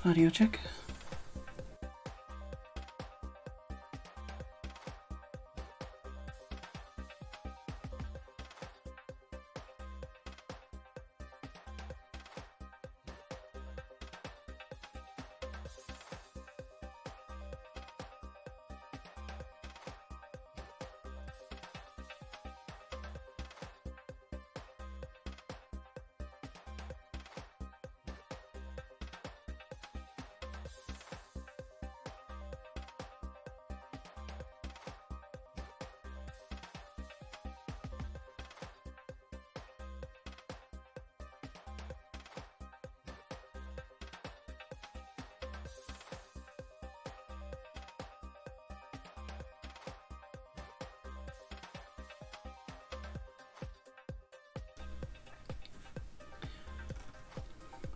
Audio check.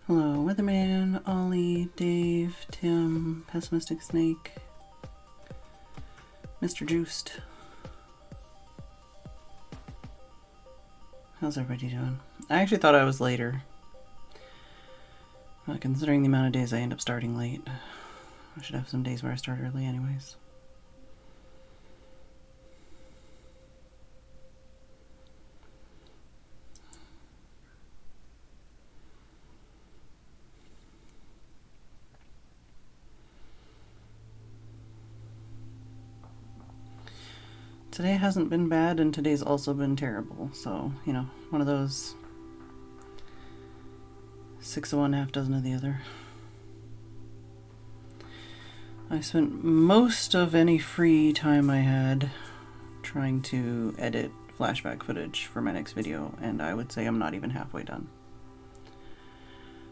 Hello, Weatherman, Ollie, Dave, Tim, Pessimistic Snake, Mr. Juiced. How's everybody doing? I actually thought I was later. Considering the amount of days I end up starting late. I should have some days where I start early anyways. Today hasn't been bad, and today's also been terrible. So, you know, one of those 6 of one, half dozen of the other. I spent most of any free time I had trying to edit flashback footage for my next video, and I would say I'm not even halfway done.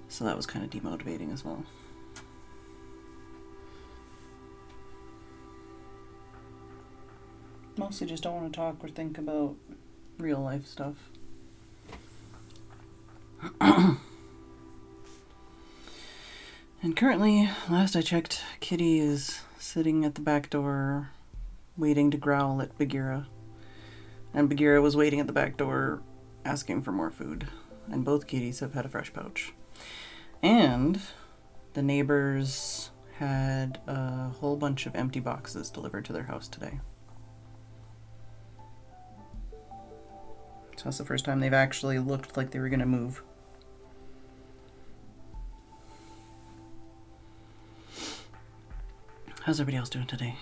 So that was kind of demotivating as well. Mostly just don't want to talk or think about real life stuff. And currently, last I checked, Kitty is sitting at the back door waiting to growl at Bagheera. And Bagheera was waiting at the back door asking for more food. And both kitties have had a fresh pouch. And the neighbors had a whole bunch of empty boxes delivered to their house today. So that's the first time they've actually looked like they were going to move. How's everybody else doing today?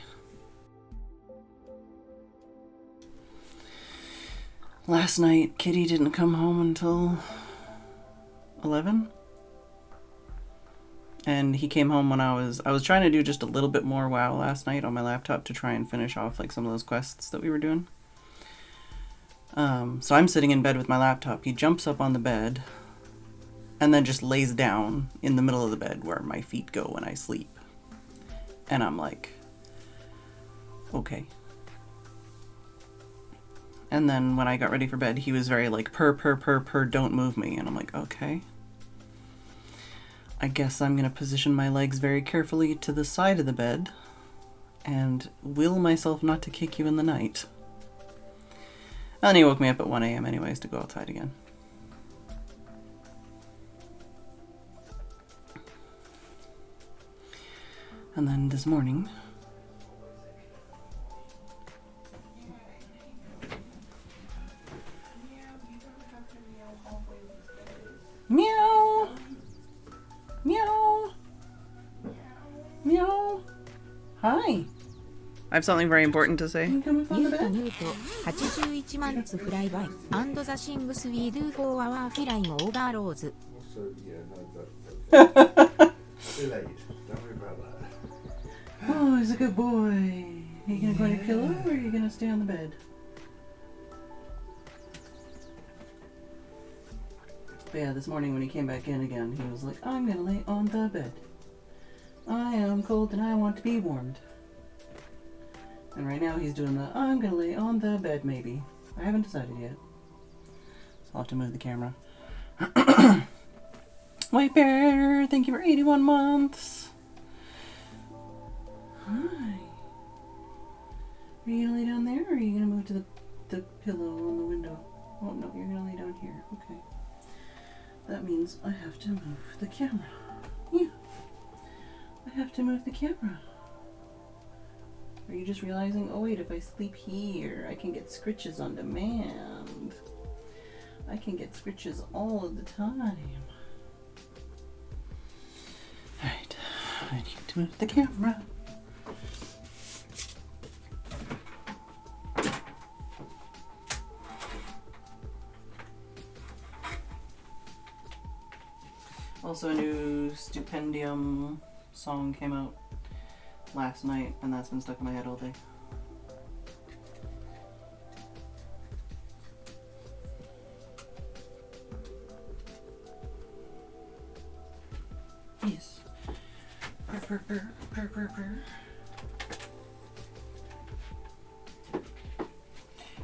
Last night, Kitty didn't come home until 11. And he came home when I was trying to do just a little bit more WoW last night on my laptop to try and finish off like some of those quests that we were doing. So I'm sitting in bed with my laptop. He jumps up on the bed and then just lays down in the middle of the bed where my feet go when I sleep. And I'm like, okay. And then when I got ready for bed, he was very like, purr, don't move me. And I'm like, okay. I guess I'm going to position my legs very carefully to the side of the bed and will myself not to kick you in the night. And then he woke me up at 1 a.m. anyways to go outside again. And then this morning, meow, meow, meow. Hi. I have something very important to say. Can you come up on the bed? 81万つフライバイ and the things we do for our feline overlords. Oh, he's a good boy. Are you gonna go on your pillow or are you gonna stay on the bed? But yeah, this morning when he came back in again, he was like, I'm gonna lay on the bed. I am cold and I want to be warmed. And right now he's doing the, I'm gonna lay on the bed maybe. I haven't decided yet. So I'll have to move the camera. White Bear, thank you for 81 months. Hi. Are you gonna lay down there or are you gonna move to the pillow on the window? Oh no, you're gonna lay down here. Okay. That means I have to move the camera. Yeah. I have to move the camera. Are you just realizing, oh wait, if I sleep here, I can get scritches on demand. I can get scritches all of the time. Alright, I need to move the camera. Also, a new Stupendium song came out last night, and that's been stuck in my head all day. Yes. Purr, purr, purr, purr, purr, purr.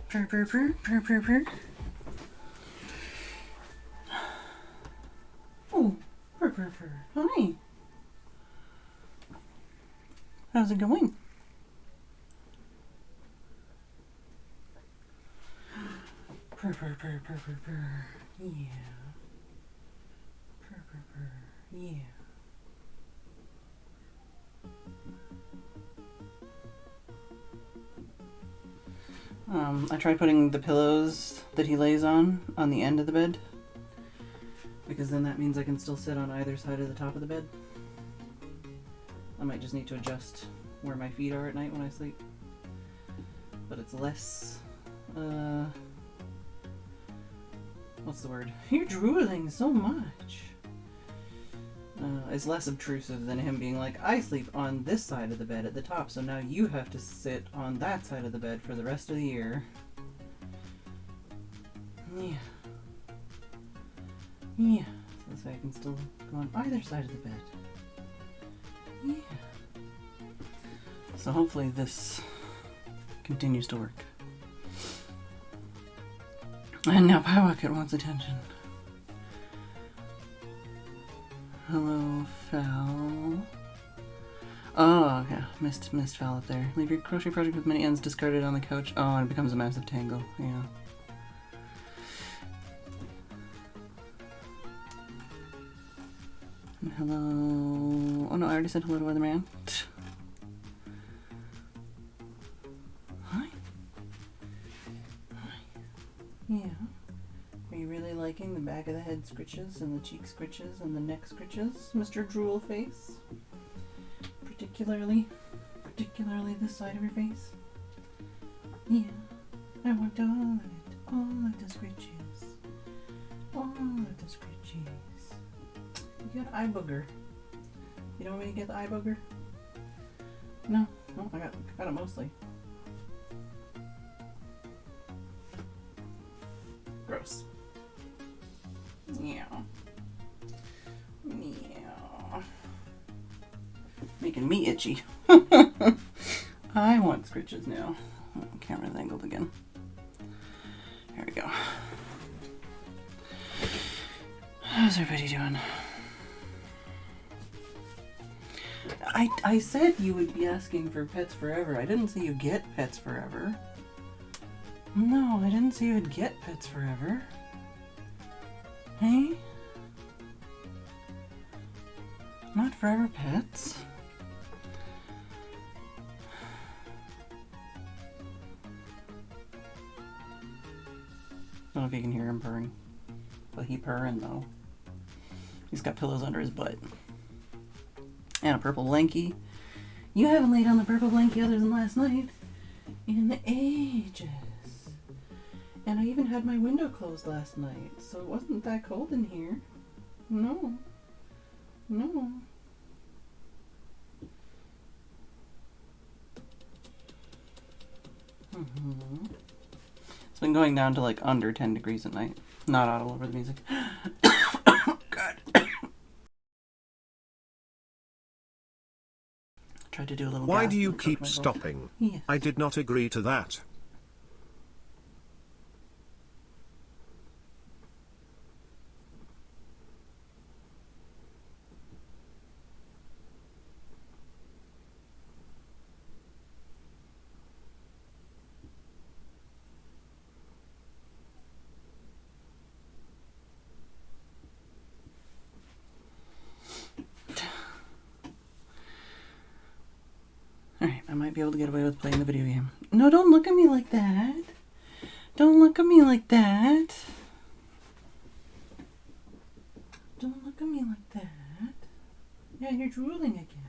Purr, purr, purr, purr, purr, purr. Oh, purr, purr, purr. Hi. How's it going? Purr, purr, purr, purr, purr, purr. Yeah. Purr, purr, purr. Yeah. I tried putting the pillows that he lays on the end of the bed, because then that means I can still sit on either side of the top of the bed. I might just need to adjust where my feet are at night when I sleep. But it's less, what's the word? You're drooling so much. It's less obtrusive than him being like, I sleep on this side of the bed at the top, so now you have to sit on that side of the bed for the rest of the year. Yeah. Yeah. So this way I can still go on either side of the bed. Yeah. So hopefully this continues to work. And now Pyrocket wants attention. Hello, Fowl. Oh, yeah. Missed Fowl up there. Leave your crochet project with many ends discarded on the couch. Oh, and it becomes a massive tangle. Yeah. And hello. Oh no, I already said hello to Weatherman. Hi. Hi. Yeah. Are you really liking the back of the head scritches and the cheek scritches and the neck scritches, Mr. Drool Face? Particularly this side of your face? Yeah. I want all of it. All of the scritches. All of the scritches. You got eye booger. You don't want me to get the eye booger? No. Oh, I got it mostly. Gross. Yeah. Yeah. Making me itchy. I want scritches now. Oh, camera's angled again. There we go. How's everybody doing? I said you would be asking for pets forever. I didn't say you get pets forever. No, I didn't say you would get pets forever. Hey? Not forever pets. I don't know if you can hear him purring. But he purring though. He's got pillows under his butt. And a purple blankie. You haven't laid on the purple blankie other than last night in ages. And I even had my window closed last night, so it wasn't that cold in here. No. No. Mm-hmm. It's been going down to like under 10 degrees at night. Not audible over the music. Oh, God. Tried to do a little. Why do you keep stopping? Yes. I did not agree to that. might be able to get away with playing the video game. No, don't look at me like that. Don't look at me like that. Don't look at me like that. Yeah, you're drooling again.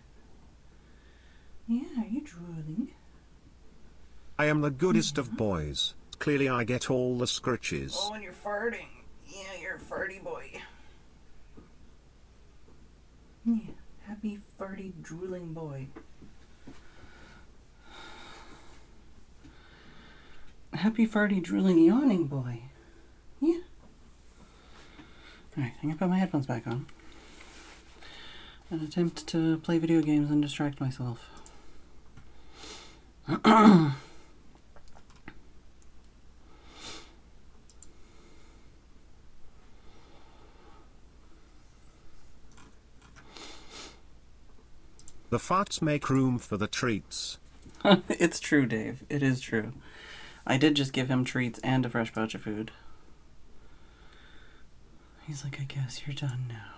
Yeah, you're drooling. I am the goodest of boys. Clearly I get all the scritches. Oh, and you're farting. Yeah, you're a farty boy. Yeah, happy farty drooling boy. Happy farty drooling yawning boy. Yeah. Alright, I'm gonna put my headphones back on and attempt to play video games and distract myself. The farts make room for the treats. It's true, Dave. It is true. I did just give him treats and a fresh pouch of food. He's like, I guess you're done now.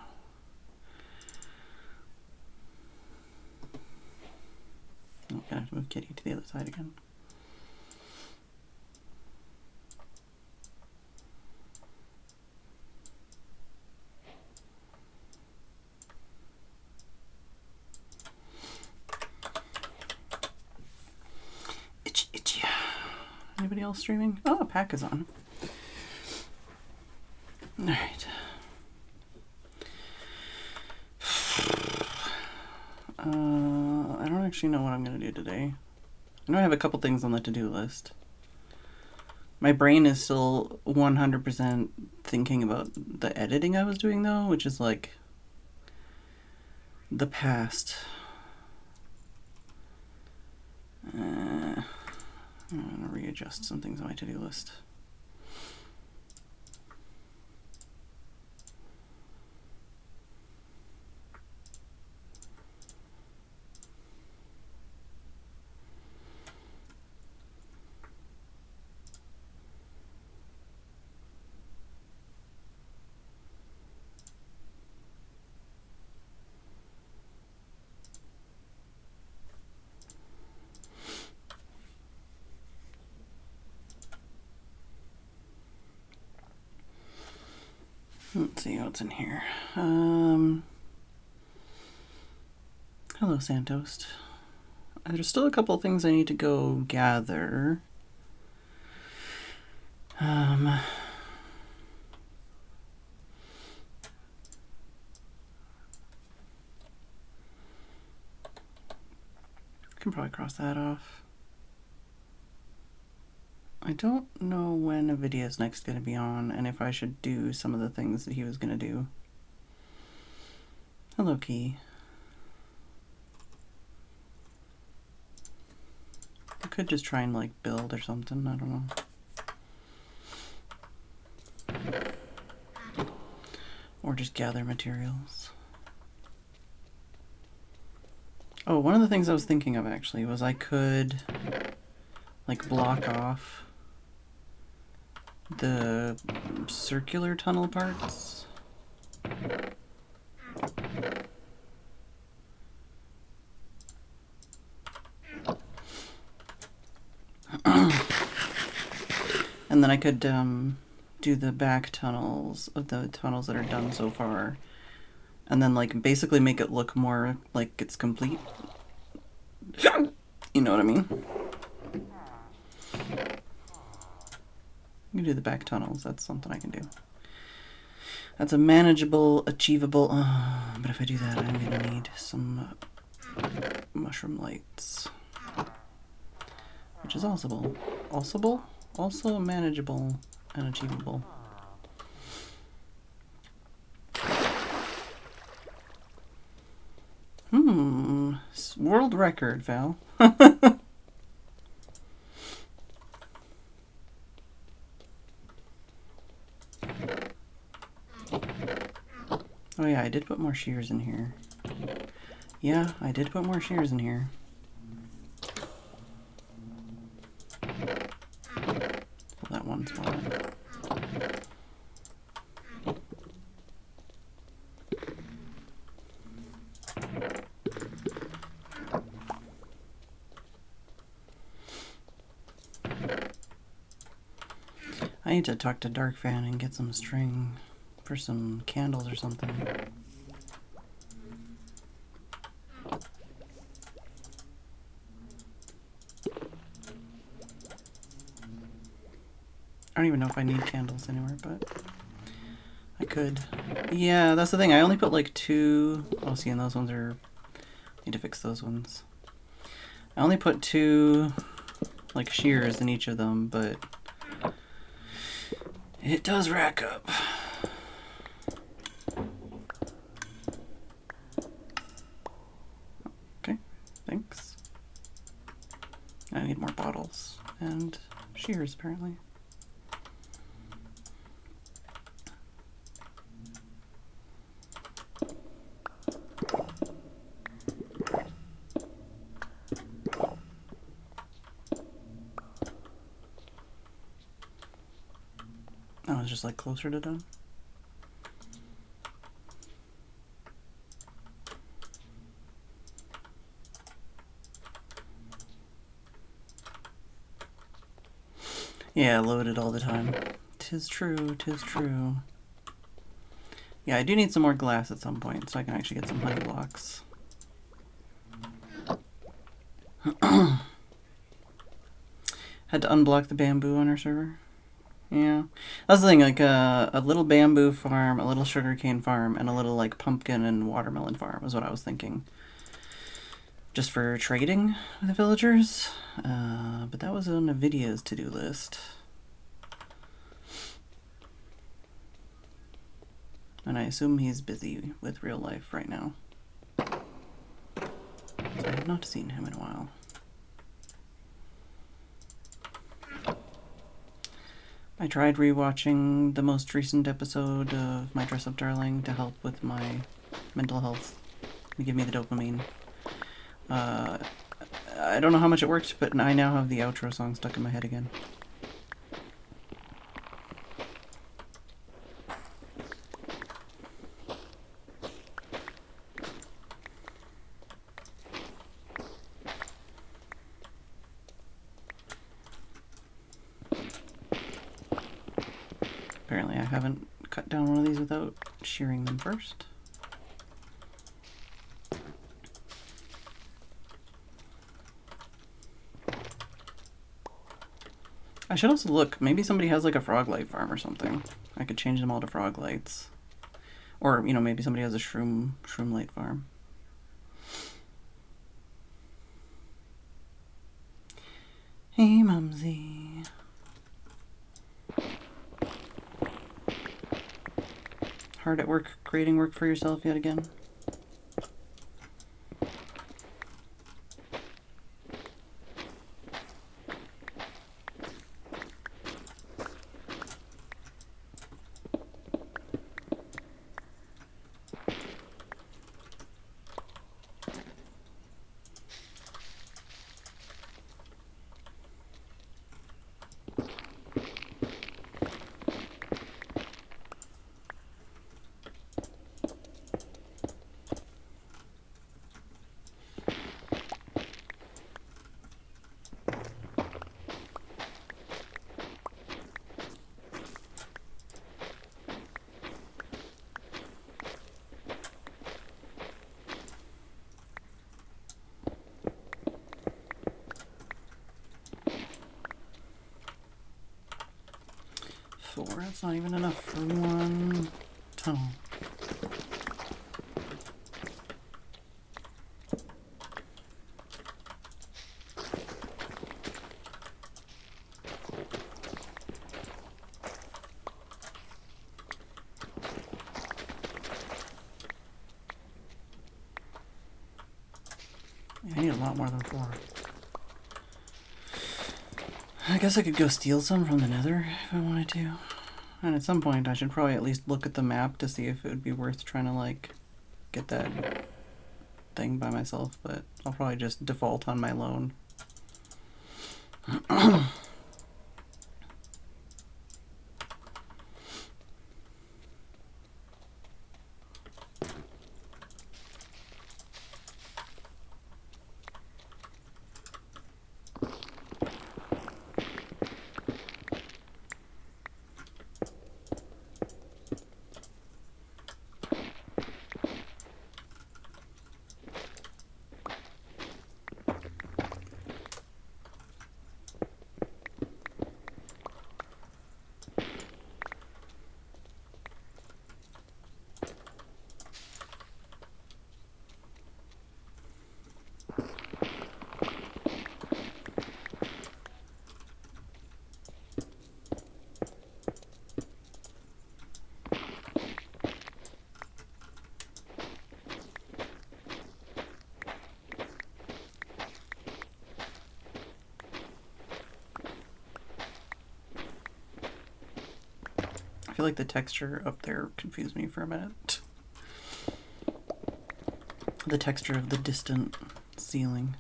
I'm gonna have to move Kitty to the other side again. Itchy, itchy. Anybody else streaming? Oh, a pack is on. Alright. I don't actually know what I'm going to do today. I know I have a couple things on the to-do list. My brain is still 100% thinking about the editing I was doing, though, which is like the past. I'm going to readjust some things on my to-do list. Let's see what's in here. Hello, Santos. There's still a couple of things I need to go gather. I can probably cross that off. I don't know when a video is next going to be on and if I should do some of the things that he was going to do. Hello, Key. I could just try and like build or something, I don't know. Or just gather materials. Oh, one of the things I was thinking of actually was I could like block off the circular tunnel parts. And then I could do the back tunnels of the tunnels that are done so far. And then like basically make it look more like it's complete. You know what I mean? You can do the back tunnels. That's something I can do. That's a manageable, achievable. But if I do that, I'm gonna need some mushroom lights, which is also manageable and achievable. World record, Val. Oh yeah, I did put more shears in here. Yeah, I did put more shears in here. Pull that one spot. I need to talk to Dark Fan and get some string for some candles or something. I don't even know if I need candles anywhere, but I could. Yeah, that's the thing. I only put like 2. Oh, see, and those ones are... Need to fix those ones. I only put 2 like shears in each of them, but it does rack up. Okay, thanks. I need more bottles and shears apparently. Oh, it's just like closer to done. Yeah, loaded all the time. 'Tis true, 'tis true. Yeah, I do need some more glass at some point so I can actually get some honey blocks. Had to unblock the bamboo on our server. Yeah, that's the thing, like a little bamboo farm, a little sugarcane farm, and a little like pumpkin and watermelon farm was what I was thinking. Just for trading with the villagers. But that was on Nvidia's to-do list. And I assume he's busy with real life right now. So I have not seen him in a while. I tried rewatching the most recent episode of My Dress Up Darling to help with my mental health, to give me the dopamine. I don't know how much it worked, but I now have the outro song stuck in my head again. Apparently I haven't cut down one of these without shearing them first. I should also look, maybe somebody has like a frog light farm or something. I could change them all to frog lights. Or, you know, maybe somebody has a shroom light farm. Hey, Mumsy. Hard at work creating work for yourself yet again? That's not even enough for one tunnel. I need a lot more than 4. I guess I could go steal some from the Nether if I wanted to. And at some point I should probably at least look at the map to see if it would be worth trying to like get that thing by myself, but I'll probably just default on my loan. feel like the texture up there confused me for a minute. The texture of the distant ceiling.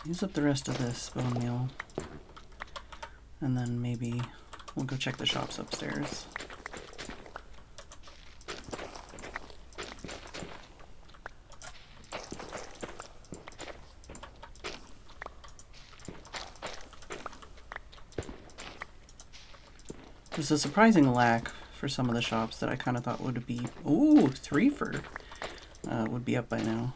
Use up the rest of this bone meal. And then maybe we'll go check the shops upstairs. There's a surprising lack for some of the shops that I kind of thought would be... Ooh, 3 would be up by now.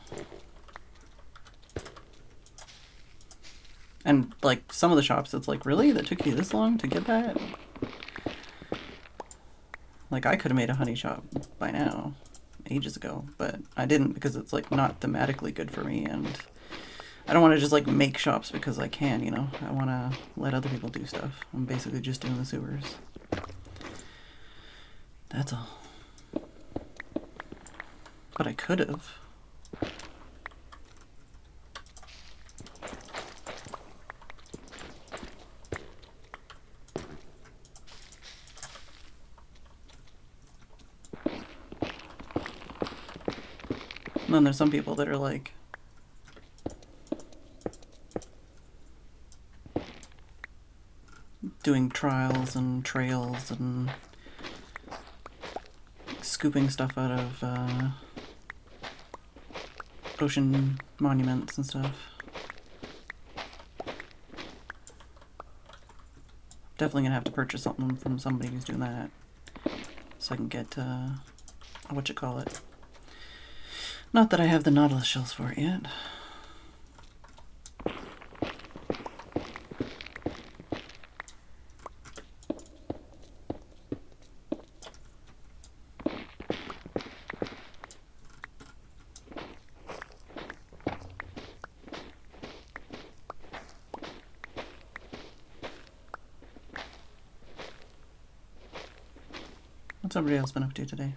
And, like, some of the shops, it's like, really? That took you this long to get that? Like, I could have made a honey shop by now, ages ago, but I didn't because it's, like, not thematically good for me, and I don't want to just, like, make shops because I can, you know? I want to let other people do stuff. I'm basically just doing the sewers. That's all. But I could have. And then there's some people that are like, doing trials and trails and scooping stuff out of ocean monuments and stuff. Definitely gonna have to purchase something from somebody who's doing that so I can get whatchamacallit. Not that I have the Nautilus shells for it yet. What's everybody else been up to today?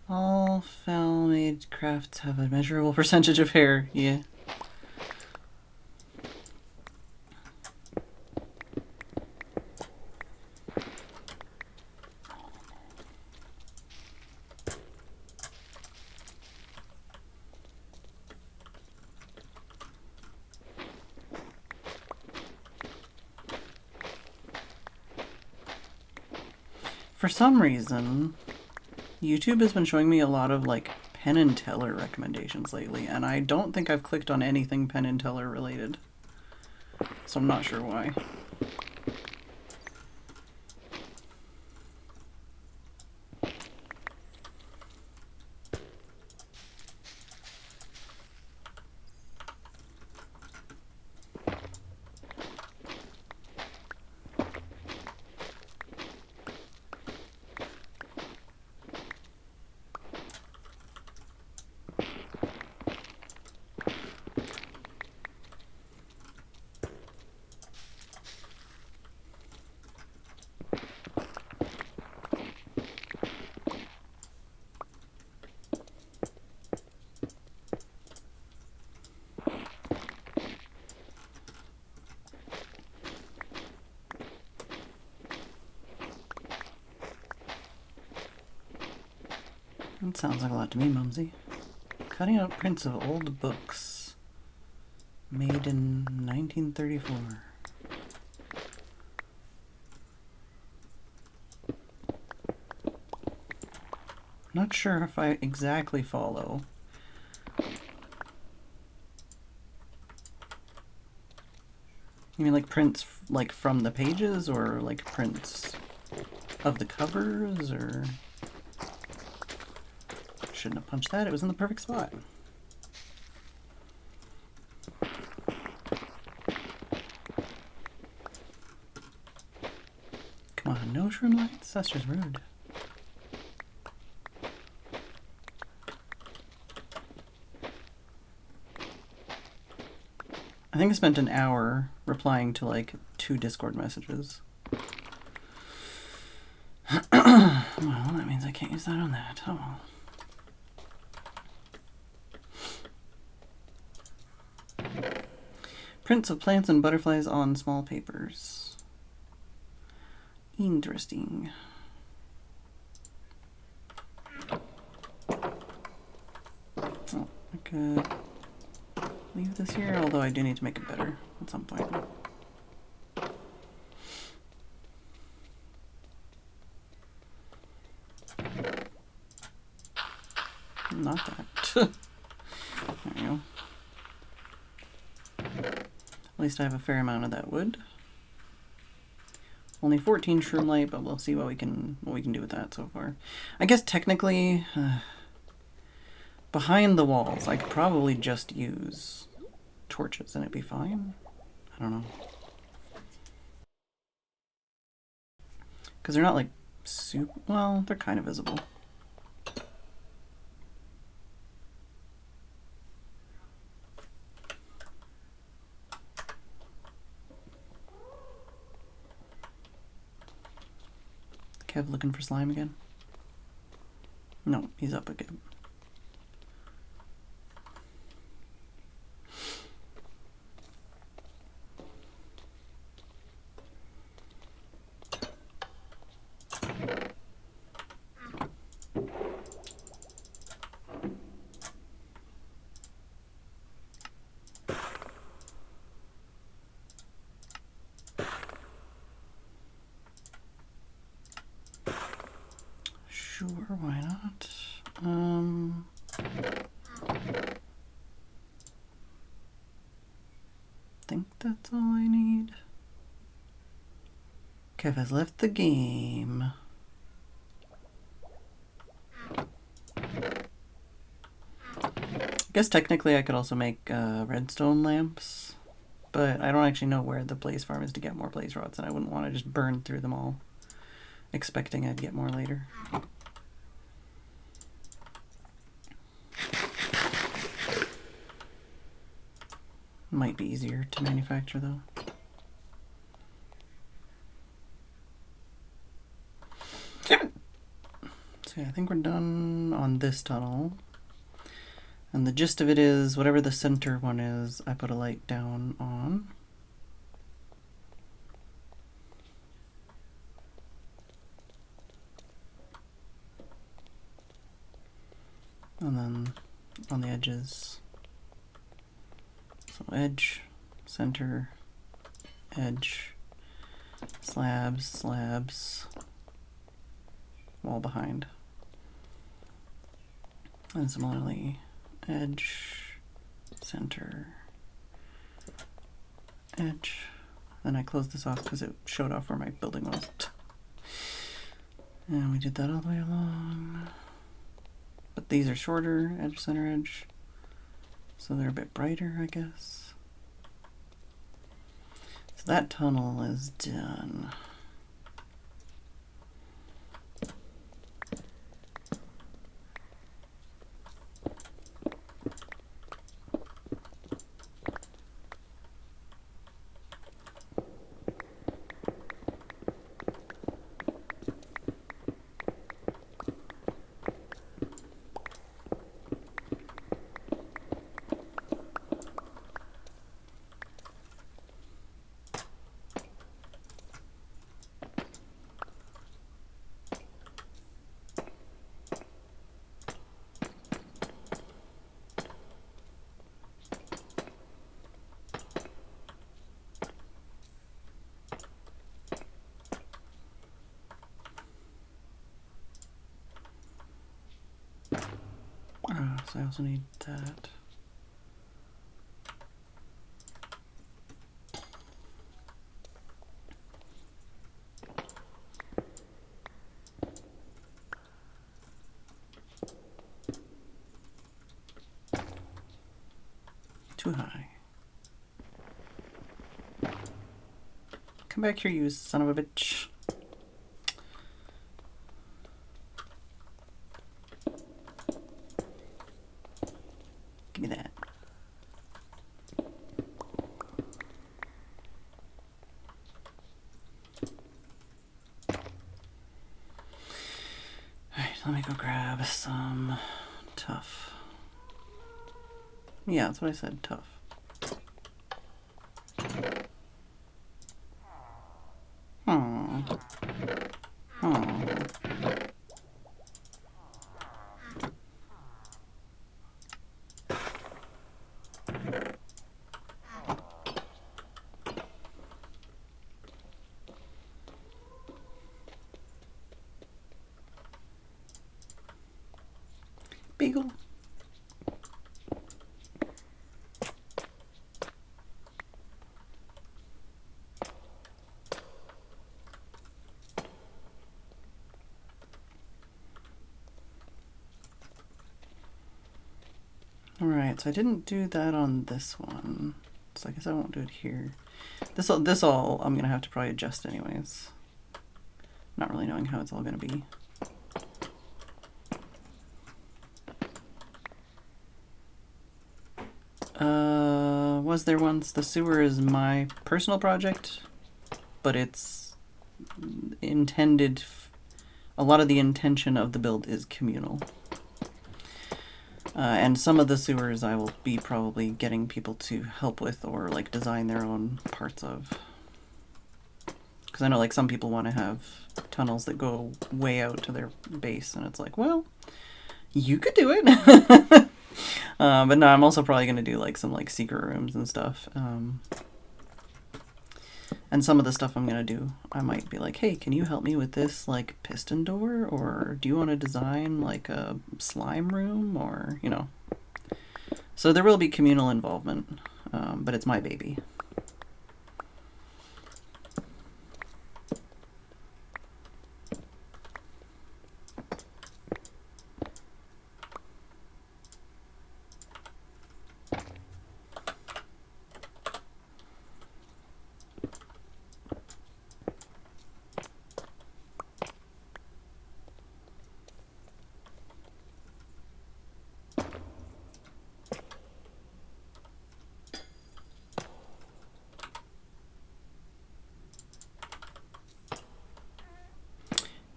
All foul-made crafts have a measurable percentage of hair. Yeah. For some reason, YouTube has been showing me a lot of like Penn and Teller recommendations lately, and I don't think I've clicked on anything Penn and Teller related, so I'm not sure why. That sounds like a lot to me, Mumsy. Cutting out prints of old books. Made in 1934. Not sure if I exactly follow. You mean like prints like from the pages, or like prints of the covers, or... Shouldn't have punched that, it was in the perfect spot. Come on, no shroom lights? That's just rude. I think I spent an hour replying to like 2 Discord messages. Well, that means I can't use that on that. Oh well. Prints of plants and butterflies on small papers. Interesting. Oh, I could leave this here, although I do need to make it better at some point. Not that. There we go. At least I have a fair amount of that wood. Only 14 shroom light, but we'll see what we can do with that so far. I guess technically, behind the walls, I could probably just use torches and it'd be fine. I don't know. Because they're not like super, well, they're kind of visible. Kev looking for slime again? No, he's up again. Sure, why not? Think that's all I need. Kev has left the game. I guess technically I could also make redstone lamps, but I don't actually know where the blaze farm is to get more blaze rods, and I wouldn't want to just burn through them all, expecting I'd get more later. Might be easier to manufacture though. So yeah, I think we're done on this tunnel. And the gist of it is, whatever the center one is, I put a light down on. And then on the edges, so edge, center, edge, slabs, slabs, wall behind. And similarly, edge, center, edge. Then I closed this off because it showed off where my building was. And we did that all the way along. But these are shorter, edge, center, edge. So they're a bit brighter, I guess. So that tunnel is done. So I also need that. Too high. Come back here, you son of a bitch. Give me that. Alright, let me go grab some tough. Yeah, that's what I said, tough. Beagle. Alright, so I didn't do that on this one. So I guess I won't do it here. This all I'm gonna have to probably adjust anyways. Not really knowing how it's all gonna be. Was there once. The sewer is my personal project, but it's intended, a lot of the intention of the build is communal. And some of the sewers I will be probably getting people to help with or like design their own parts of. Because I know like some people want to have tunnels that go way out to their base, and it's like, well, you could do it. But no, I'm also probably going to do like some like secret rooms and stuff. And some of the stuff I'm going to do, I might be like, hey, can you help me with this like piston door? Or do you want to design like a slime room? Or, you know. So there will be communal involvement, but it's my baby.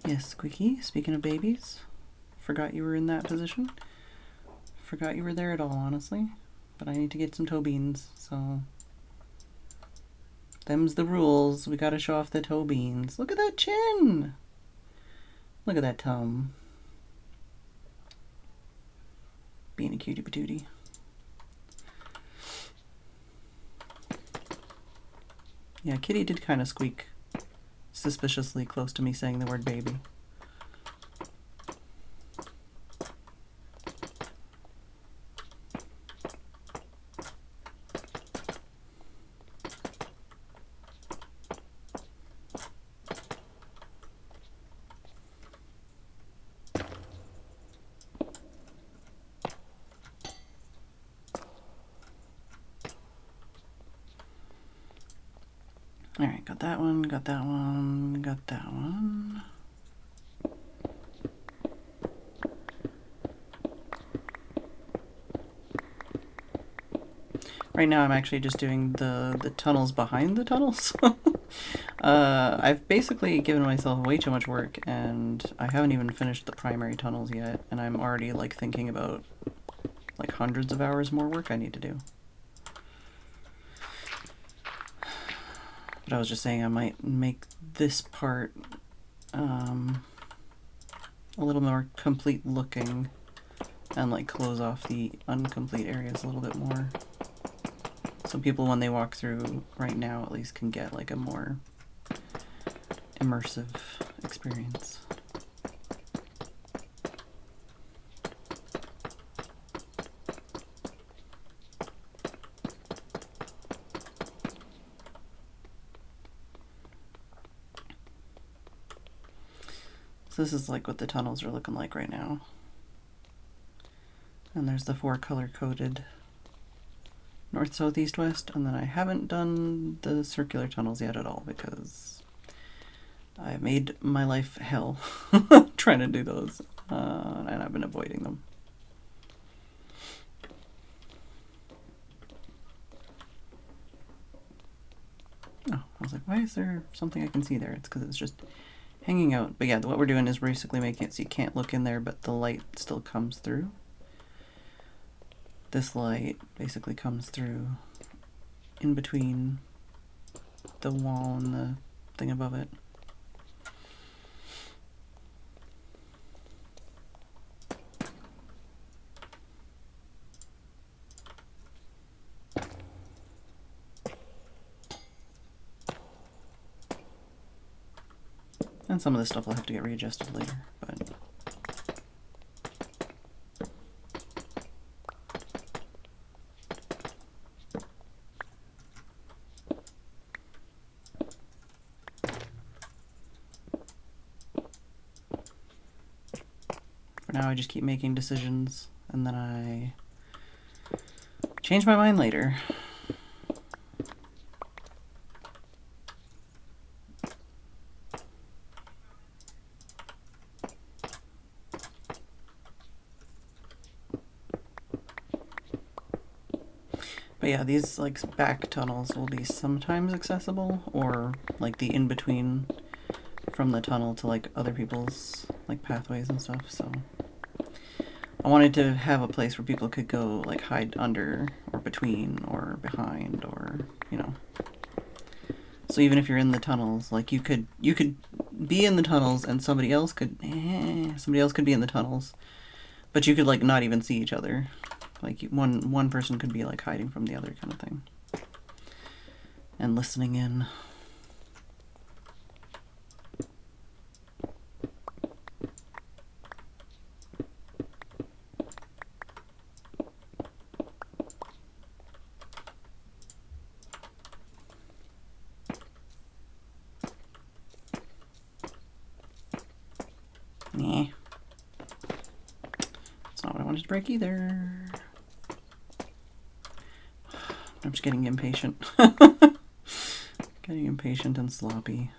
Yes, Squeaky, speaking of babies, forgot you were in that position. Forgot you were there at all, honestly. But I need to get some toe beans, so... Them's the rules. We gotta show off the toe beans. Look at that chin! Look at that tum. Being a cutie patootie. Yeah, Kitty did kind of squeak suspiciously close to me saying the word baby. Alright, got that one, got that one, got that one. Right now I'm actually just doing the tunnels behind the tunnels. I've basically given myself way too much work, and I haven't even finished the primary tunnels yet, and I'm already like thinking about like hundreds of hours more work I need to do. But I was just saying I might make this part a little more complete looking and like close off the incomplete areas a little bit more. So people, when they walk through right now, at least can get like a more immersive experience. So this is like what the tunnels are looking like right now. And there's the 4 color-coded north, south, east, west. And then I haven't done the circular tunnels yet at all because I made my life hell trying to do those. And I've been avoiding them. Oh, I was like, why is there something I can see there? It's because it's just hanging out. But yeah, what we're doing is basically making it so you can't look in there, but the light still comes through. This light basically comes through in between the wall and the thing above it. And some of this stuff will have to get readjusted later, but For now, I just keep making decisions, and then I change my mind later. But yeah, these like back tunnels will be sometimes accessible, or like the in-between from the tunnel to like other people's like pathways and stuff. So I wanted to have a place where people could go like hide under or between or behind, or you know. So even if you're in the tunnels, like you could be in the tunnels and somebody else could be in the tunnels, but you could like not even see each other. Like one person could be like hiding from the other kind of thing. And listening in. Nah. That's not what I wanted to break either. I'm just getting impatient. Getting impatient and sloppy.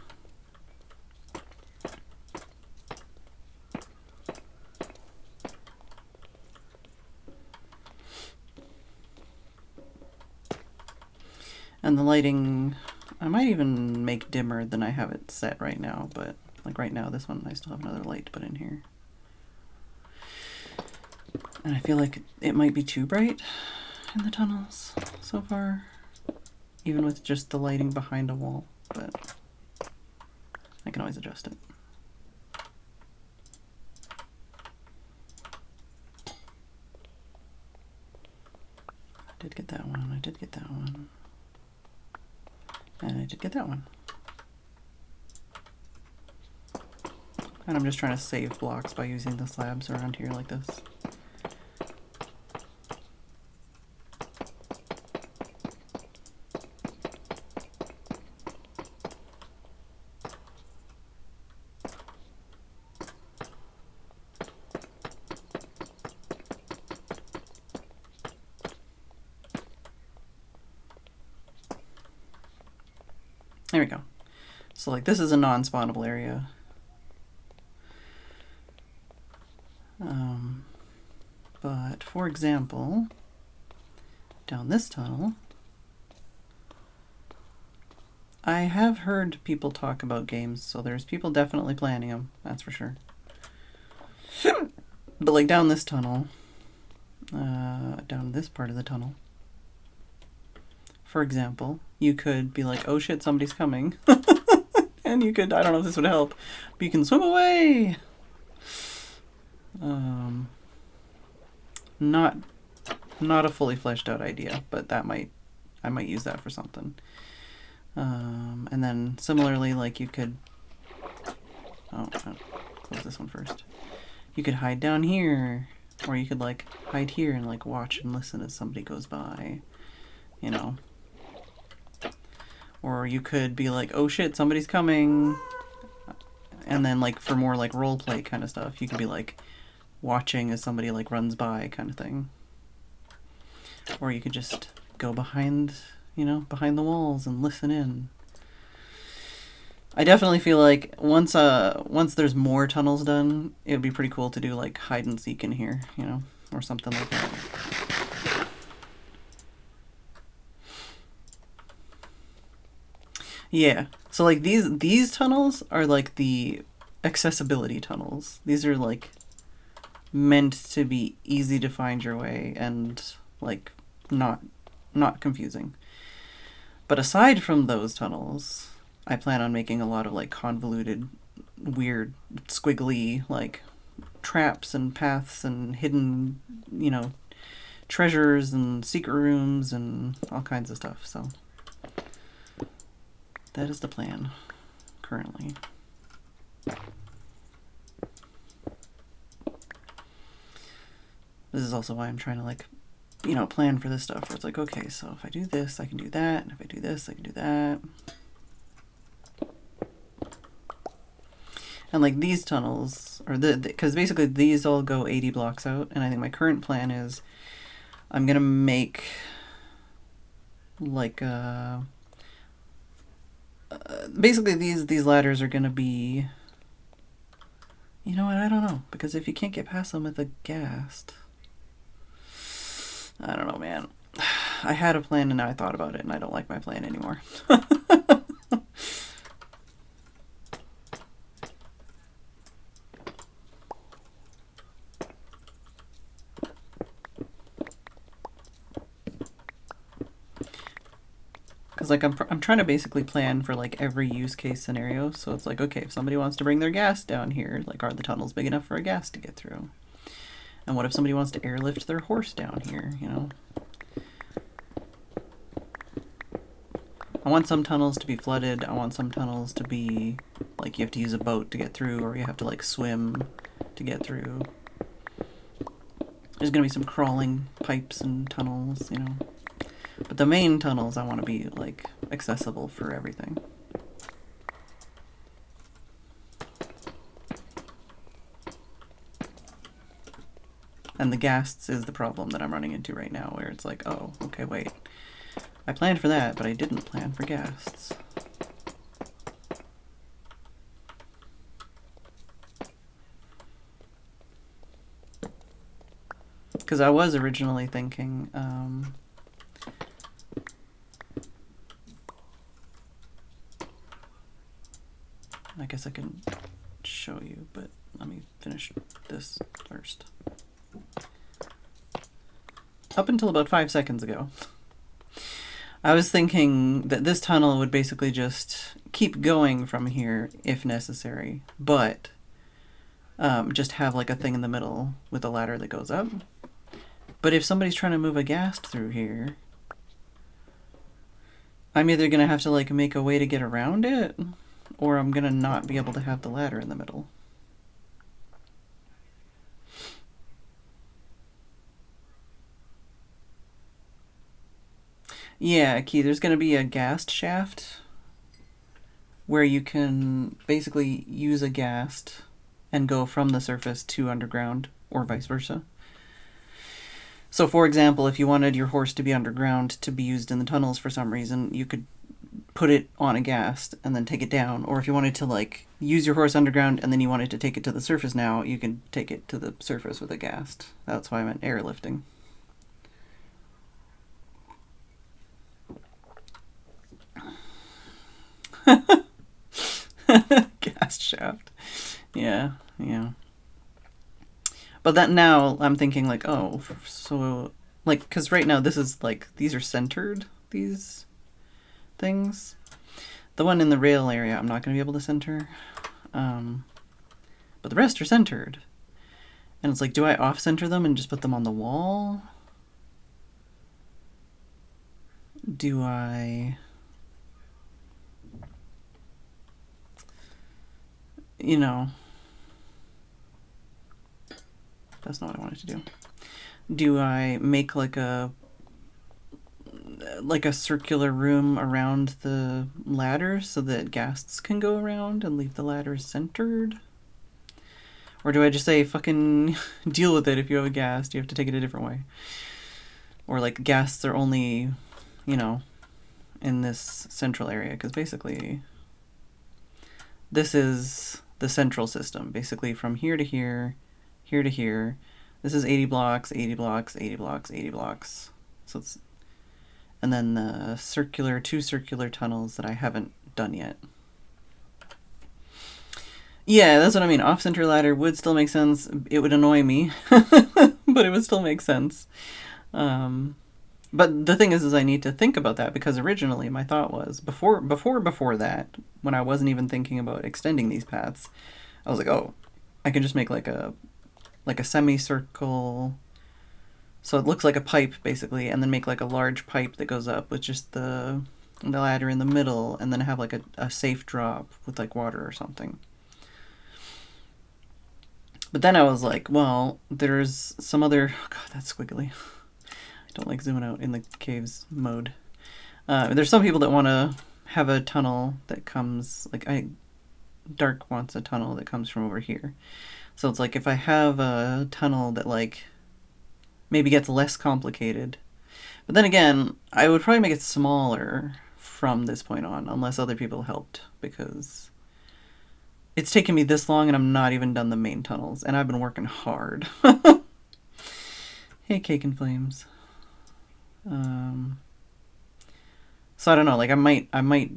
And the lighting, I might even make dimmer than I have it set right now, but like right now, this one, I still have another light to put in here. And I feel like it might be too bright in the tunnels so far, even with just the lighting behind a wall, but I can always adjust it. I did get that one, I did get that one, and I did get that one. And I'm just trying to save blocks by using the slabs around here like this. There we go. So like this is a non-spawnable area. But for example, down this tunnel, I have heard people talk about games, so there's people definitely planning them, that's for sure. But like down this tunnel, down this part of the tunnel, for example, you could be like, oh shit, somebody's coming. And you could, I don't know if this would help, but you can swim away. Not a fully fleshed out idea, but I might use that for something. And then similarly, like you could, close this one first. You could hide down here, or you could like hide here and like watch and listen as somebody goes by, you know. Or you could be like, oh shit, somebody's coming. And then like for more like role play kind of stuff, you could be like watching as somebody like runs by kind of thing. Or you could just go behind, you know, behind the walls and listen in. I definitely feel like once there's more tunnels done, it would be pretty cool to do like hide and seek in here, you know, or something like that. Yeah. So like these tunnels are like the accessibility tunnels. These are like meant to be easy to find your way and like not confusing. But aside from those tunnels, I plan on making a lot of like convoluted, weird, squiggly like traps and paths and hidden, you know, treasures and secret rooms and all kinds of stuff. So that is the plan currently. This is also why I'm trying to like, you know, plan for this stuff where it's like, okay, so if I do this, I can do that. And if I do this, I can do that. And like these tunnels, or because basically these all go 80 blocks out, and I think my current plan is I'm gonna make like basically these ladders are gonna be, you know what, I don't know, because if you can't get past them with a ghast, I don't know, man. I had a plan and now I thought about it and I don't like my plan anymore. Because like I'm trying to basically plan for like every use case scenario. So it's like, okay, if somebody wants to bring their gas down here, like are the tunnels big enough for a gas to get through? And what if somebody wants to airlift their horse down here, you know? I want some tunnels to be flooded. I want some tunnels to be like you have to use a boat to get through, or you have to like swim to get through. There's gonna be some crawling pipes and tunnels, you know. But the main tunnels I want to be like accessible for everything. And the ghasts is the problem that I'm running into right now, where it's like, oh, okay, wait. I planned for that, but I didn't plan for ghasts. Because I was originally thinking, I guess I can show you, but let me finish this first. Up until about 5 seconds ago, I was thinking that this tunnel would basically just keep going from here if necessary, but just have like a thing in the middle with a ladder that goes up. But if somebody's trying to move a ghast through here, I'm either going to have to like make a way to get around it, or I'm going to not be able to have the ladder in the middle. Yeah, Key, there's going to be a ghast shaft where you can basically use a ghast and go from the surface to underground, or vice versa. So for example, if you wanted your horse to be underground to be used in the tunnels for some reason, you could put it on a ghast and then take it down. Or if you wanted to like use your horse underground and then you wanted to take it to the surface now, you can take it to the surface with a ghast. That's why I meant airlifting. Ghast shaft. Yeah, yeah. But that now I'm thinking like, oh, so like, because right now this is like, these are centered, these things. The one in the rail area I'm not going to be able to center. But the rest are centered. And it's like, do I off-center them and just put them on the wall? Do I... You know... That's not what I wanted to do. Do I make like a circular room around the ladder so that ghasts can go around and leave the ladder centered? Or do I just say, fucking deal with it? If you have a ghast, you have to take it a different way. Or like ghasts are only, you know, in this central area, because basically this is the central system, basically from here to here, here to here. This is 80 blocks, 80 blocks, 80 blocks, 80 blocks. So it's, and then the circular, 2 circular tunnels that I haven't done yet. Yeah, that's what I mean. Off-center ladder would still make sense. It would annoy me, but it would still make sense. But the thing is I need to think about that, because originally my thought was, before that, when I wasn't even thinking about extending these paths, I was like, oh, I can just make like a semicircle, so it looks like a pipe basically, and then make like a large pipe that goes up with just the ladder in the middle, and then have like a safe drop with like water or something. But then I was like, well, there's some other... Oh God, that's squiggly. I don't like zooming out in the caves mode. There's some people that want to have a tunnel that comes... Like, Dark wants a tunnel that comes from over here. So it's like if I have a tunnel that like maybe gets less complicated. But then again, I would probably make it smaller from this point on, unless other people helped, because it's taken me this long and I'm not even done the main tunnels, and I've been working hard. Hey, Cake and Flames. So I don't know, like I might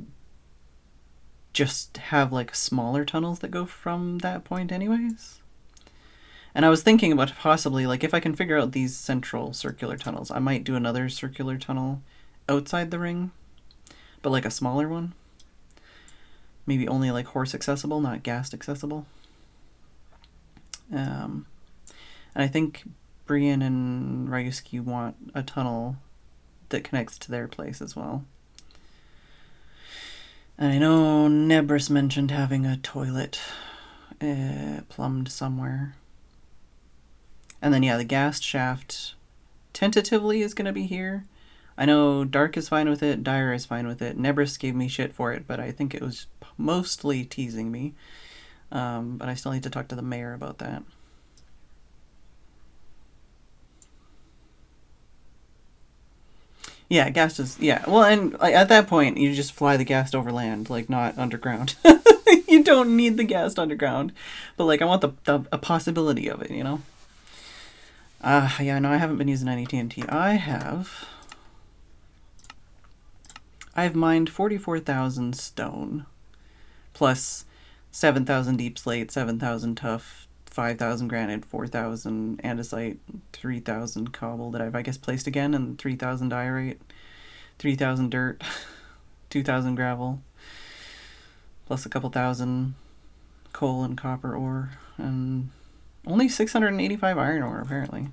just have like smaller tunnels that go from that point anyways. And I was thinking about possibly, like, if I can figure out these central circular tunnels, I might do another circular tunnel outside the ring, but like a smaller one. Maybe only like horse accessible, not ghast accessible. And I think Brian and Ryusuke want a tunnel that connects to their place as well. And I know Nebris mentioned having a toilet plumbed somewhere. And then, yeah, the ghast shaft tentatively is going to be here. I know Dark is fine with it, Dire is fine with it. Nebris gave me shit for it, but I think it was mostly teasing me. But I still need to talk to the mayor about that. Yeah, ghast is... Yeah, well, and like, at that point, you just fly the ghast over land, like, not underground. You don't need the ghast underground. But, like, I want a possibility of it, you know? Yeah, no, I haven't been using any TNT. I've mined 44,000 stone, plus 7,000 deep slate, 7,000 tough, 5,000 granite, 4,000 andesite, 3,000 cobble that I've, I guess, placed again, and 3,000 diorite, 3,000 dirt, 2,000 gravel, plus a couple thousand coal and copper ore, and only 685 iron ore, apparently.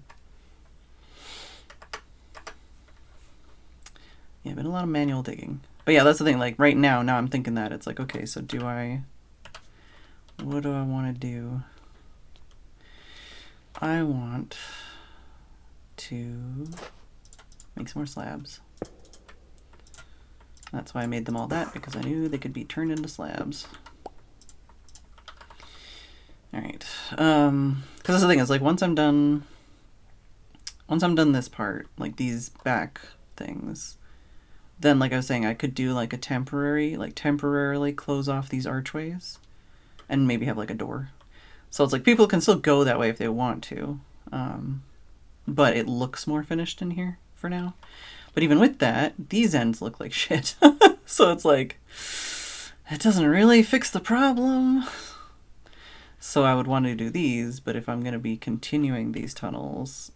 Yeah, been a lot of manual digging. But yeah, that's the thing, like, right now I'm thinking that. It's like, okay, so what do I want to do? I want to make some more slabs. That's why I made them all that, because I knew they could be turned into slabs. Alright, because that's the thing, is like once I'm done this part, like these back things, then like I was saying, I could do like a temporarily close off these archways and maybe have like a door. So it's like people can still go that way if they want to, but it looks more finished in here for now. But even with that, these ends look like shit. So it's like, it doesn't really fix the problem. So I would want to do these, but if I'm going to be continuing these tunnels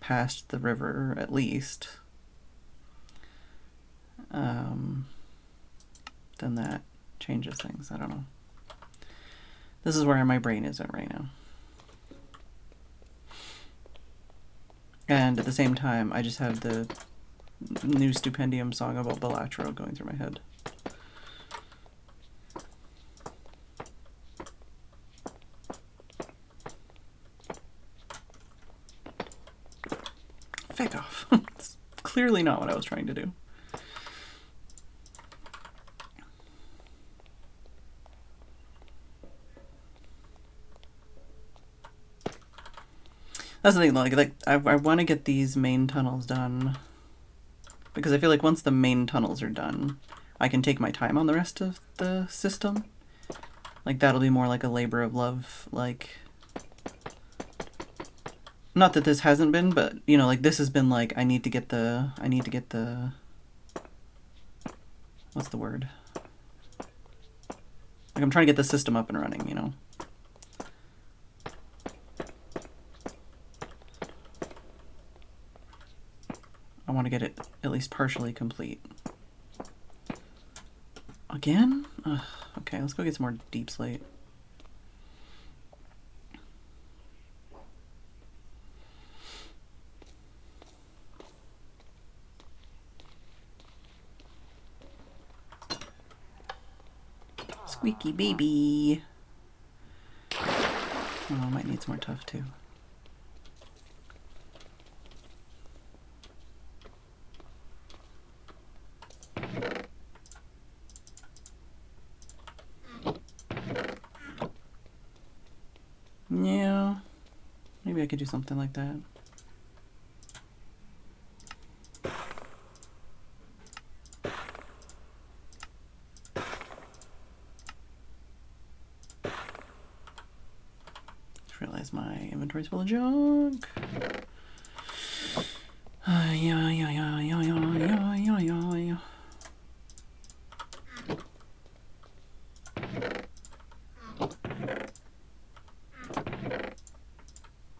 past the river at least, then that changes things. I don't know. This is where my brain is at right now. And at the same time, I just have the new Stupendium song about Balatro going through my head. Fuck off. It's clearly not what I was trying to do. That's the thing, like I want to get these main tunnels done, because I feel like once the main tunnels are done, I can take my time on the rest of the system. Like that'll be more like a labor of love, like, not that this hasn't been, but you know, like this has been like, I need to get the, what's the word? Like I'm trying to get the system up and running, you know? I want to get it at least partially complete. Again? Ugh, okay, let's go get some more deep slate. Squeaky baby. Oh, might need some more tough too. Maybe I could do something like that. Just realized my inventory's full of junk. Yeah.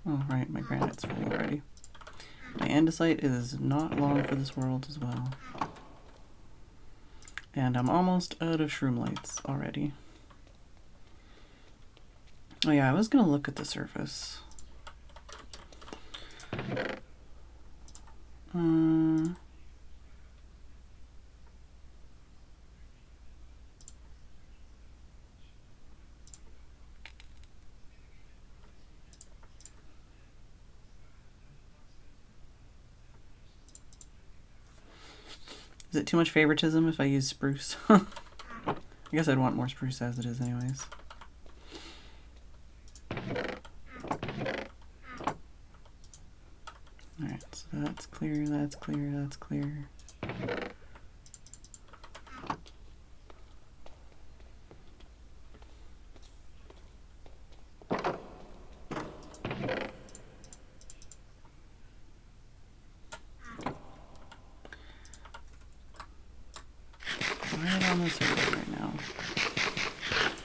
Oh, right, my granite's full already. My andesite is not long for this world as well. And I'm almost out of shroom lights already. Oh yeah, I was gonna look at the surface. Is it too much favoritism if I use spruce? I guess I'd want more spruce as it is anyways. Alright, so that's clear, that's clear, that's clear. Right on the surface right now.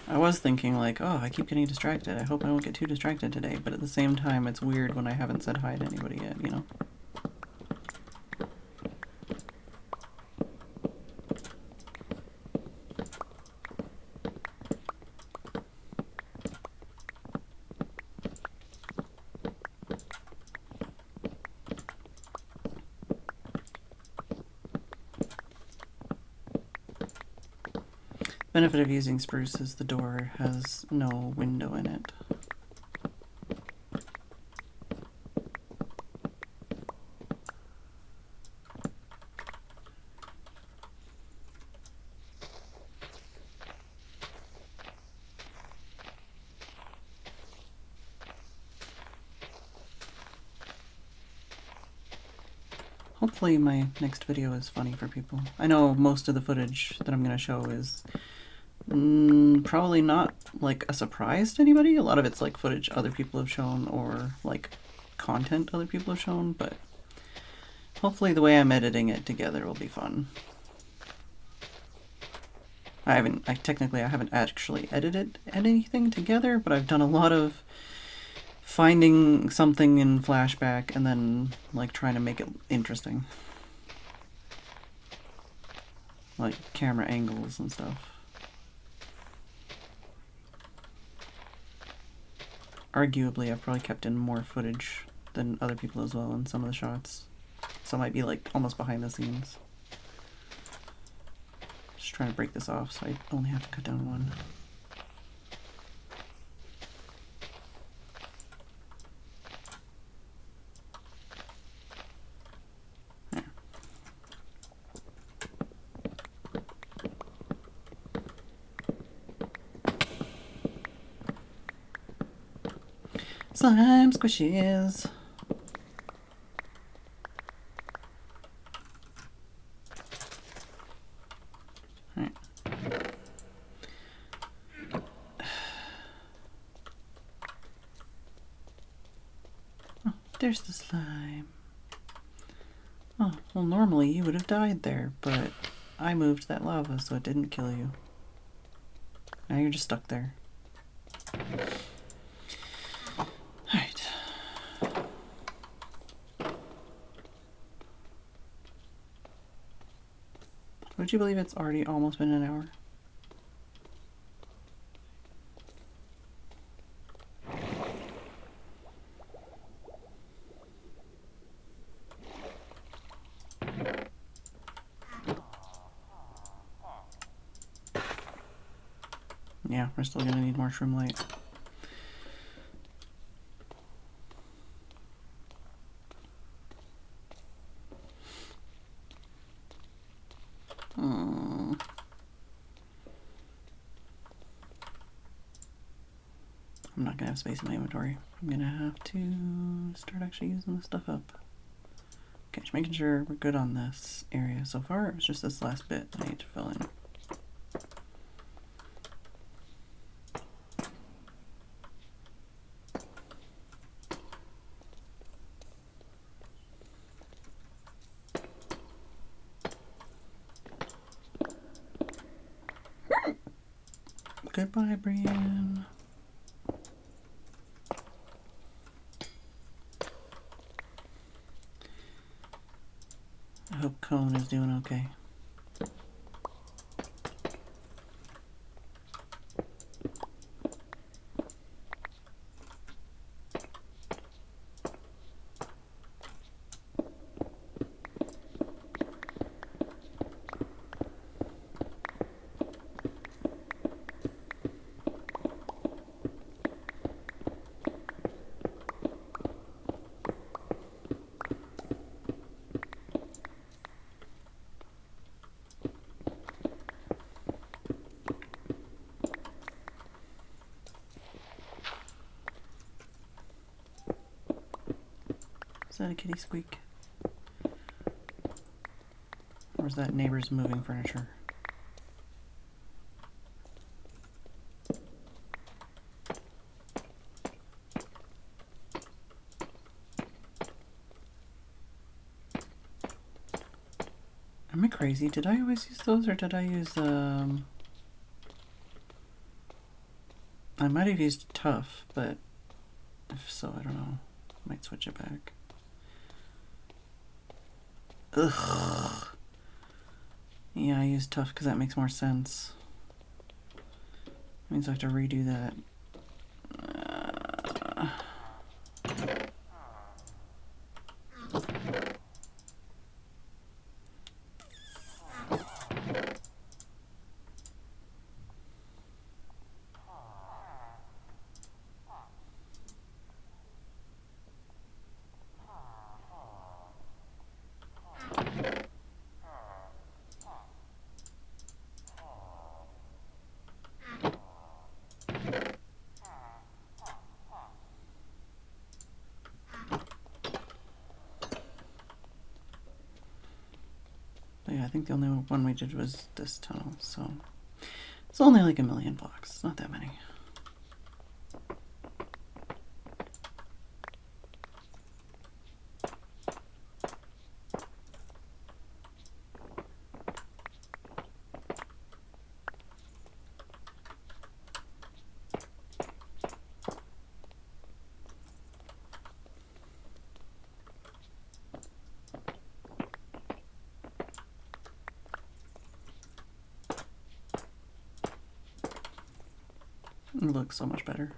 I was thinking like, oh, I keep getting distracted. I hope I won't get too distracted today. But at the same time, it's weird when I haven't said hi to anybody yet, you know? Benefit of using spruce is the door has no window in it. Hopefully my next video is funny for people. I know most of the footage that I'm going to show is probably not like a surprise to anybody. A lot of it's like footage other people have shown or like content other people have shown, but hopefully the way I'm editing it together will be fun. I haven't actually edited anything together, but I've done a lot of finding something in flashback and then like trying to make it interesting. Like camera angles and stuff. Arguably, I've probably kept in more footage than other people as well in some of the shots. So it might be like almost behind the scenes. Just trying to break this off so I only have to cut down one. There. Slime squishies. Alright. Oh, there's the slime. Oh, well normally you would have died there, but I moved that lava so it didn't kill you. Now you're just stuck there. Alright. Would you believe it's already almost been an hour? Yeah, we're still gonna need more shroom light. I'm not gonna have space in my inventory. I'm gonna have to start actually using this stuff up. Okay, just making sure we're good on this area so far. It was just this last bit that I need to fill in. Goodbye, Brian. I hope Cone is doing okay. Is that a kitty squeak? Or is that neighbors moving furniture? Am I crazy? Did I always use those or did I use I might have used tough, but if so, I don't know. Might switch it back. Ugh. Yeah, I use tough because that makes more sense. Means I have to redo that. But yeah, I think the only one we did was this tunnel, so it's only like 1,000,000 blocks, not that many. It looks so much better.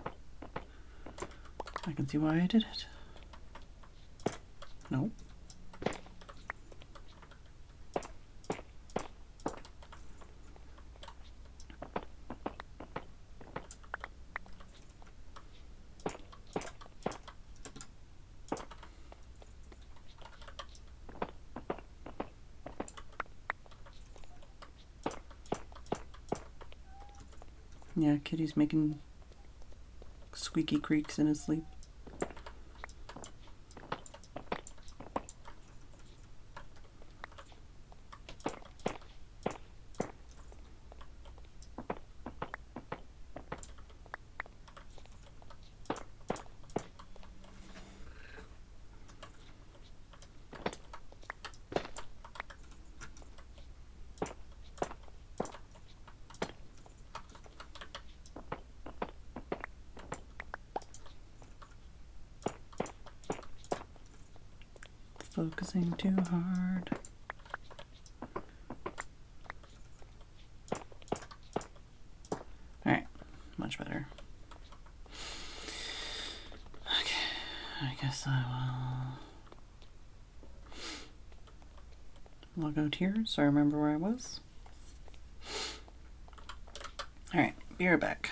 I can see why I did it. Nope. Yeah, Kitty's making squeaky creaks in his sleep. Focusing too hard. Alright, much better. Okay, I guess I will log out here so I remember where I was. Alright, be right back.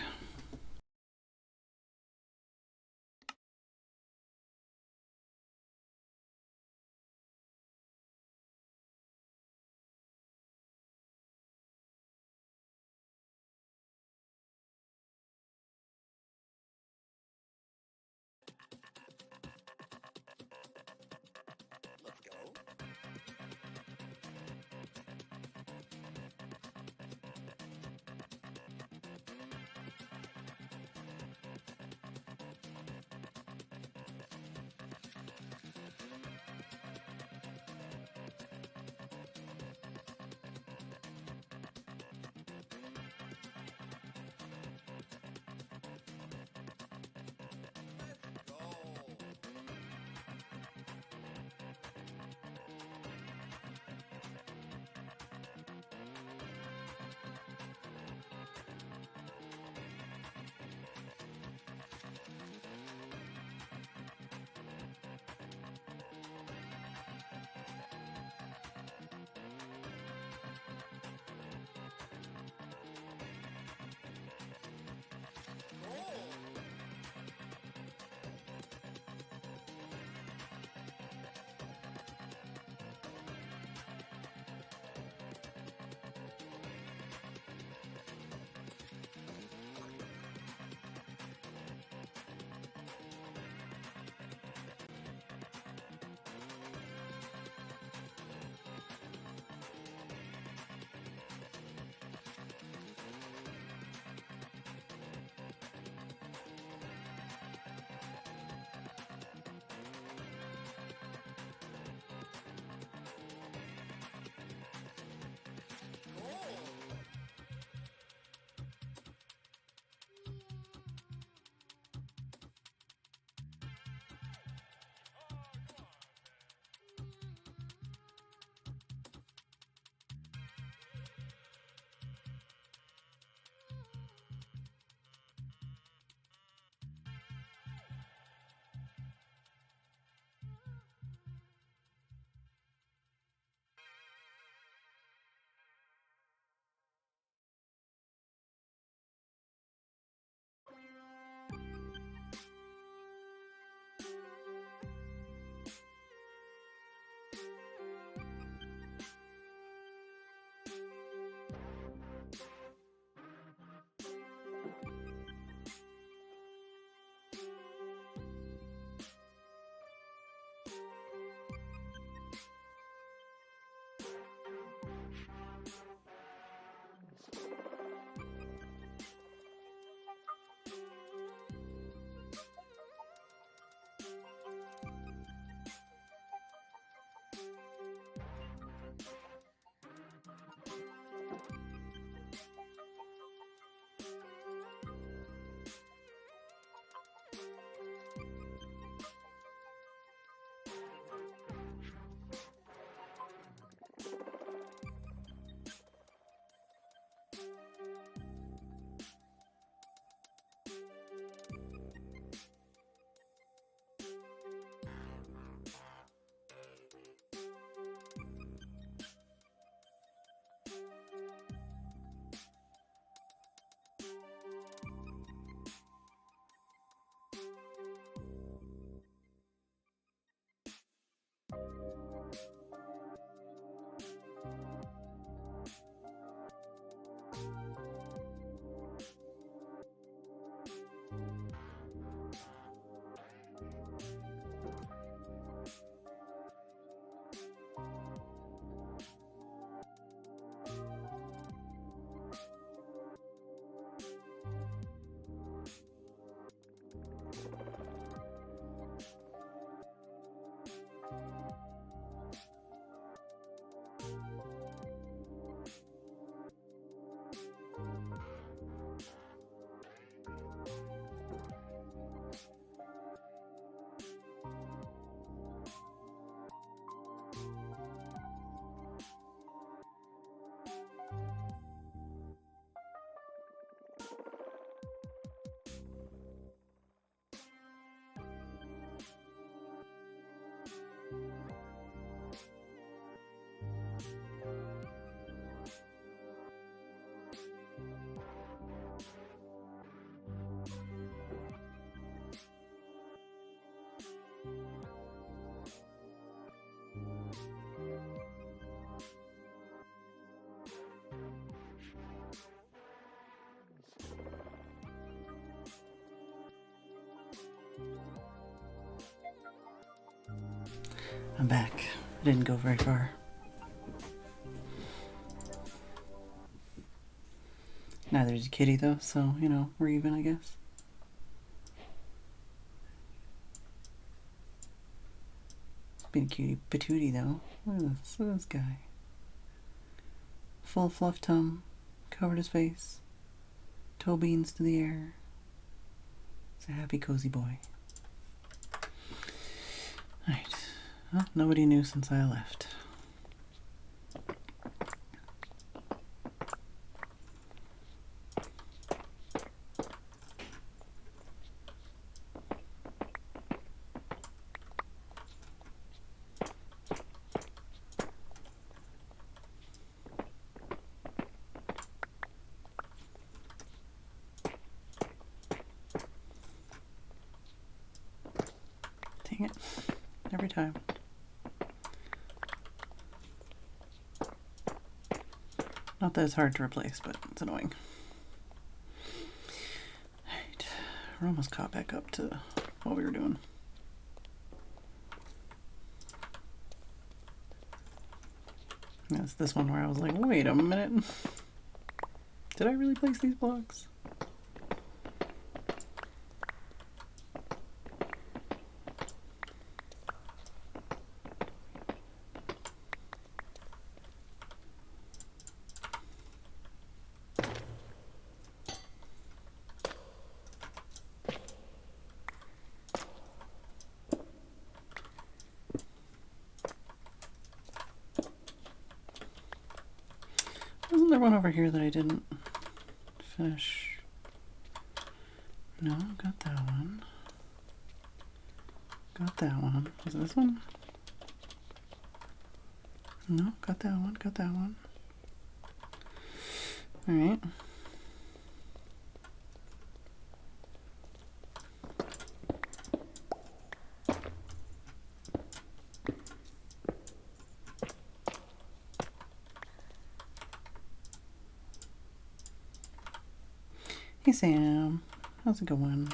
I'm back. I didn't go very far. Neither did Kitty, though, so, you know, we're even, I guess. Being a cutie patootie, though. Look at this. Look at this guy. Full fluff tum. Covered his face. Toe beans to the air. It's a happy, cozy boy. Alright. Well, nobody knew since I left. Dang it. Every time. Not that it's hard to replace, but it's annoying. Alright. We're almost caught back up to what we were doing. That's this one where I was like, wait a minute. Did I really place these blocks? Wasn't there one over here that I didn't finish? No, got that one. Got that one. Was it this one? No, got that one. Got that one. Alright. Hey Sam, how's it going?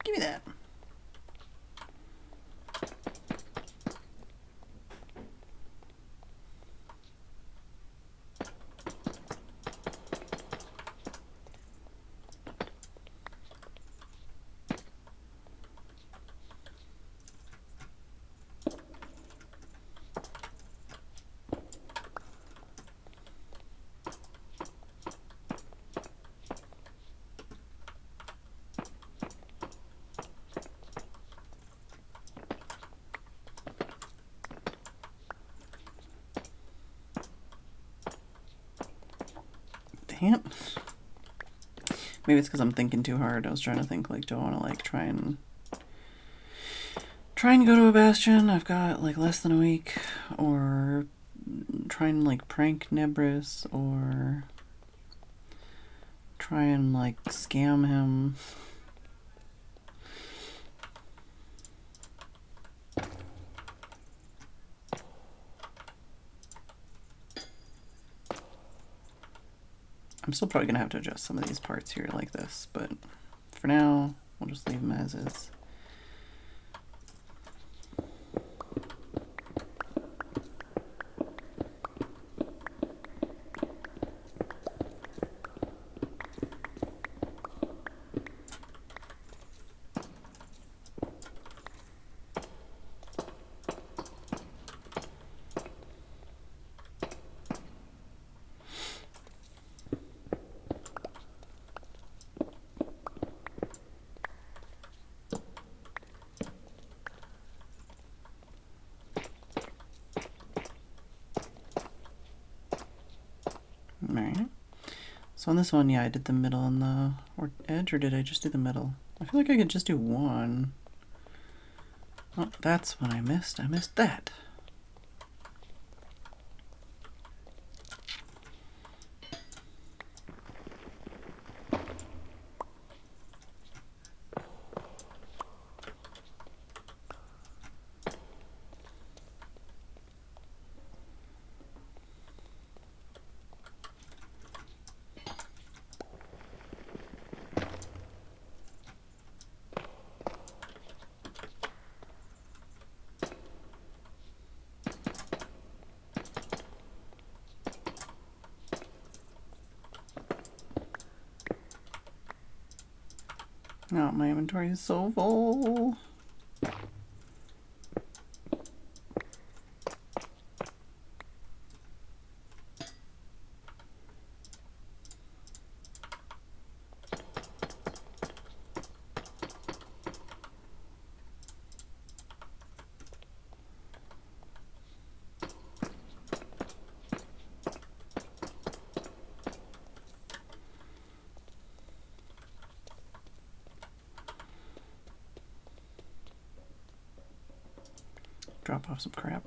Give me that. Damn. Maybe it's because I'm thinking too hard. I was trying to think, like, do I want to, like, try and go to a bastion? I've got, like, less than a week. Or try and, like, prank Nebris. Or try and, like, scam him. I'm still probably going to have to adjust some of these parts here like this, but for now, we'll just leave them as is. So on this one, yeah, I did the middle and the edge, or did I just do the middle? I feel like I could just do one. Oh, that's what I missed. I missed that. Oh, my inventory is so full. Drop off some crap.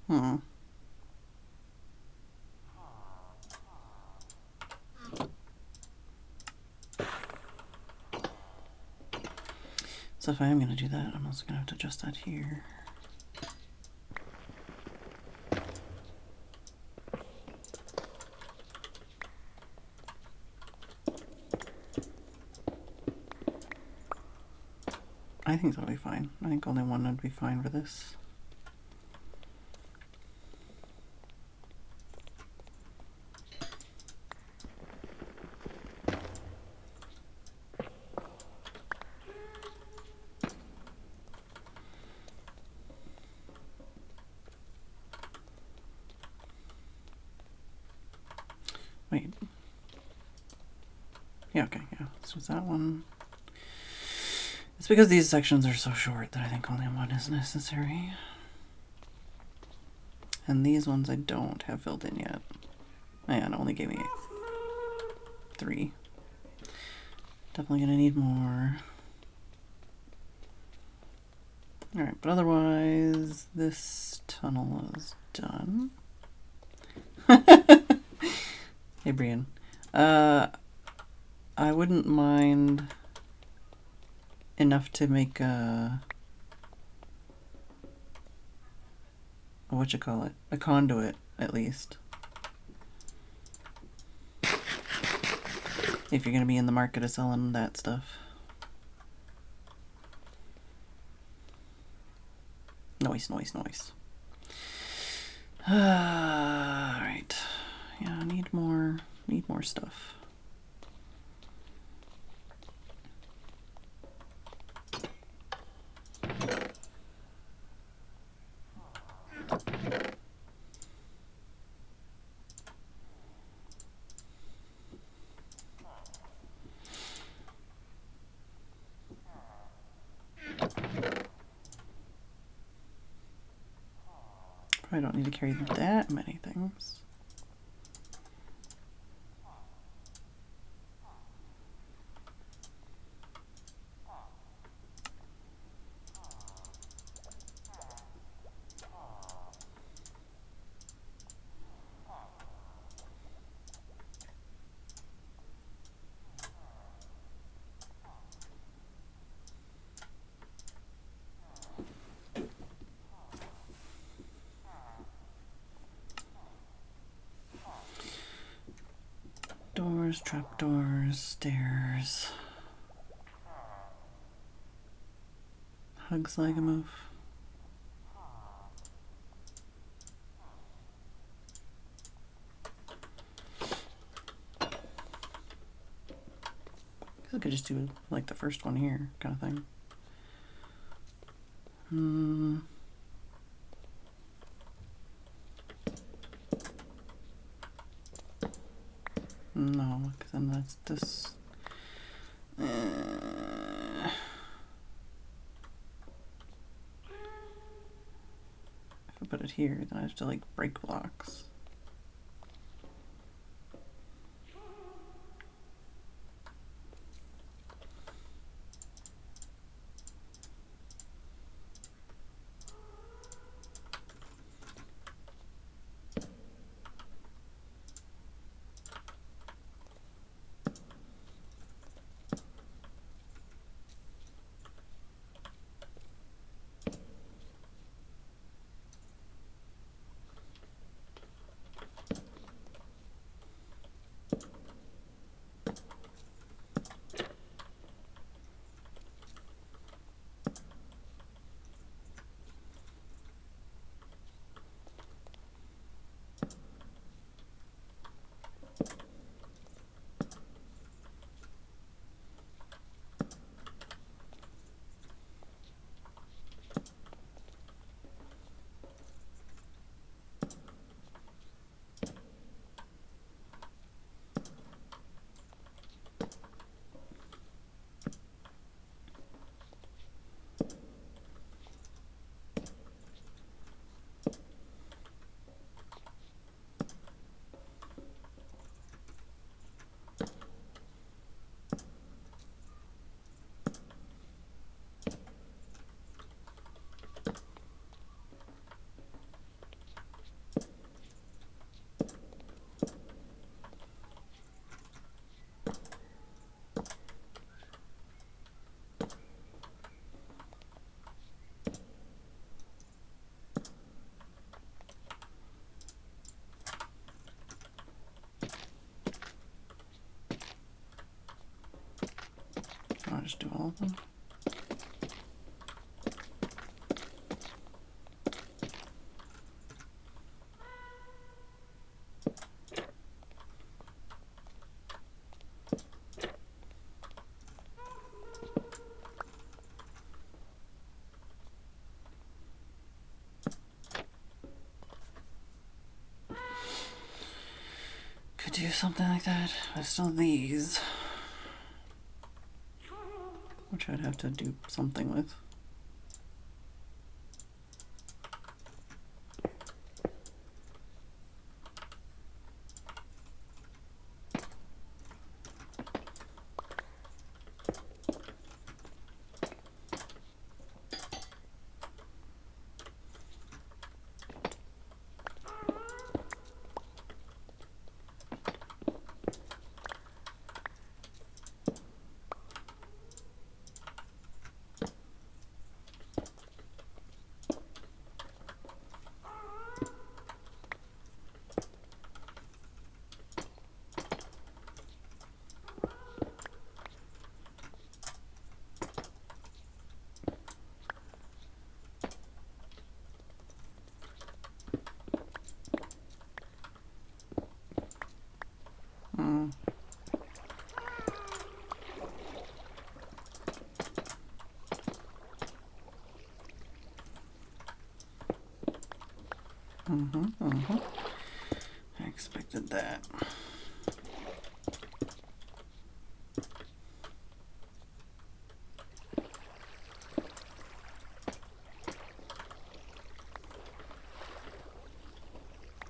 Hmm. So if I am going to do that, I'm also going to have to adjust that here. I think that'll be fine. I think only one would be fine for this. Wait. Yeah, okay, yeah. So it's that one. It's because these sections are so short that I think only one is necessary. And these ones I don't have filled in yet. And it only gave me 3. Definitely gonna need more. Alright, but otherwise, this tunnel is done. Hey, Brian. I wouldn't mind enough to make a whatchamacallit, a conduit, at least. If you're going to be in the market of selling that stuff. Noise. Alright. Yeah, I need more stuff. Probably don't need to carry that many things. Doors, trapdoors, stairs. Hugs like a move. I could just do like the first one here, kind of thing. it's this. If I put it here, then I have to like break blocks. I'll just do all of them. Could do something like that, but still these, which I'd have to do something with. I expected that.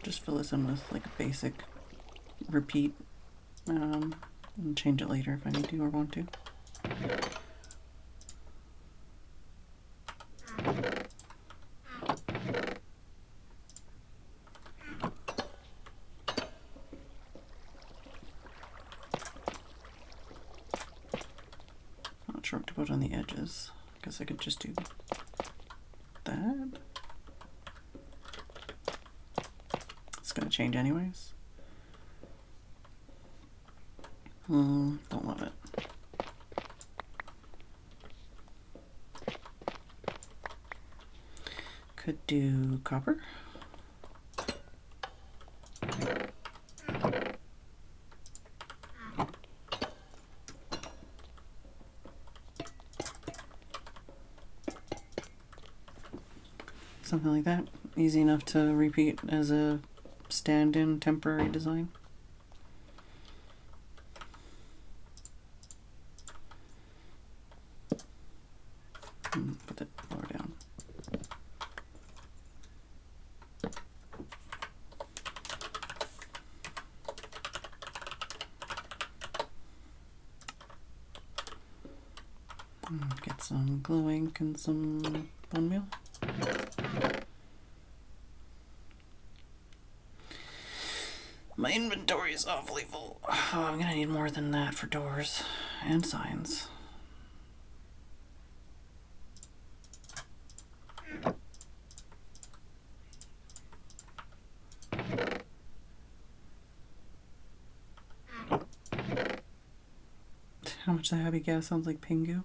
Just fill this in with like a basic repeat, and change it later if I need to or want to. Not sure what to put on the edges. I guess I could just do that. It's gonna change anyways. Don't love it. Could do copper. Something like that. Easy enough to repeat as a stand-in temporary design. can put it lower down. Get some glow ink and some bone meal. My inventory is awfully full. Oh, I'm gonna need more than that for doors and signs. How much the happy gas sounds like Pingu.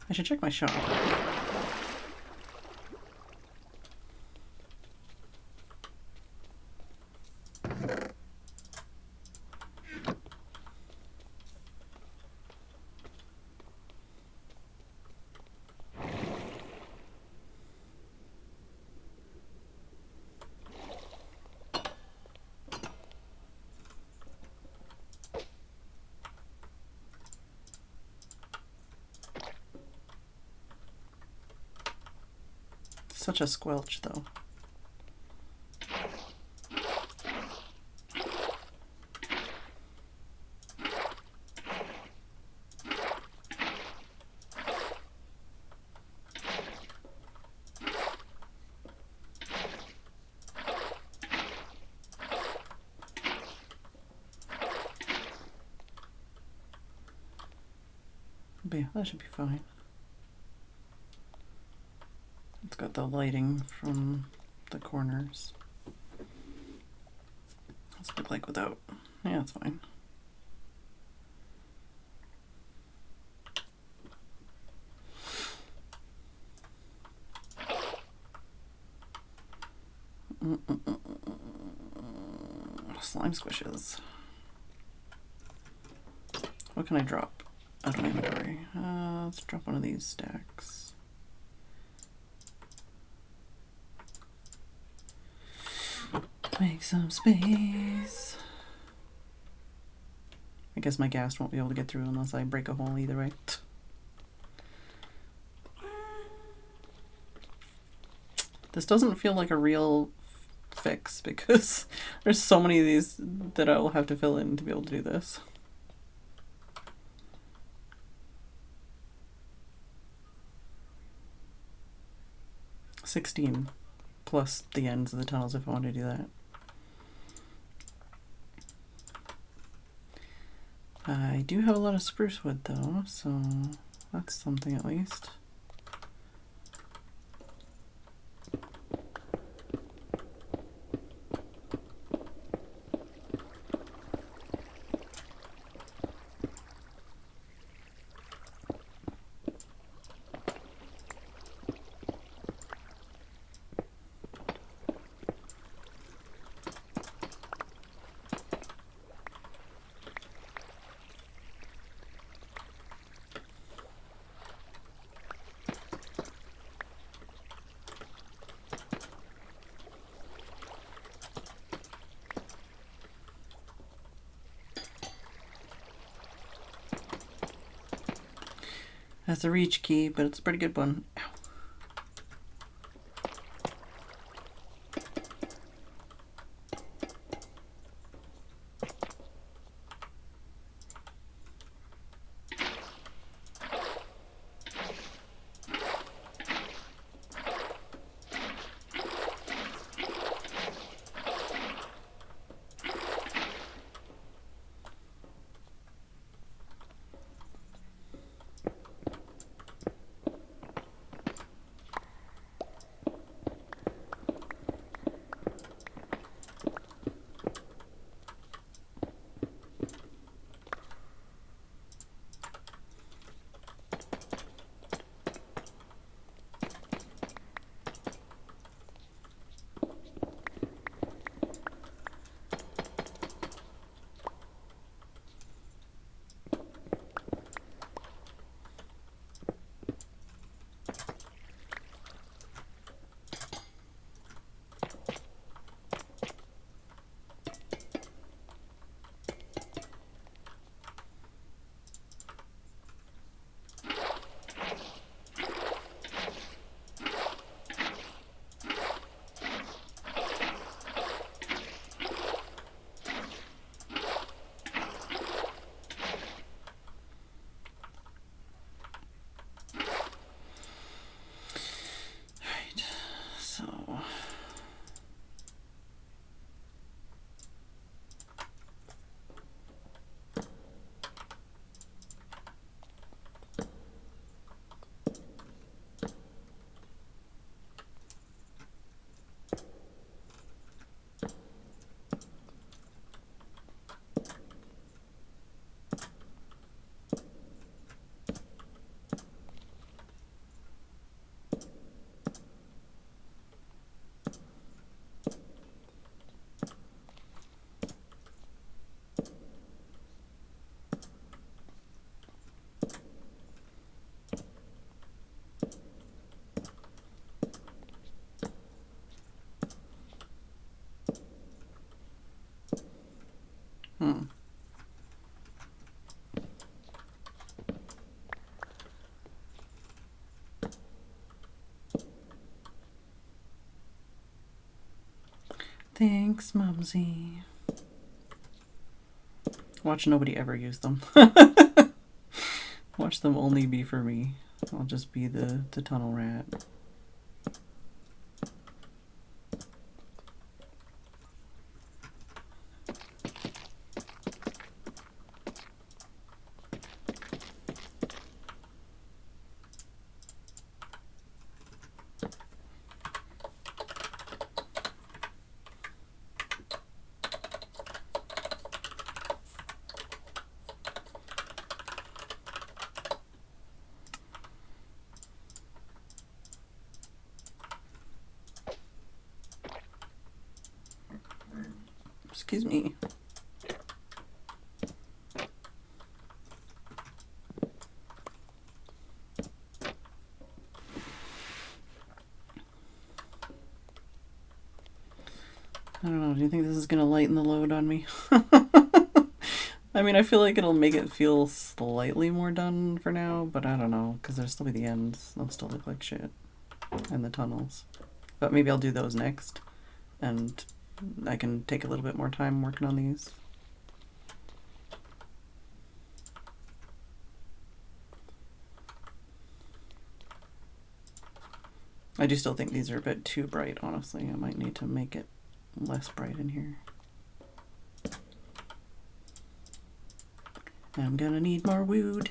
I should check my shop. Such a squelch, though. But yeah, that should be fine. It's got the lighting from the corners. What's it look like without? Yeah, it's fine. Slime squishes. What can I drop out of my inventory? Let's drop one of these stacks. Make some space. I guess my gas won't be able to get through unless I break a hole either way. This doesn't feel like a real fix because there's so many of these that I will have to fill in to be able to do this. $16 plus the ends of the tunnels if I want to do that. I do have a lot of spruce wood though, so that's something at least. That's a reach key, but it's a pretty good one. Ow. Thanks, Mumsy. Watch nobody ever use them. Watch them only be for me. I'll just be the tunnel rat. Excuse me. I don't know, do you think this is going to lighten the load on me? I mean, I feel like it'll make it feel slightly more done for now, but I don't know, because there'll still be the ends. They'll still look like shit. And the tunnels. But maybe I'll do those next, and I can take a little bit more time working on these. I do still think these are a bit too bright, honestly. I might need to make it less bright in here. I'm gonna need more wood.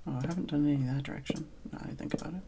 Oh, I haven't done any of that direction, now I think about it.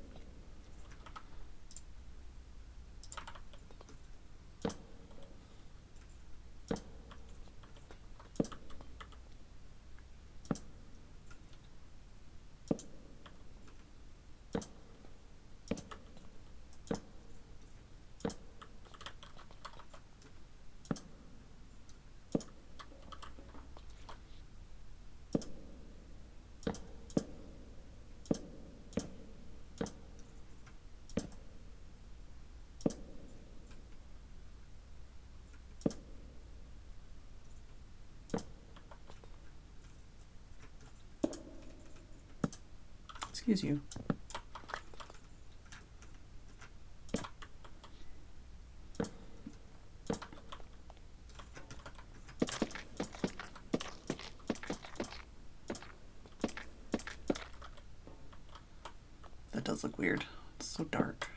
Excuse you. That does look weird. It's so dark.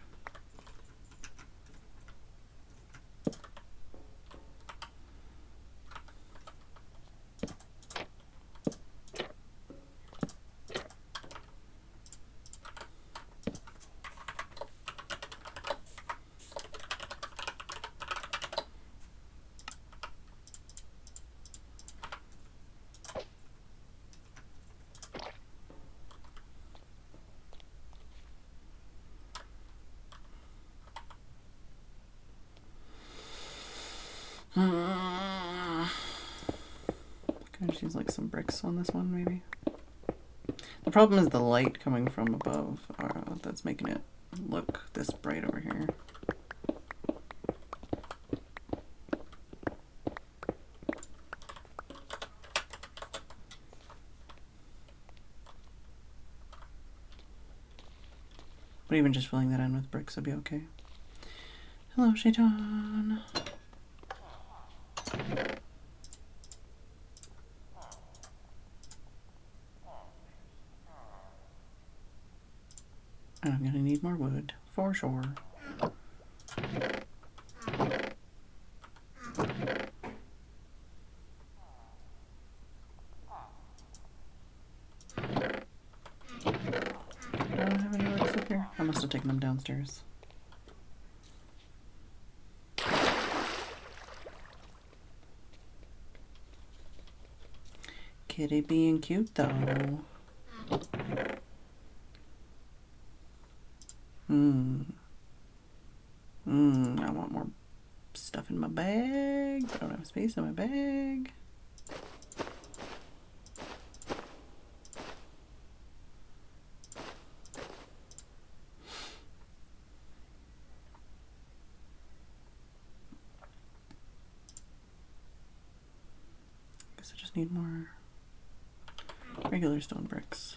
Can I just use like some bricks on this one, maybe? The problem is the light coming from above that's making it look this bright over here. But even just filling that in with bricks would be okay. Hello, Shaitan. I'm gonna need more wood, for sure. Do I have any wood up here? I must have taken them downstairs. Kitty being cute though. I want more stuff in my bag. I don't have space in my bag. just need more regular stone bricks.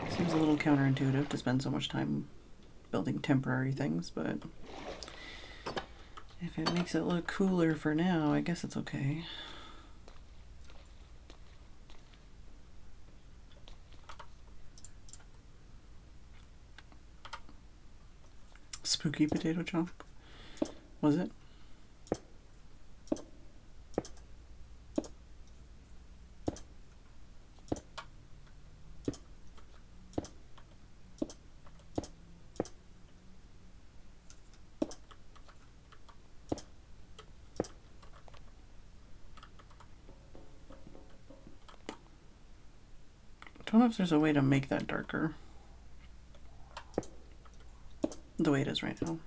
Seems a little counterintuitive to spend so much time building temporary things, but if it makes it look cooler for now, I guess it's okay. Spooky potato chomp, was it? I don't know if there's a way to make that darker the way it is right now.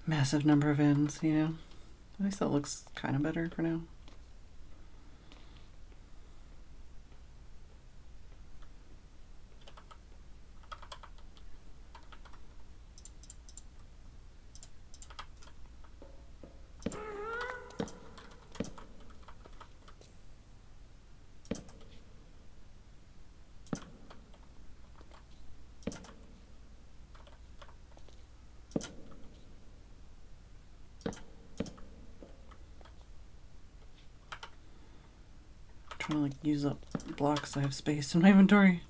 Massive number of ends, you know. At least that looks kind of better for now. Trying to like use up blocks. I have space in my inventory.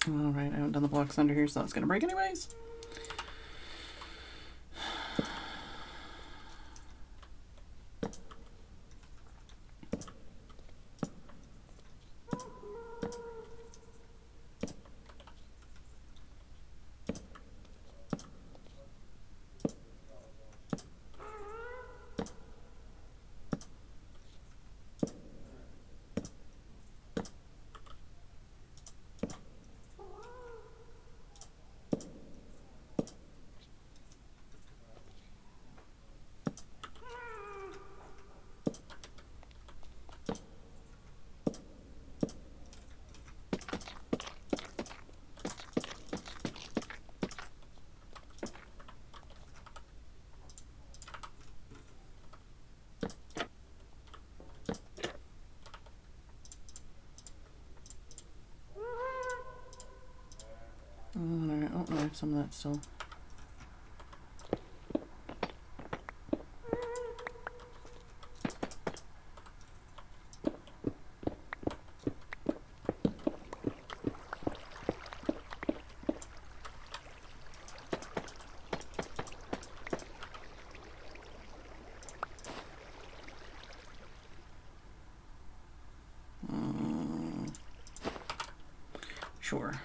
Alright, I haven't done the blocks under here, so that's gonna break anyways. Alright, oh, I have some of that still. Sure.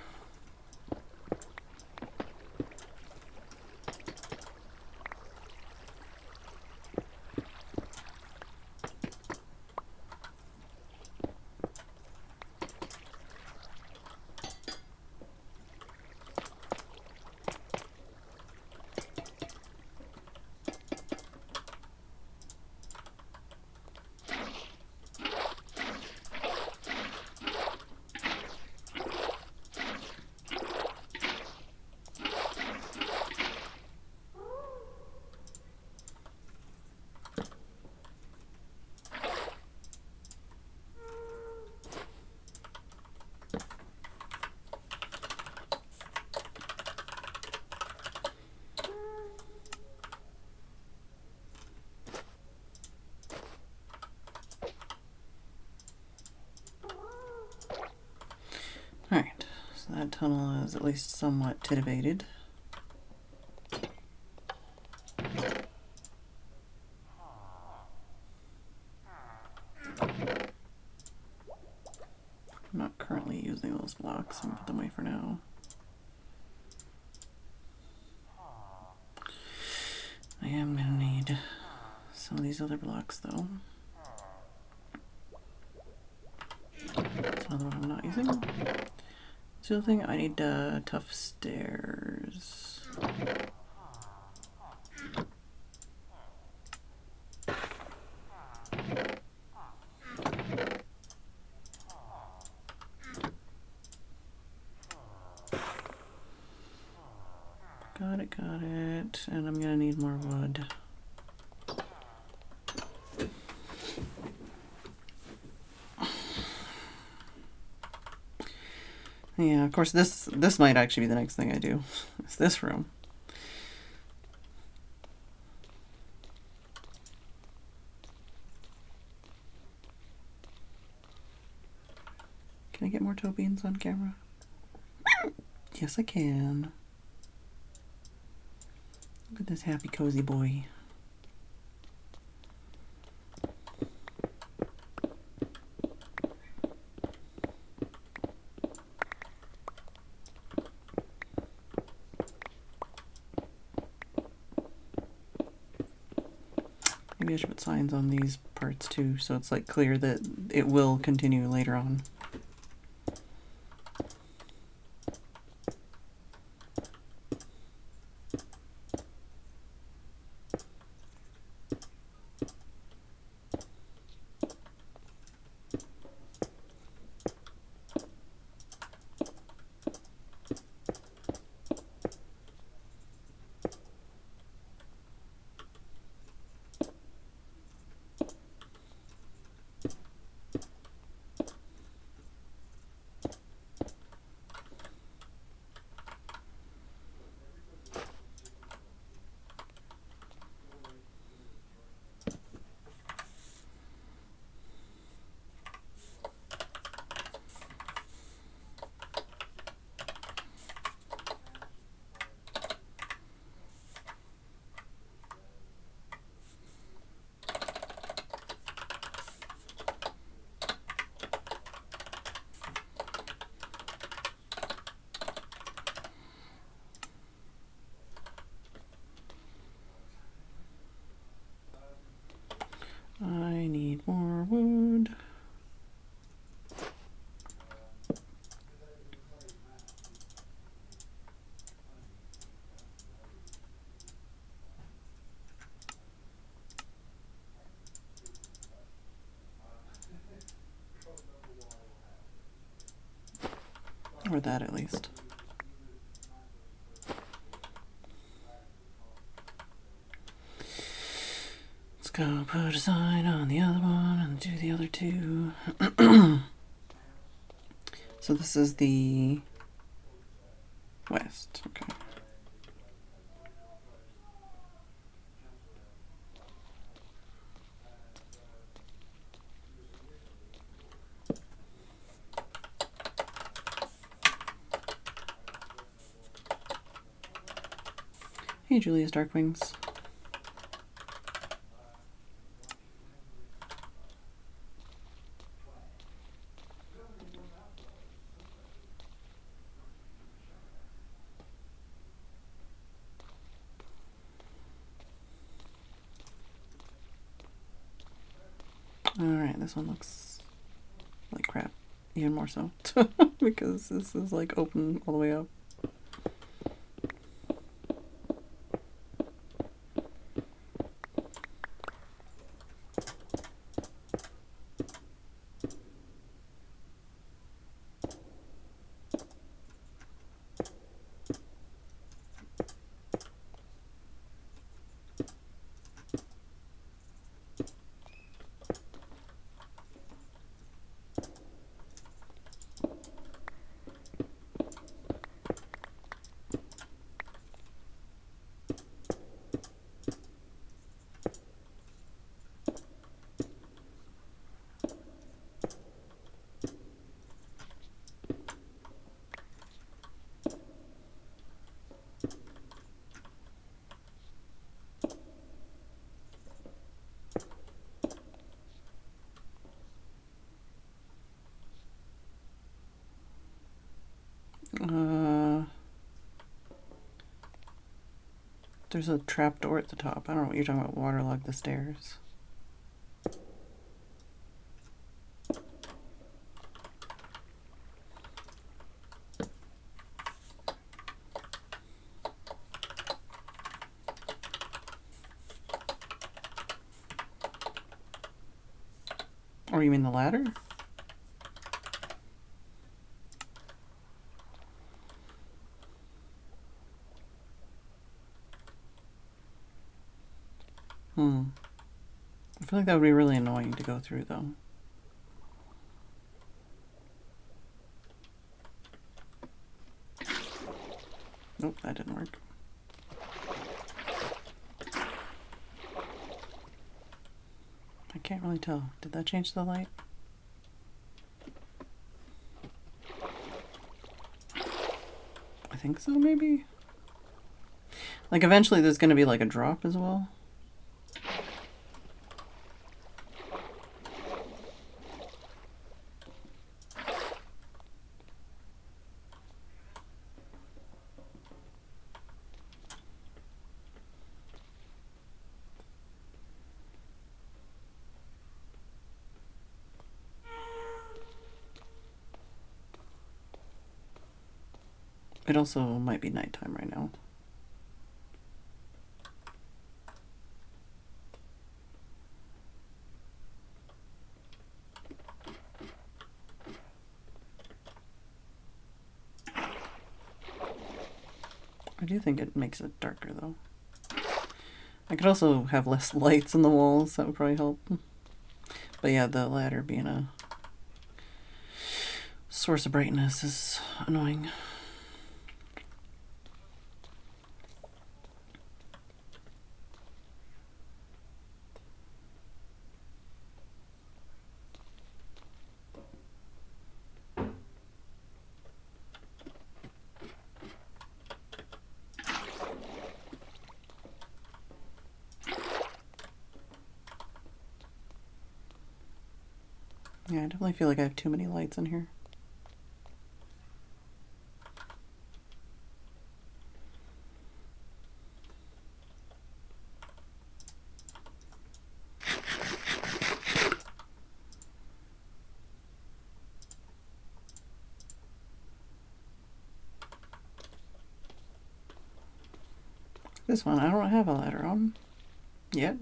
That tunnel is at least somewhat titivated. I'm not currently using those blocks. I'm gonna put them away for now. I am gonna need some of these other blocks though. That's another one I'm not using. That's the other thing, I need tough stairs. Got it. And I'm gonna need more wood. Yeah, of course this might actually be the next thing I do. It's this room. Can I get more toe beans on camera? Yes, I can. Look at this happy, cozy boy. Maybe I should put signs on these parts too, so it's like clear that it will continue later on. I need more wood. Or that at least. Let's go put a sign on the other one and do the other two. So this is the west, okay. Hey, Julia's Darkwings. Alright, this one looks like crap. Even more so. Because this is like open all the way up. There's a trap door at the top. I don't know what you're talking about. Waterlog the stairs. Or you mean the ladder? I feel like that would be really annoying to go through, though. Nope, that didn't work. I can't really tell. Did that change the light? I think so, maybe? Like, eventually there's going to be, like, a drop as well. It also might be nighttime right now. I do think it makes it darker, though. I could also have less lights in the walls. That would probably help. But yeah, the ladder being a source of brightness is annoying. Yeah, I definitely feel like I have too many lights in here. This one, I don't have a ladder on yet.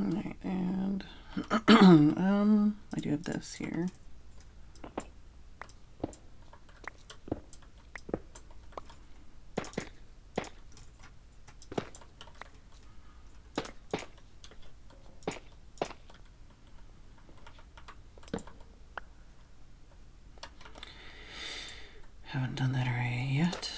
Alright, and I do have this here. Haven't done that array yet.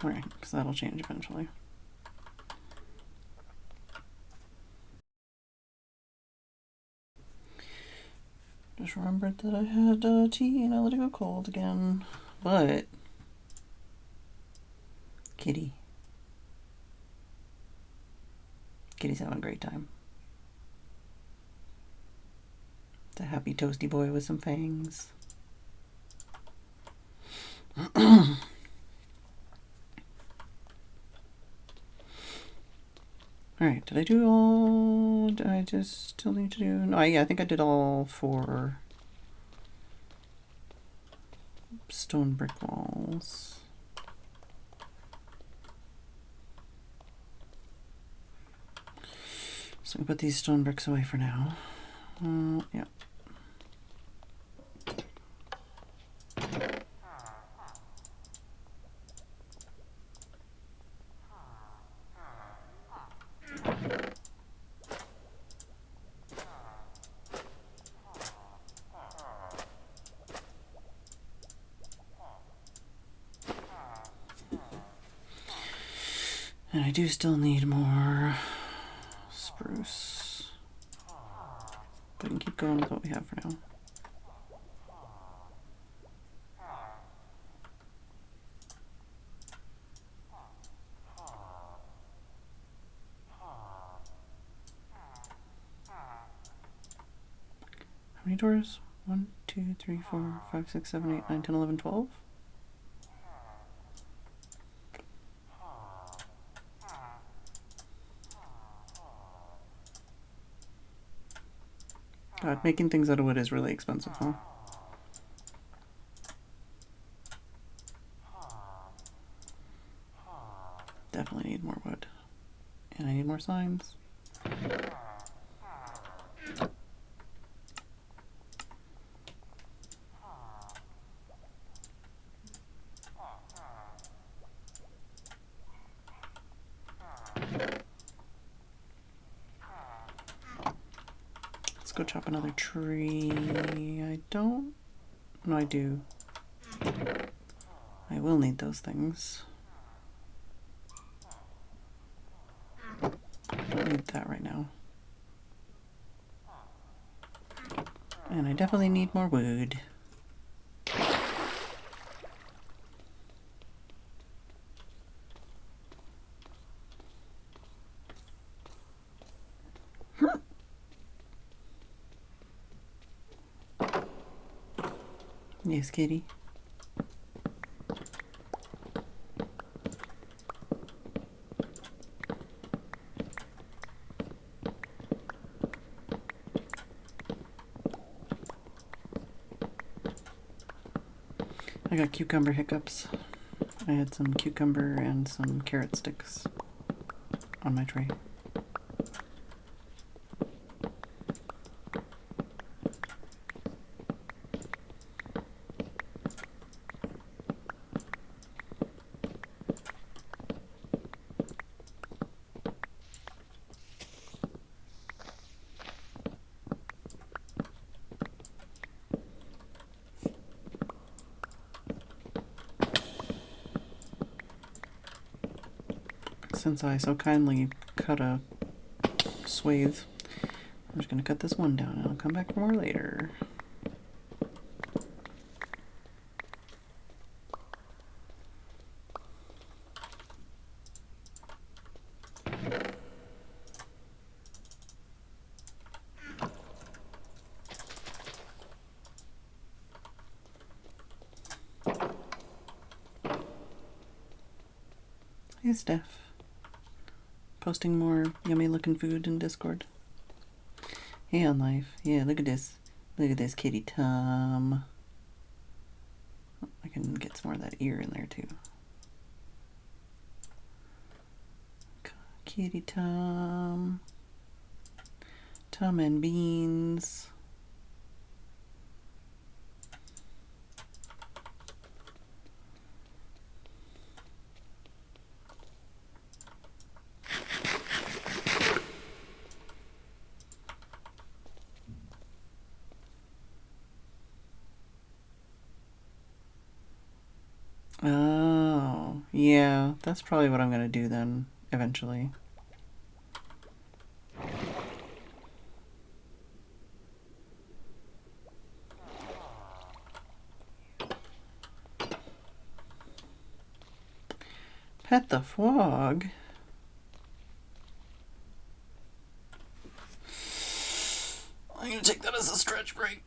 Alright, because that'll change eventually. Just remembered that I had tea and I let it go cold again. But Kitty's having a great time. It's a happy toasty boy with some fangs. Alright, did I do all? Did I just still need to do? No, yeah, I think I did all 4 stone brick walls. So we put these stone bricks away for now. Yeah. And I do still need more spruce. But I can keep going with what we have for now. How many doors? 1, 2, 3, 4, 5, 6, 7, 8, 9, 10, 11, 12? God, making things out of wood is really expensive, huh? Definitely need more wood. And I need more signs. Let's go chop another tree. I don't... No, I do. I will need those things. Don't need that right now. And I definitely need more wood. Yes, kitty. I got cucumber hiccups. I had some cucumber and some carrot sticks on my tray. Since I so kindly cut a swathe, I'm just going to cut this one down and I'll come back for more later. Hey, Steph. Posting more yummy looking food in Discord. Hey, on life. Yeah, look at this. Look at this kitty Tom. I can get some more of that ear in there too. Kitty Tom. Tom and Beans. Oh, yeah, that's probably what I'm gonna do then, eventually. Pet the frog? I'm gonna take that as a stretch break.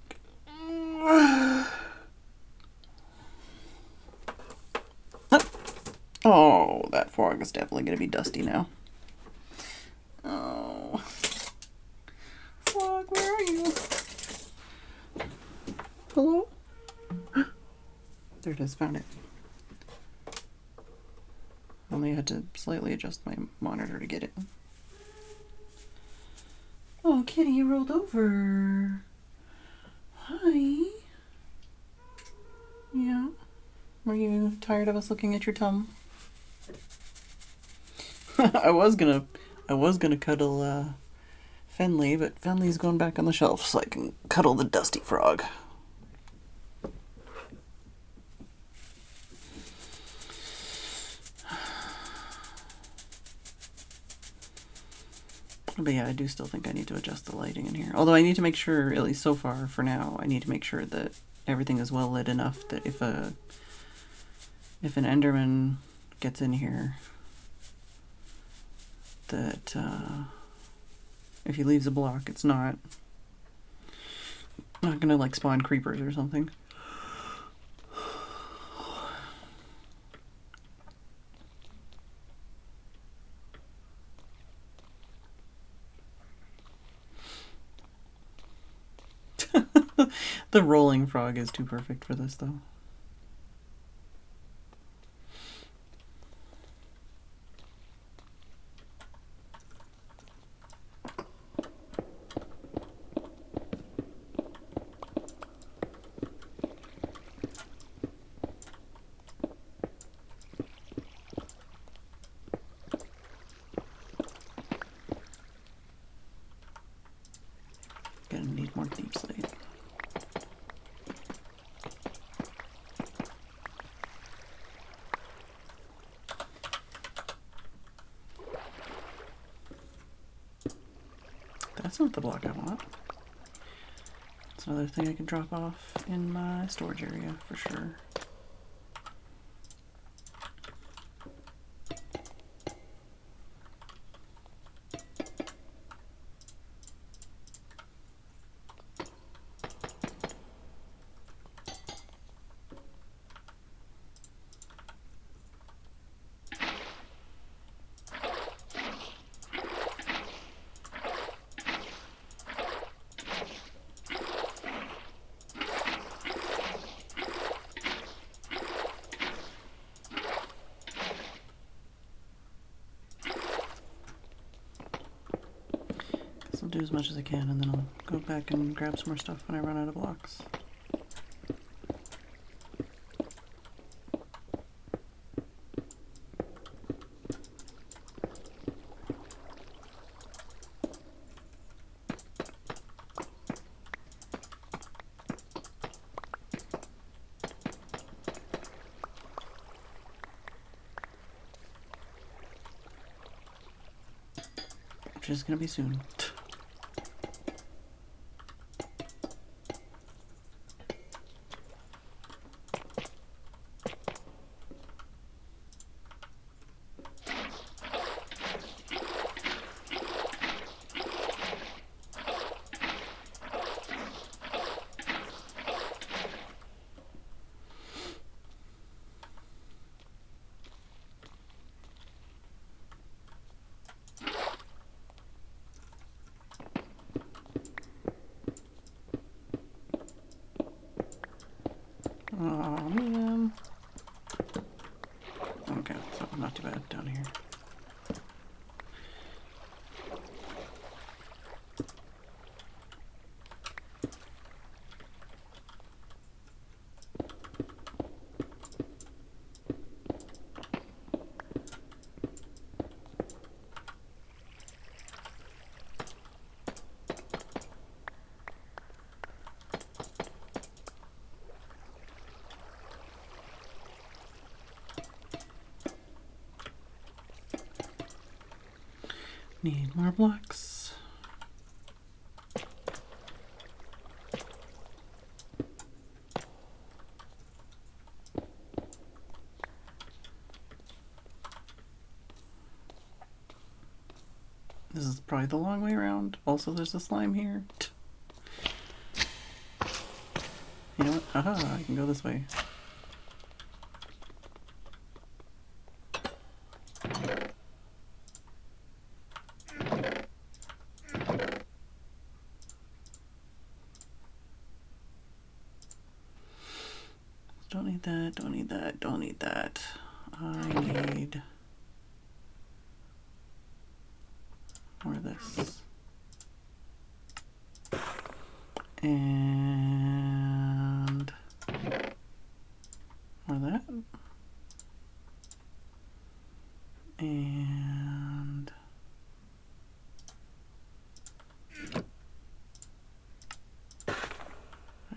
Oh, that frog is definitely gonna be dusty now. Oh. Frog, where are you? Hello? There it is, found it. Only had to slightly adjust my monitor to get it. Oh, kitty, you rolled over. Hi. Yeah. Were you tired of us looking at your tum? I was gonna cuddle Fenley, but Fenley's going back on the shelf so I can cuddle the dusty frog. But yeah, I do still think I need to adjust the lighting in here. Although I need to make sure, at least so far, for now, I need to make sure that everything is well lit enough that if an Enderman gets in here, that if he leaves a block, it's not gonna like spawn creepers or something. The rolling frog is too perfect for this, though. Gonna need more deep slate. That's not the block I want. It's another thing I can drop off in my storage area for sure. I'll do as much as I can, and then I'll go back and grab some more stuff when I run out of blocks. Which is gonna be soon. Need more blocks. This is probably the long way around. Also, there's a slime here. You know what? Haha, I can go this way. Don't need that, don't need that, don't need that. I need more of this. And more of that. And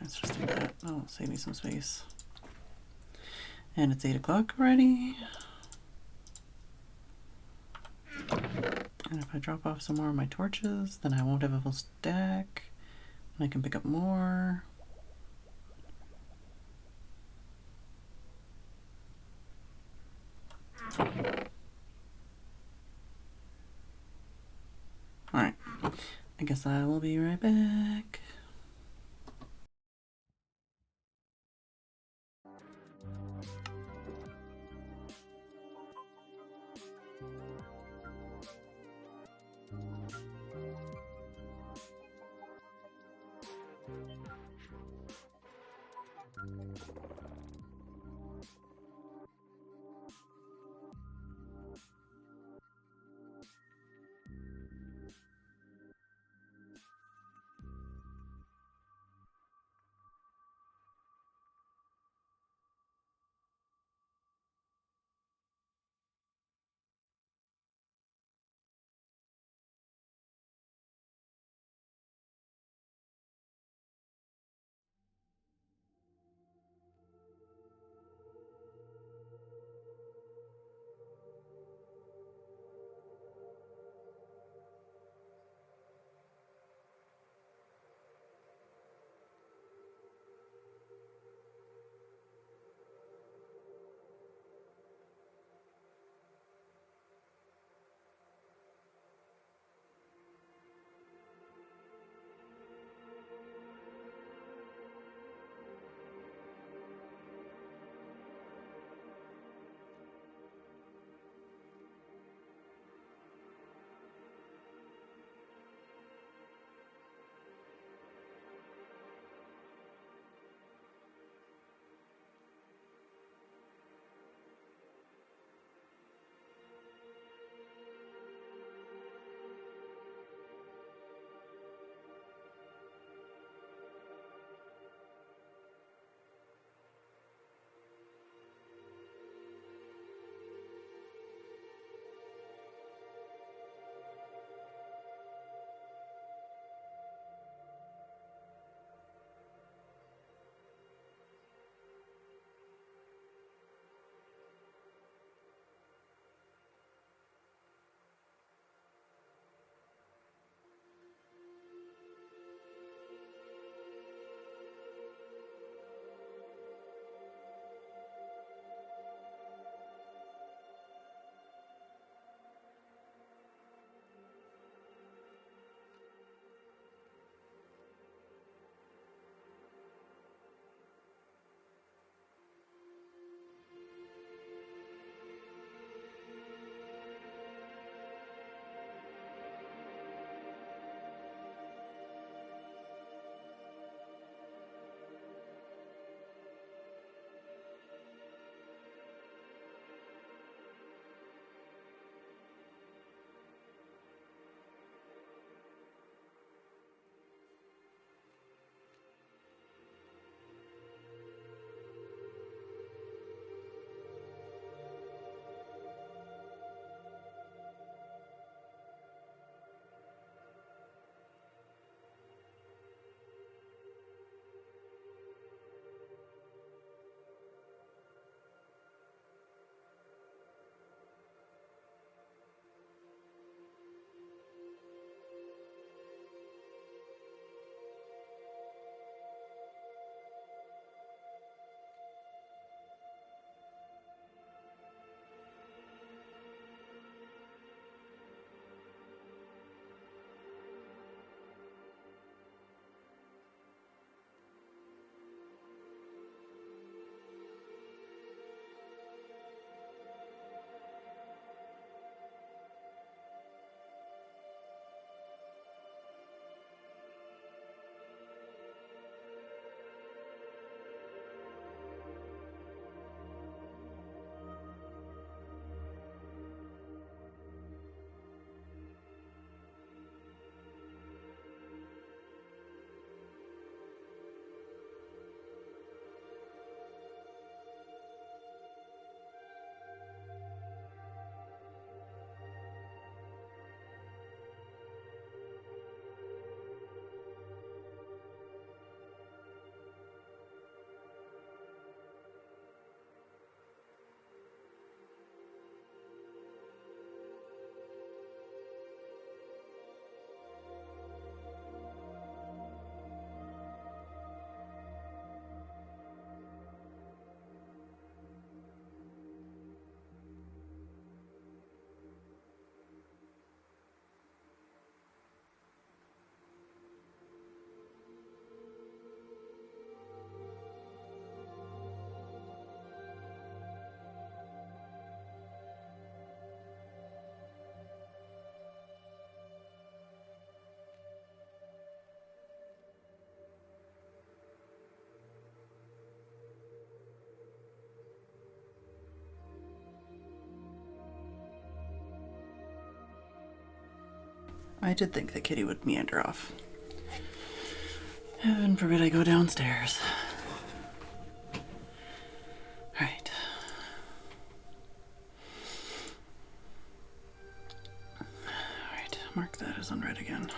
let's just do that. Oh, save me some space. And it's 8 o'clock already. And if I drop off some more of my torches, then I won't have a full stack. And I can pick up more. Alright. I guess I will be right back. I did think that Kitty would meander off. Heaven forbid I go downstairs. Alright. Alright, mark that as unread again.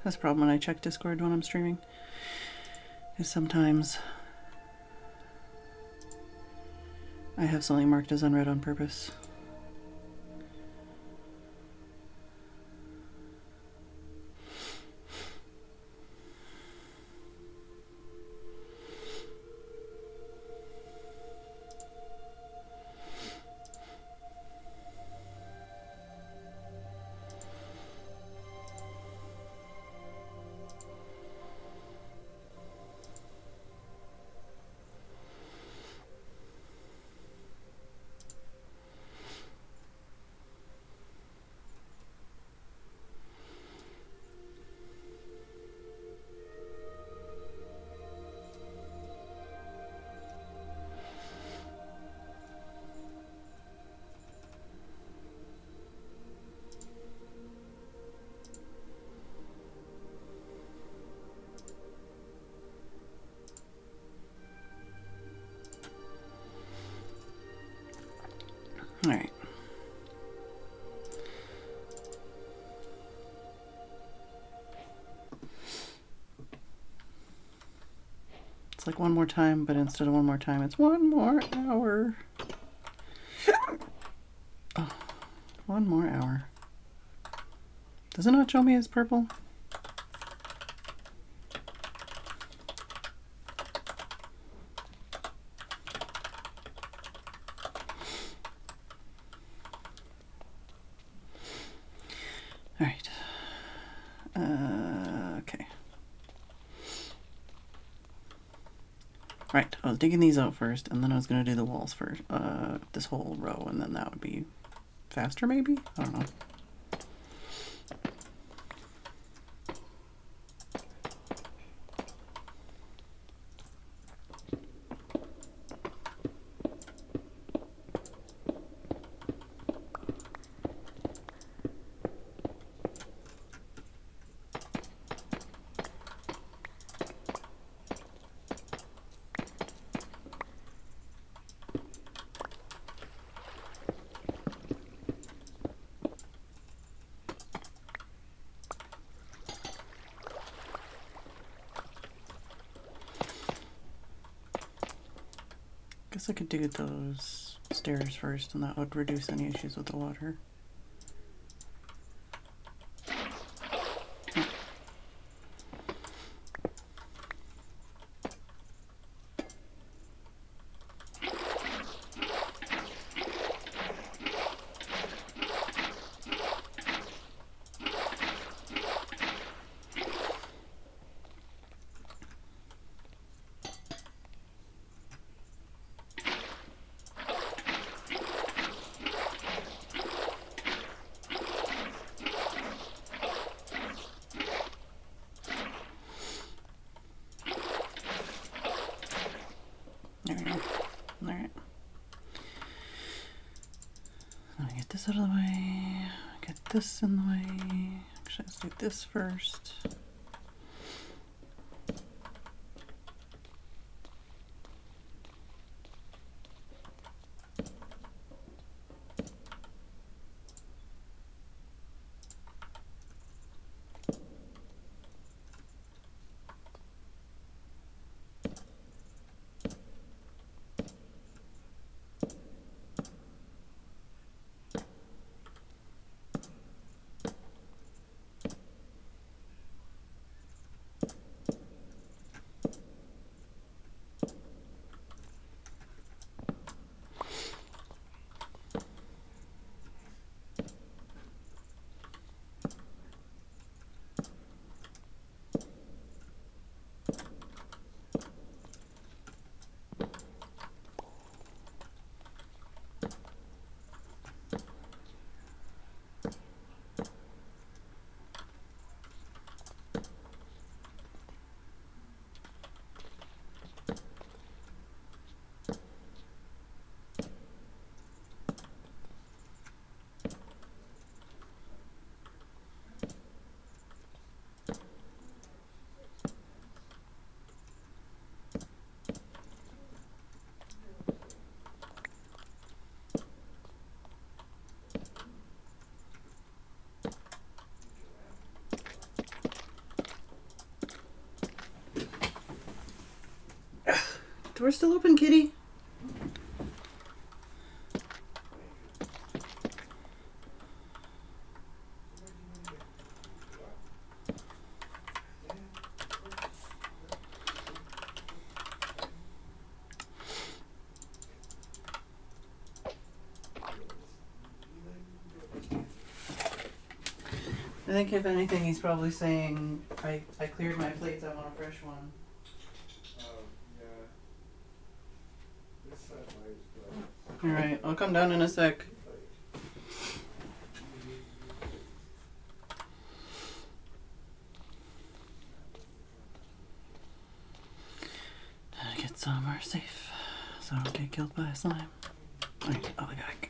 That's a problem when I check Discord when I'm streaming, is sometimes I have something marked as unread on purpose. Alright. It's like one more time, but instead of one more time, it's one more hour. Oh, one more hour. Does it not show me as purple? Alright. Okay. Right, I was digging these out first, and then I was going to do the walls first, this whole row, and then that would be faster, maybe? I don't know. Guess I could do those stairs first, and that would reduce any issues with the water. There we go. Alright. Let me get this out of the way. Get this in the way. Actually, let's do this first. Door's still open, kitty. I think if anything, he's probably saying, I cleared my plates, I want a fresh one. Alright, I'll come down in a sec. Gotta get somewhere safe so I don't get killed by a slime. Alright, I'll be back.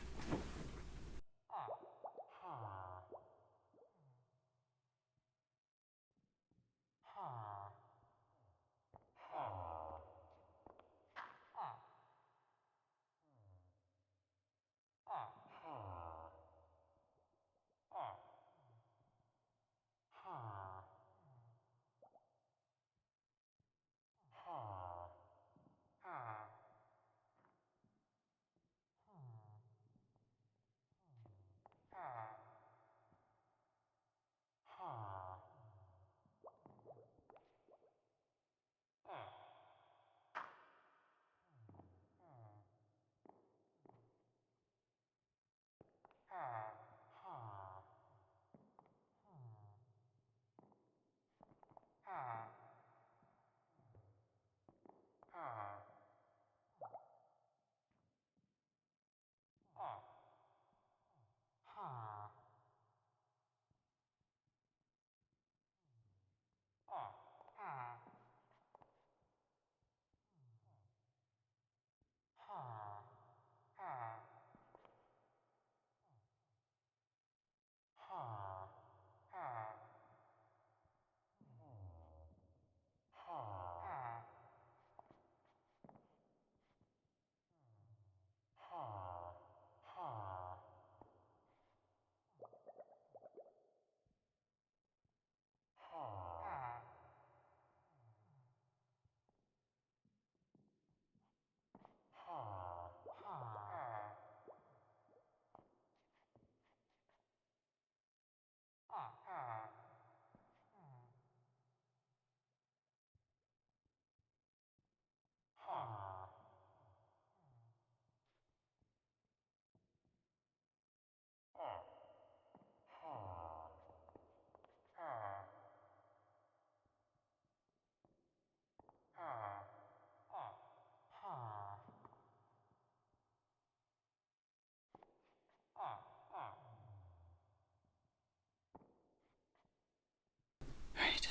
Alright.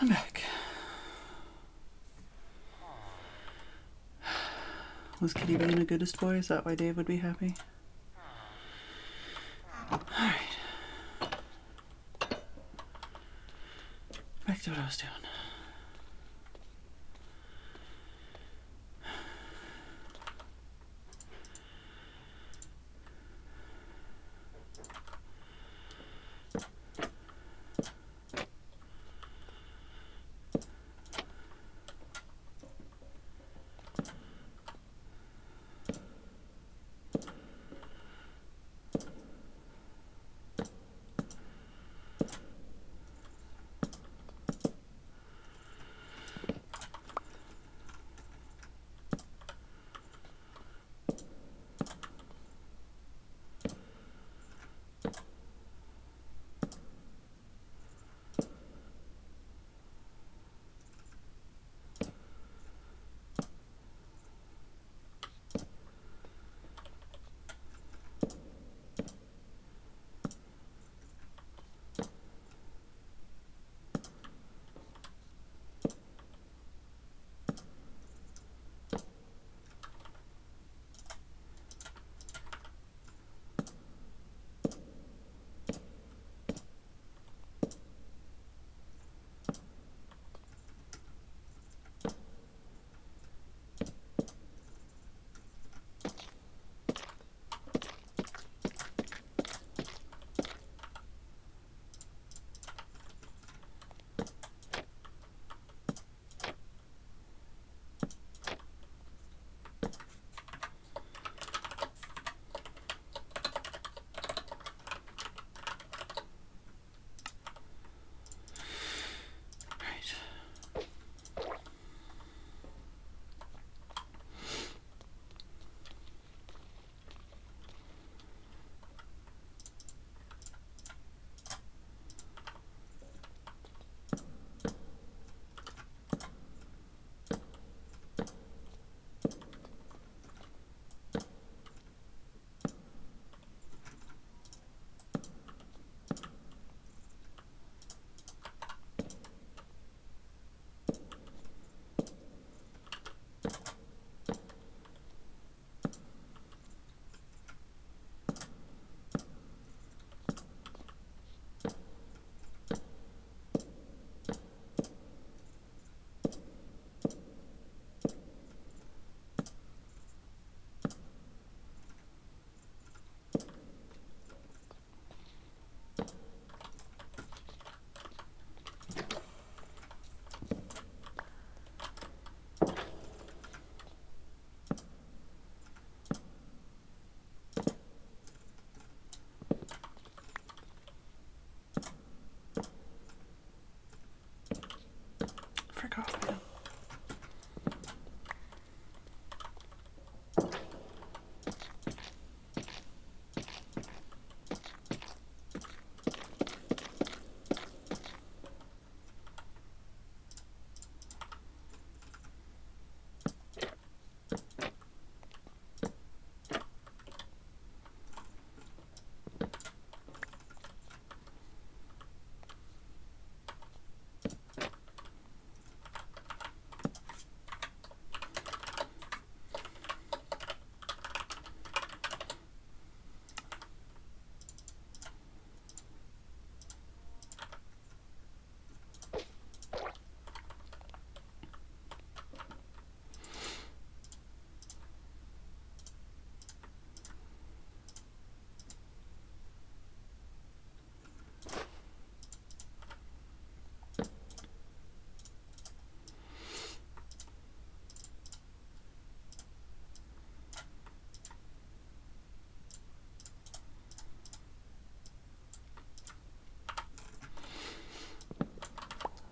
I'm back. Was Kitty being the goodest boy? Is that why Dave would be happy? Alright. Back to what I was doing.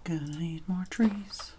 Gonna need more trees.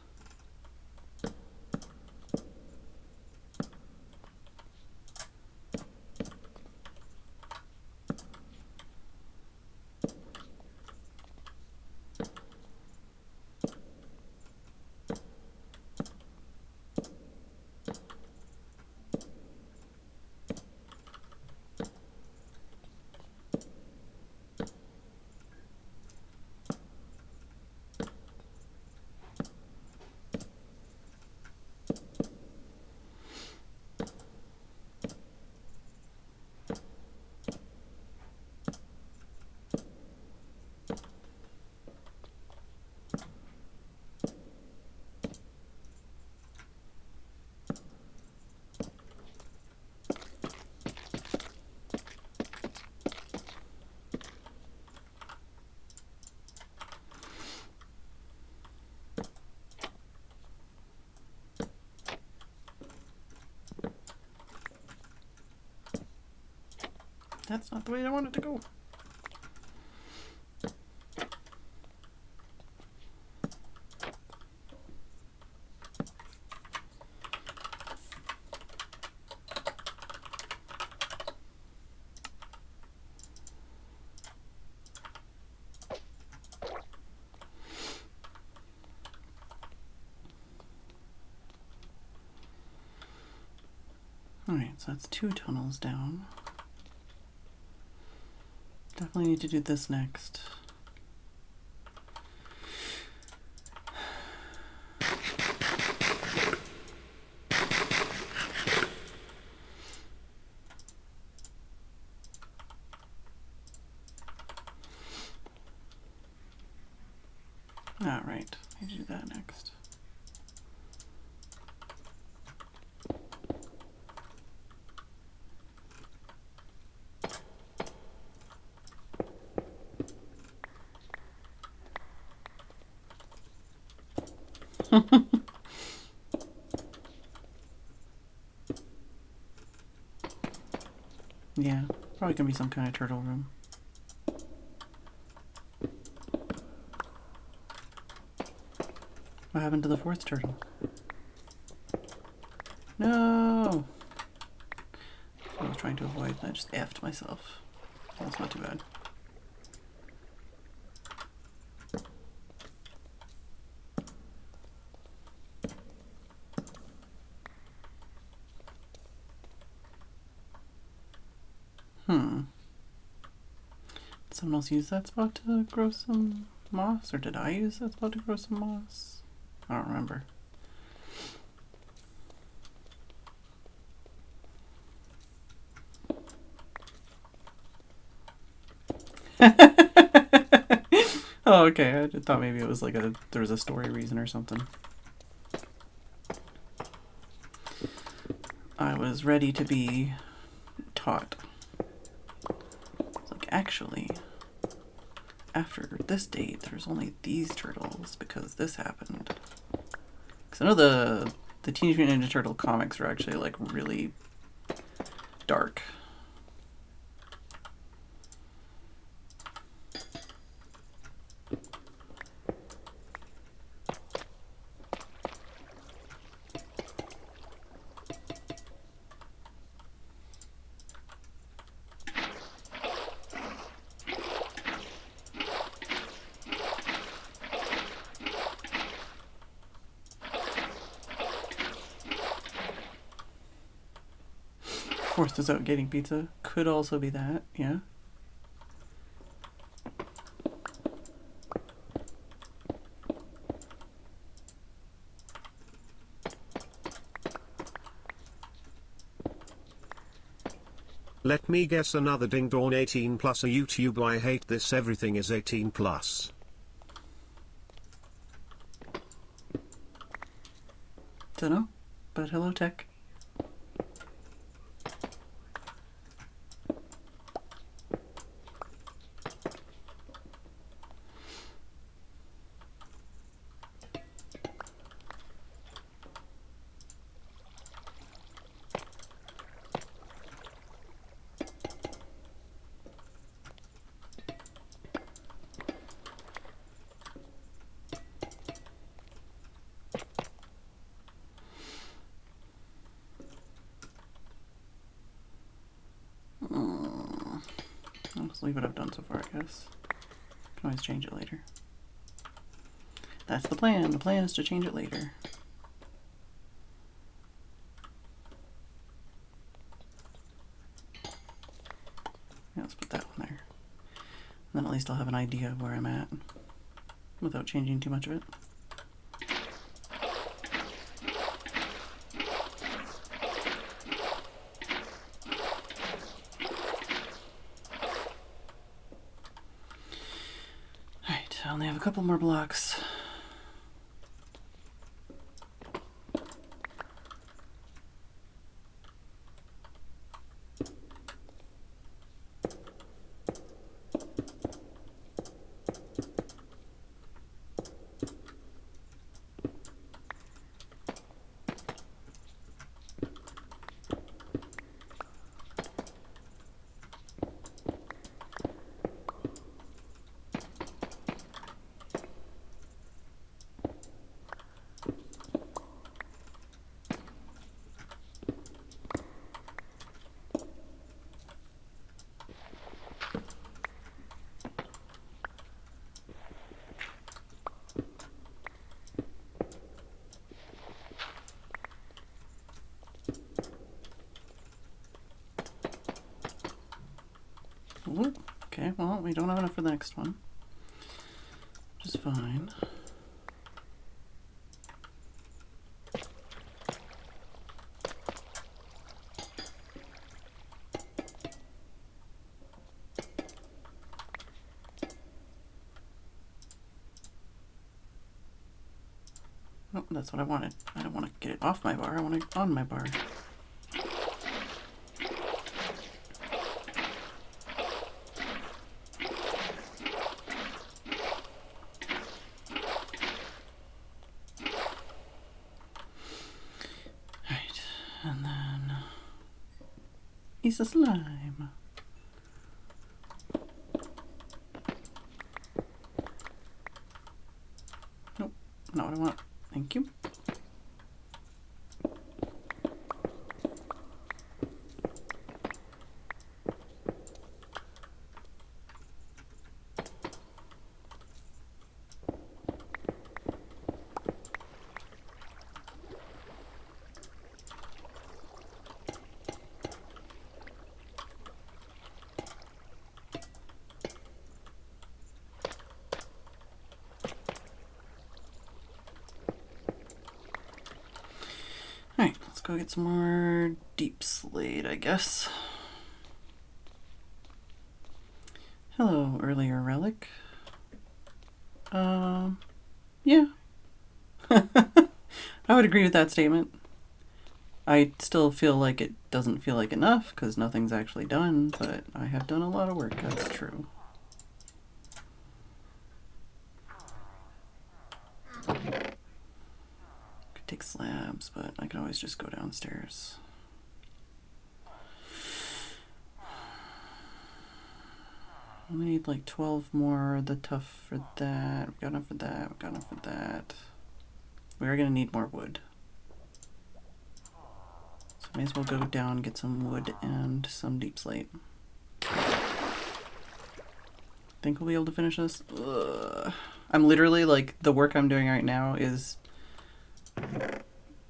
That's not the way I want it to go. Alright, so that's 2 tunnels down. Definitely need to do this next. Alright, need to do that next. Yeah, probably gonna be some kind of turtle room. What happened to the 4th turtle? No! That's what I was trying to avoid. I just effed myself. That's not too bad. Did someone else use that spot to grow some moss? Or did I use that spot to grow some moss? I don't remember. Oh, okay. I thought maybe it was like there was a story reason or something. I was ready to be taught. It's like, actually, after this date, there's only these turtles because this happened. Because I know the Teenage Mutant Ninja Turtle comics are actually like really dark. Fourth is out getting pizza. Could also be that, yeah. Let me guess, another ding dong 18 plus a YouTube. I hate this, everything is 18 plus. Dunno, but hello tech. leave what I've done so far, I guess. Can always change it later. That's the plan. The plan is to change it later. Yeah, let's put that one there. And then at least I'll have an idea of where I'm at without changing too much of it. Alright, I only have a couple more blocks. Ooh, okay, well, we don't have enough for the next one, which is fine. Oh, that's what I wanted. I don't want to get it off my bar, I want it on my bar. Alright, and then piece of slime. Nope, not what I want. Thank you. Alright, let's go get some more deep slate, I guess. Hello, earlier relic. Yeah. I would agree with that statement. I still feel like it doesn't feel like enough because nothing's actually done, but I have done a lot of work, that's true. Could take slabs, but I could always just go downstairs. We need like 12 more of the tough for that. We've got enough for that. We've got enough for that. We are going to need more wood. So may as well go down and get some wood and some deep slate. Think we'll be able to finish this? Ugh. I'm literally like, the work I'm doing right now is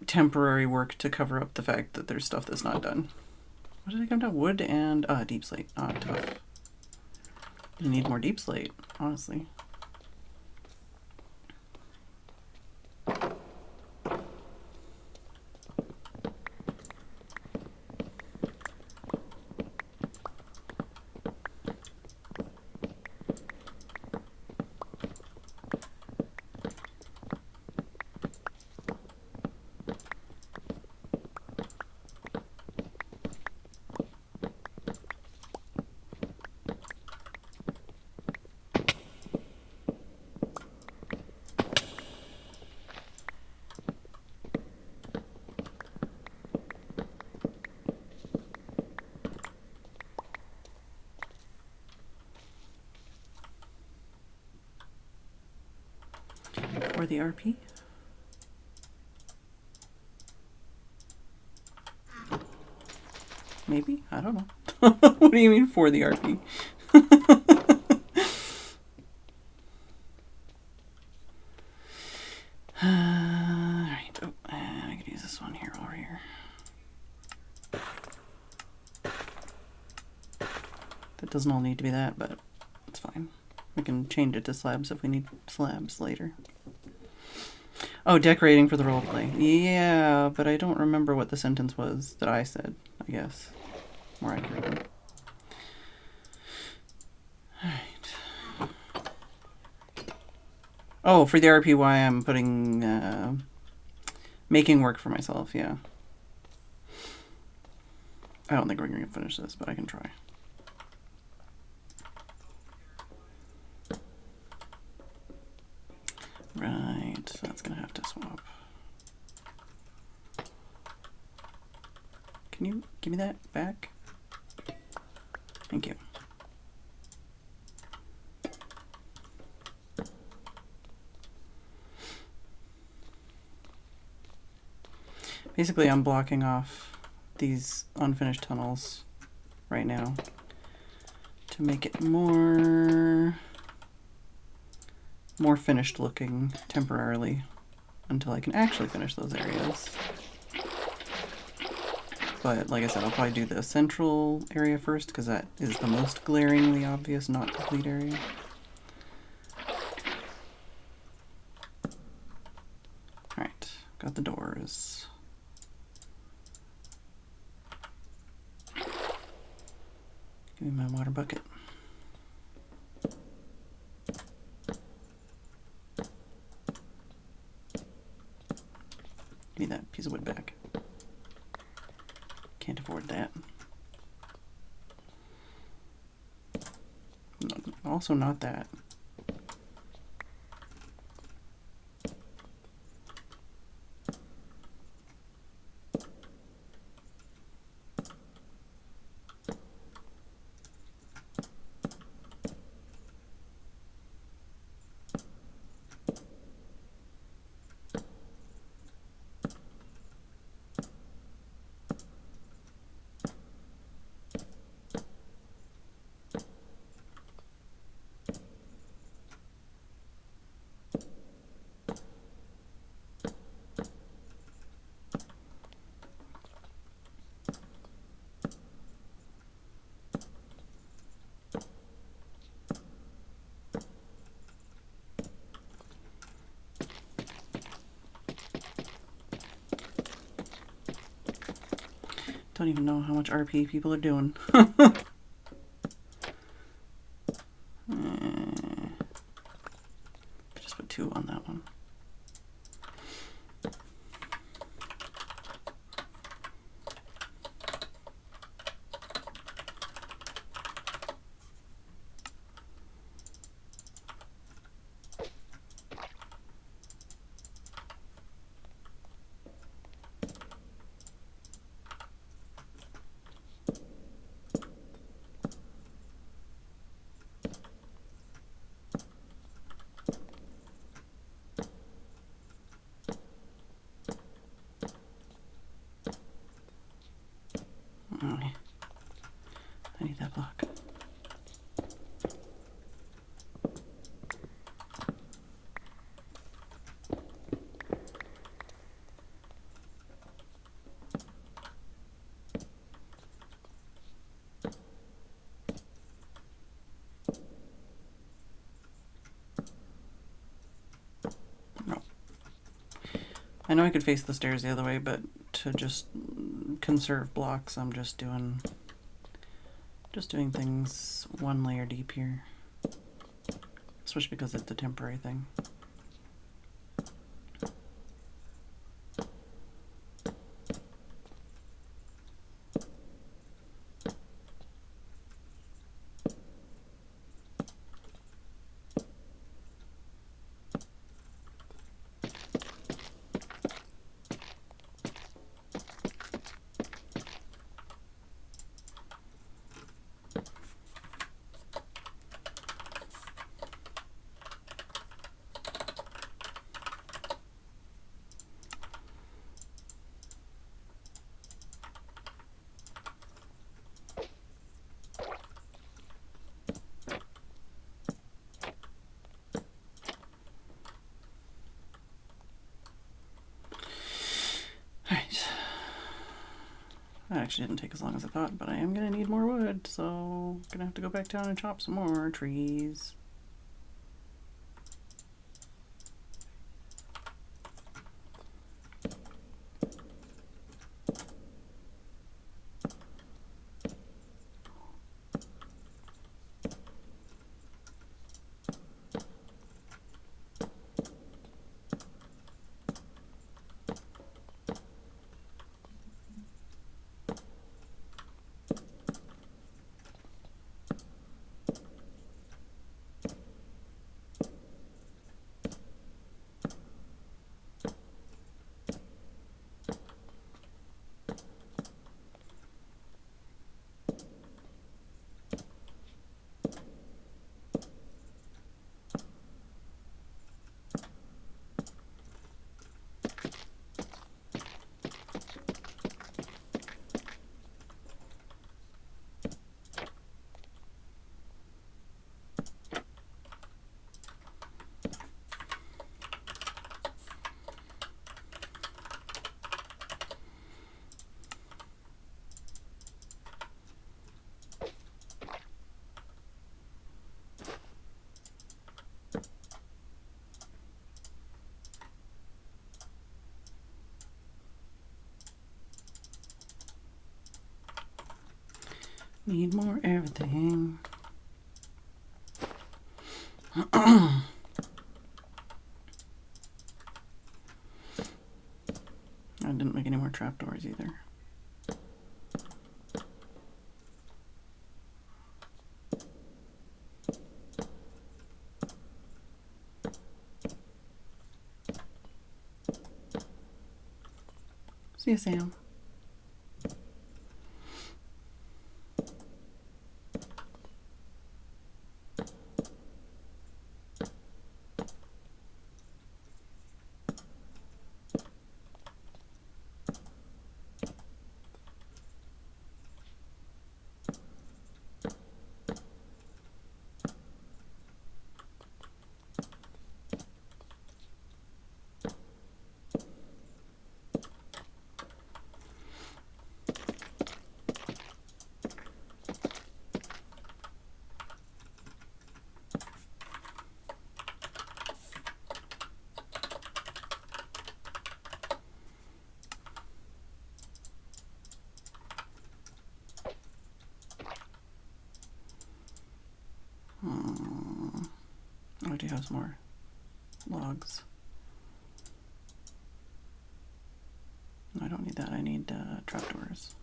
temporary work to cover up the fact that there's stuff that's not done. What did I come down? Wood and deep slate. Tough. I need more deep slate, honestly. For the RP? Maybe? I don't know. What do you mean for the RP? this one here over here. That doesn't all need to be that, but it's fine. We can change it to slabs if we need slabs later. Oh, decorating for the roleplay. Yeah, but I don't remember what the sentence was that I said, I guess. More accurately. Alright. Oh, for the RPY I'm putting making work for myself, yeah. I don't think we're going to finish this, but I can try. Right, so that's going to have to swap. Can you give me that back? Thank you. Basically, I'm blocking off these unfinished tunnels right now to make it more finished looking temporarily until I can actually finish those areas. But like I said, I'll probably do the central area first because that is the most glaringly obvious not complete area. Alright, got the doors. Give me my water bucket. Give me that piece of wood back. Can't afford that. No, also not that. Don't even know how much RP people are doing. Just put 2 on that one. I need that block. No. I know I could face the stairs the other way, but to just conserve blocks, I'm just doing things 1 layer deep here. Especially because it's a temporary thing. That actually didn't take as long as I thought, but I am gonna need more wood, so I'm gonna have to go back down and chop some more trees. Need more everything. I didn't make any more trapdoors either. See you, Sam. I do have some more logs. I don't need that. I need trapdoors.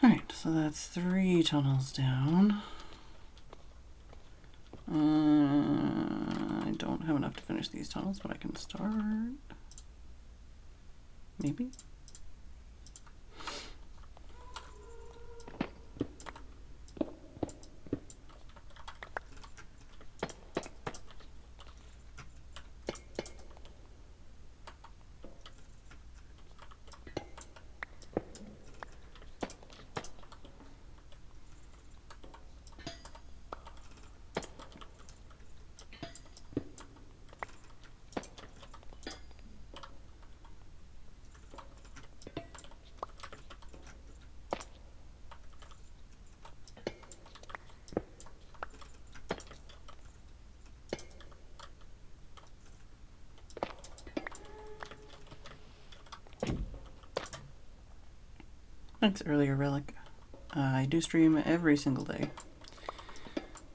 Alright, so that's 3 tunnels down. I don't have enough to finish these tunnels, but I can start. Maybe? Thanks, earlier relic. I do stream every single day.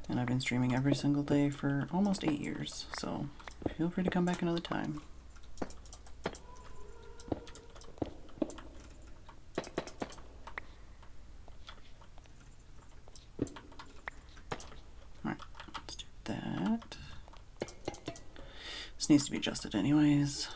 And I've been streaming every single day for almost 8 years, so feel free to come back another time. Alright, let's do that. This needs to be adjusted anyways.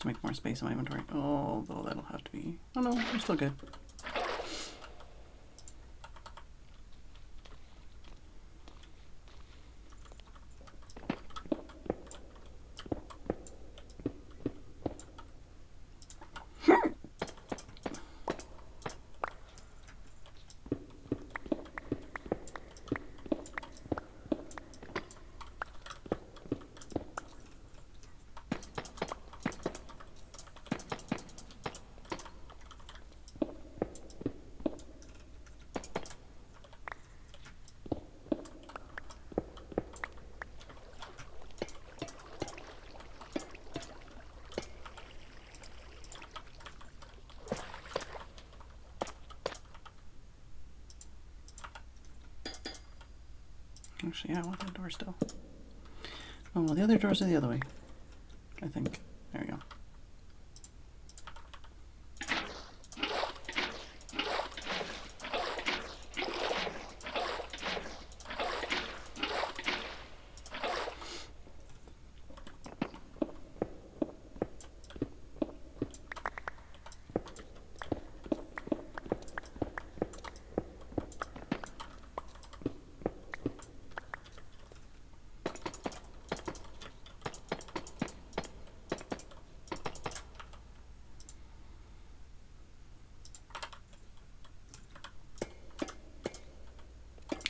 to make more space in my inventory. Although that'll have to be... Oh no, we're still good. Actually, yeah, I want that door still. Oh, well, the other doors are the other way, I think. There we go.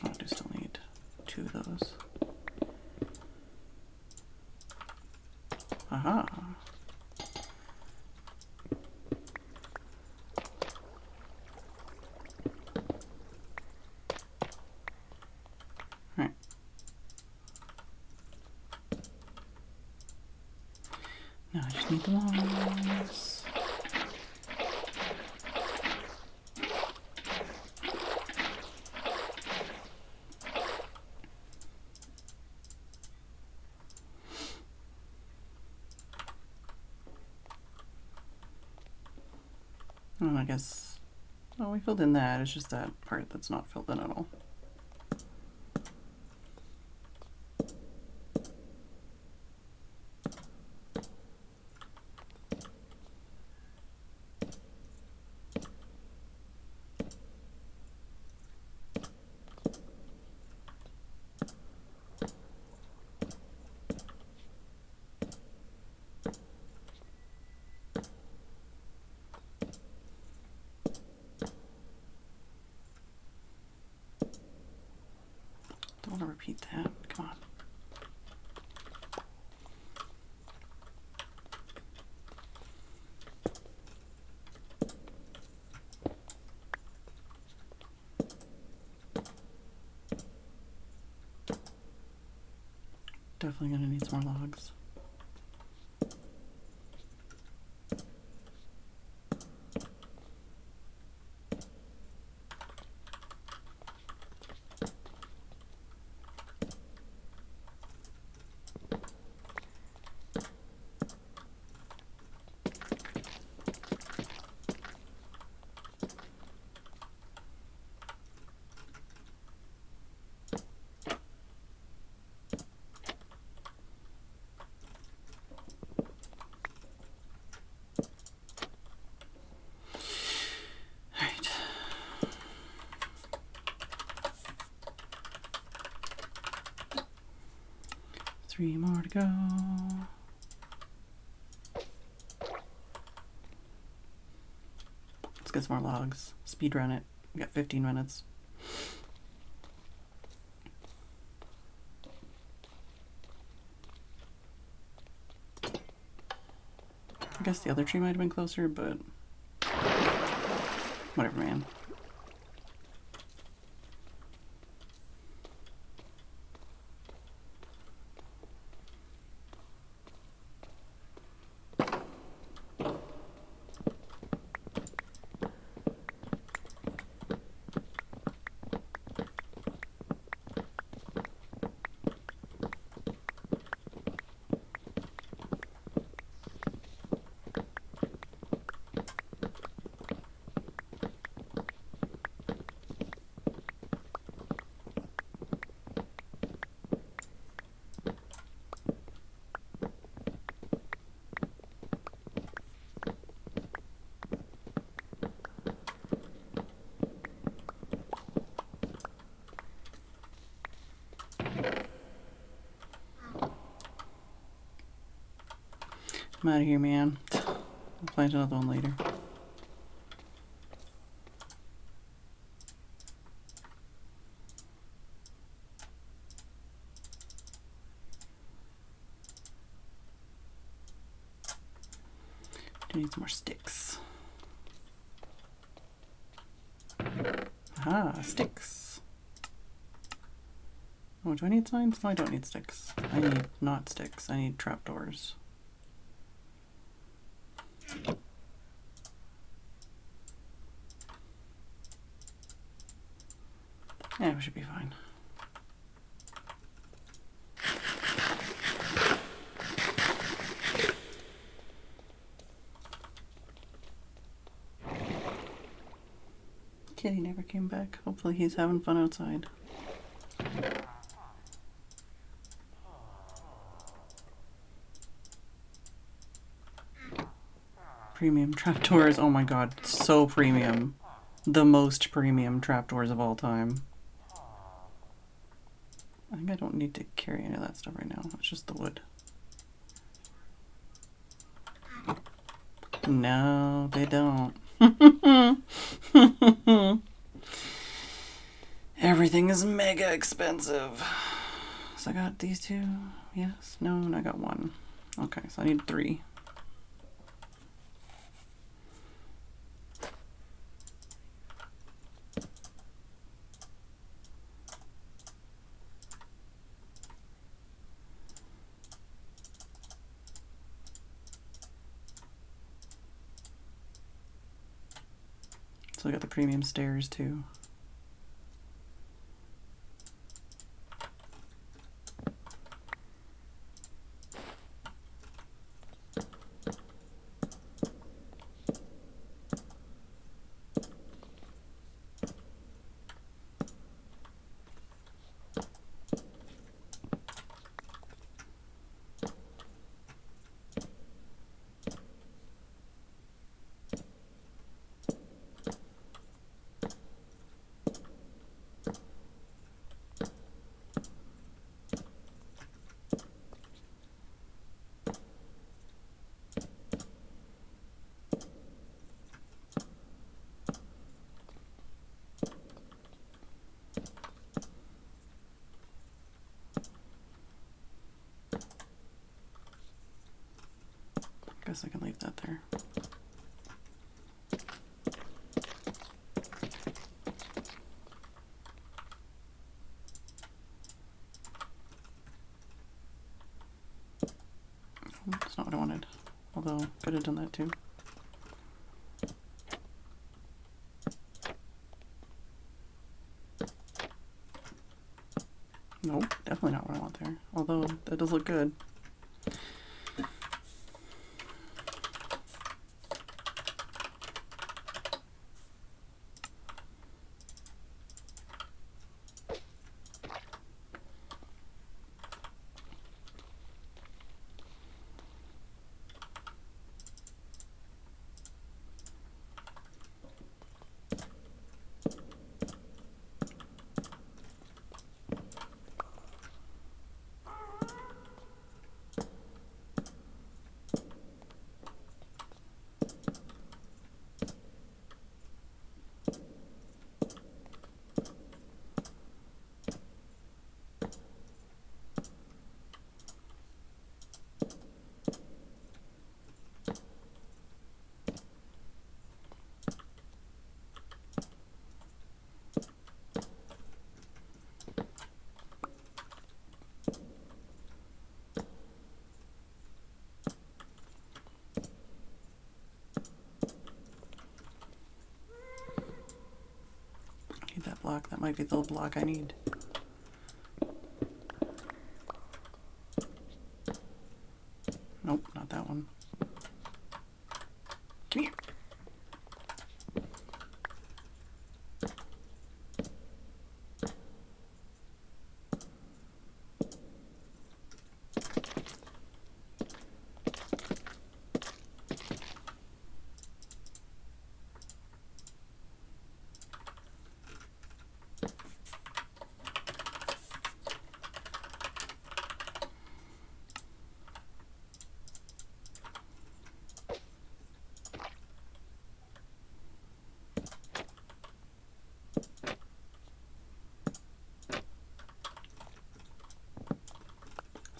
I do still need 2 of those. Aha! Right. Now I just need the walls. Oh, I guess, well, we filled in that. It's just that part that's not filled in at all. Don't want to repeat that. Come on. Definitely gonna need some more logs. Alright. Three more to go. Let's get some more logs. Speed run it. We got 15 minutes. I guess the other tree might have been closer, but whatever, man. I'm out of here, man. I'll plant another one later. I need some more sticks. Aha, sticks. Oh, do I need signs? No, I don't need sticks. I need not sticks. I need trapdoors. Yeah, we should be fine. Kitty never came back. Hopefully he's having fun outside. Premium trapdoors. Oh my god, so premium. The most premium trapdoors of all time. I think I don't need to carry any of that stuff right now. It's just the wood. No, they don't. Everything is mega expensive. So I got these two. Yes. No, and I got one. Okay, so I need 3. So I got the premium stairs too. Guess I can leave that there. That's not what I wanted. Although, could have done that too. Nope, definitely not what I want there. Although, that does look good. That block, that might be the block I need. Nope, not that one. Come here.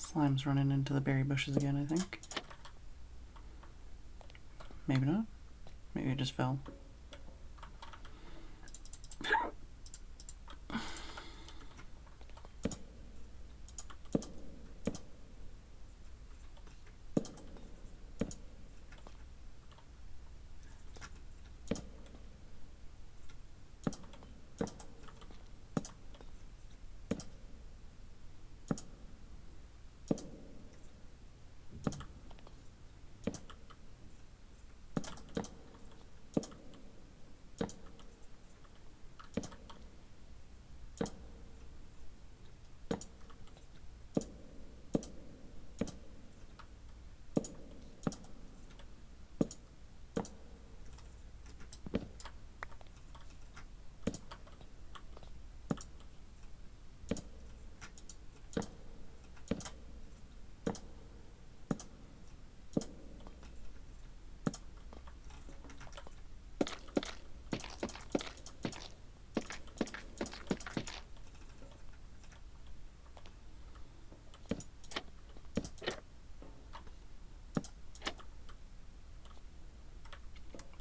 Slime's running into the berry bushes again, I think. Maybe not. Maybe it just fell.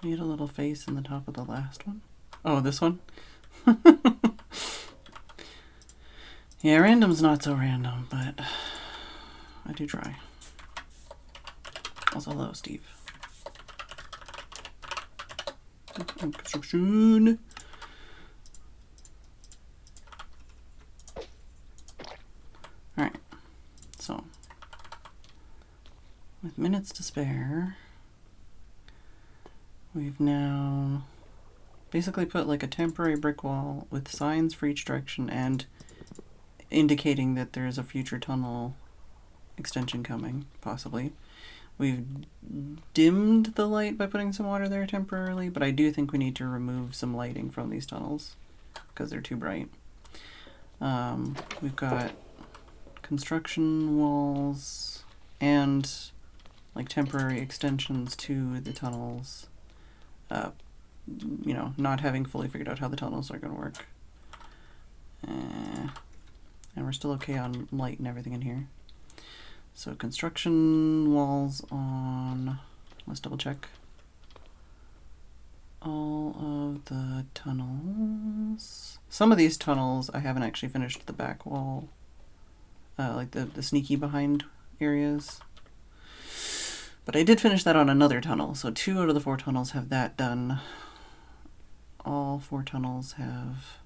Made a little face in the top of the last one. Oh, this one? Yeah, random's not so random, but I do try. Also, hello, Steve. Construction. Alright, so with minutes to spare, we've now basically put like a temporary brick wall with signs for each direction and indicating that there is a future tunnel extension coming, possibly. We've dimmed the light by putting some water there temporarily, but I do think we need to remove some lighting from these tunnels because they're too bright. We've got construction walls and like temporary extensions to the tunnels. You know, not having fully figured out how the tunnels are going to work. And we're still okay on light and everything in here. So construction walls on, let's double check. All of the tunnels. Some of these tunnels I haven't actually finished the back wall. Like the sneaky behind areas. But I did finish that on another tunnel. So 2 out of the 4 tunnels have that done. All 4 tunnels have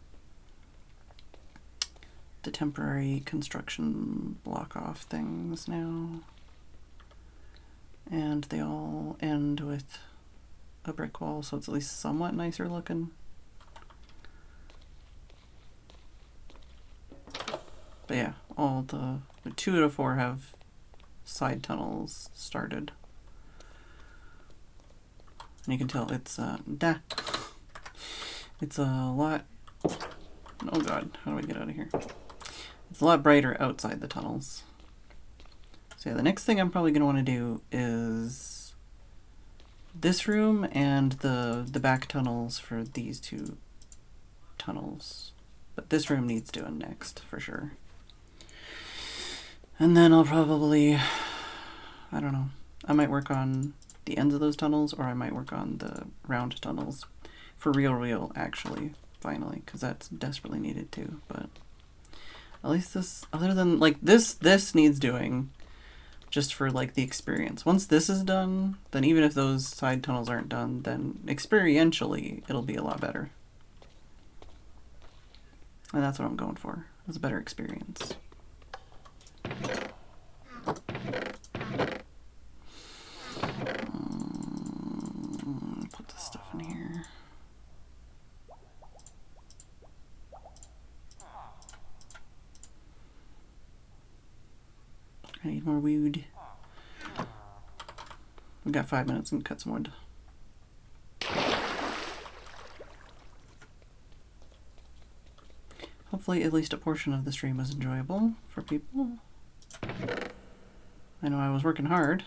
the temporary construction block off things now. And they all end with a brick wall, so it's at least somewhat nicer looking. But yeah, all the 2 out of 4 have side tunnels started. And you can tell it's it's a lot, oh god, how do I get out of here? It's a lot brighter outside the tunnels. So yeah, the next thing I'm probably going to want to do is this room and the back tunnels for these 2 tunnels. But this room needs doing next, for sure. And then I'll probably, I don't know, I might work on the ends of those tunnels, or I might work on the round tunnels for real, actually, finally, because that's desperately needed too. But at least this, other than like this needs doing just for like the experience. Once this is done, then even if those side tunnels aren't done, then experientially it'll be a lot better. And that's what I'm going for, is a better experience. Put this stuff in here. I need more wood. We've got 5 minutes and cut some wood. Hopefully at least a portion of the stream was enjoyable for people. I know I was working hard.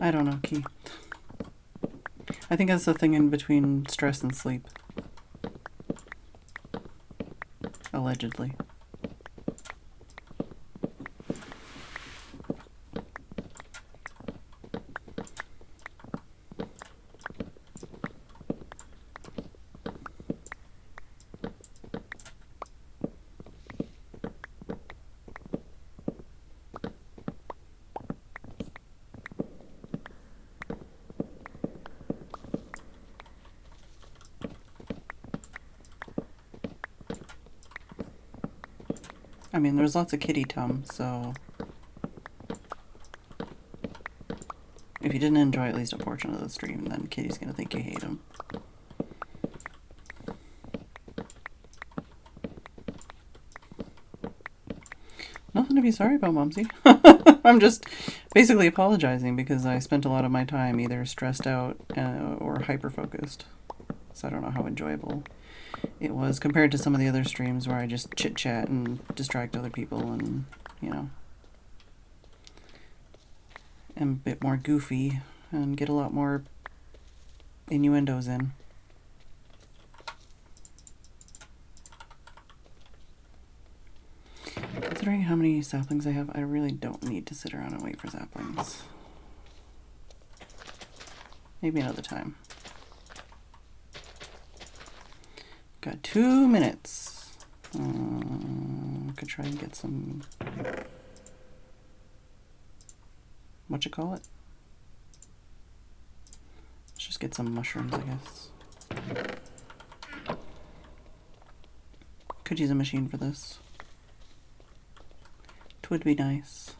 I don't know, Key. I think that's the thing in between stress and sleep. Allegedly. I mean, there's lots of kitty tum, so if you didn't enjoy at least a portion of the stream, then Kitty's gonna think you hate him. Nothing to be sorry about, Mumsy. I'm just basically apologizing because I spent a lot of my time either stressed out or hyper-focused. So I don't know how enjoyable it was compared to some of the other streams where I just chit-chat and distract other people and, you know, am a bit more goofy and get a lot more innuendos in. Considering how many saplings I have, I really don't need to sit around and wait for saplings. Maybe another time. Got 2 minutes. Could try and get some... Let's just get some mushrooms, I guess. Could use a machine for this. Would be nice.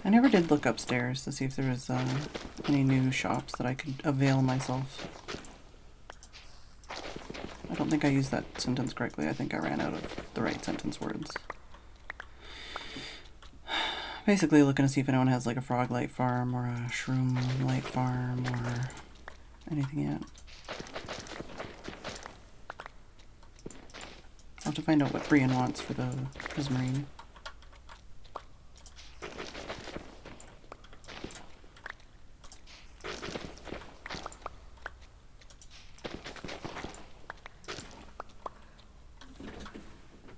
I never did look upstairs to see if there was any new shops that I could avail myself. I don't think I used that sentence correctly. I think I ran out of the right sentence words. Basically looking to see if anyone has like a frog light farm or a shroom light farm or anything yet. I'll have to find out what Brian wants for the prismarine.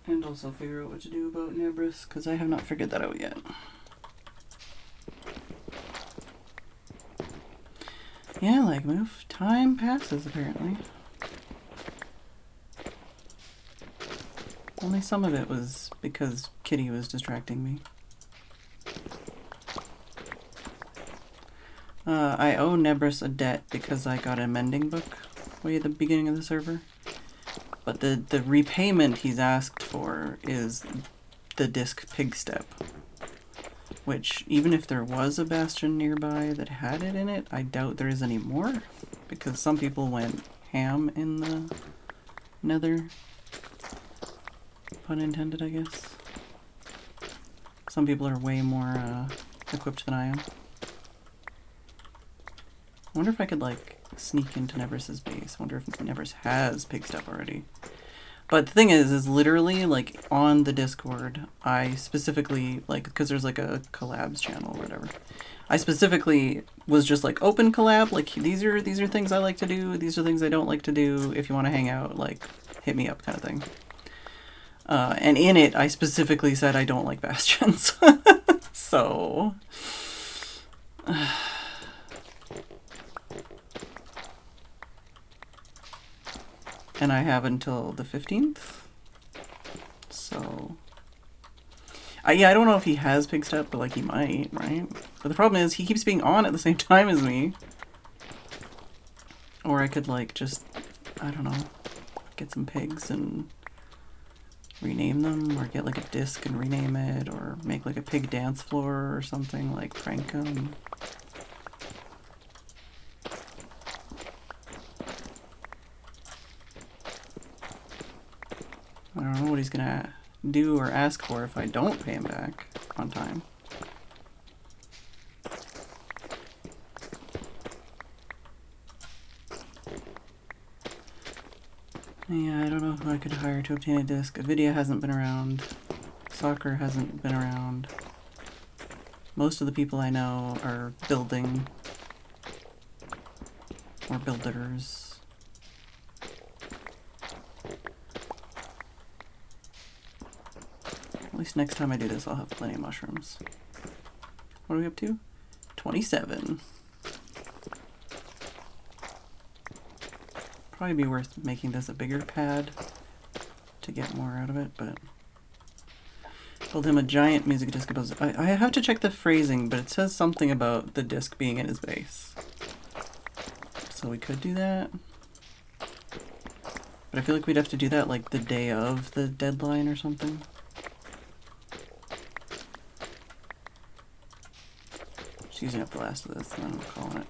And also figure out what to do about Nebris, because I have not figured that out yet. Yeah, like move. Time passes apparently. Only some of it was because Kitty was distracting me. I owe Nebris a debt because I got a mending book way at the beginning of the server. But the repayment he's asked for is the disc pig step. Which, even if there was a bastion nearby that had it in it, I doubt there is any more. Because some people went ham in the nether. Pun intended, I guess. Some people are way more equipped than I am. I wonder if I could, like, sneak into Nebris's base. I wonder if Nebris has pig step already. But the thing is literally, like, on the Discord, I specifically, like, because there's, like, a collabs channel or whatever. I specifically was just, like, open collab, like, these are things I like to do, these are things I don't like to do, if you want to hang out, like, hit me up kind of thing. And in it, I specifically said I don't like bastions. So... And I have until the 15th. So... yeah, I don't know if he has pig step, but like he might, right? But the problem is he keeps being on at the same time as me. Or I could like just, I don't know, get some pigs and rename them, or get like a disc and rename it, or make like a pig dance floor or something, like prank them. I don't know what he's gonna do or ask for if I don't pay him back on time. Yeah, I don't know who I could hire to obtain a disc. Avidia hasn't been around. Soccer hasn't been around. Most of the people I know are building or builders. At least next time I do this, I'll have plenty of mushrooms. What are we up to? 27. Probably be worth making this a bigger pad to get more out of it, but build him a giant music disc. I have to check the phrasing, but it says something about the disc being in his base. So we could do that. But I feel like we'd have to do that like the day of the deadline or something. Just using up the last of this, and then I'm calling it.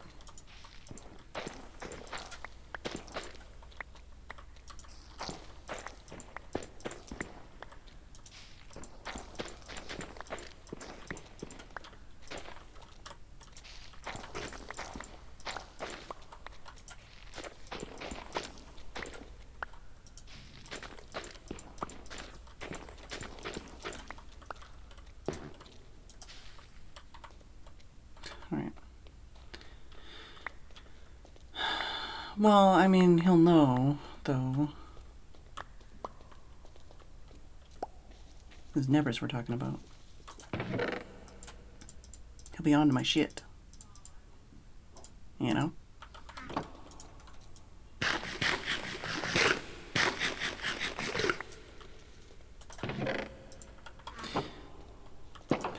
Alright. Well, I mean, he'll know, though. Those nevers we're talking about. He'll be on to my shit. You know?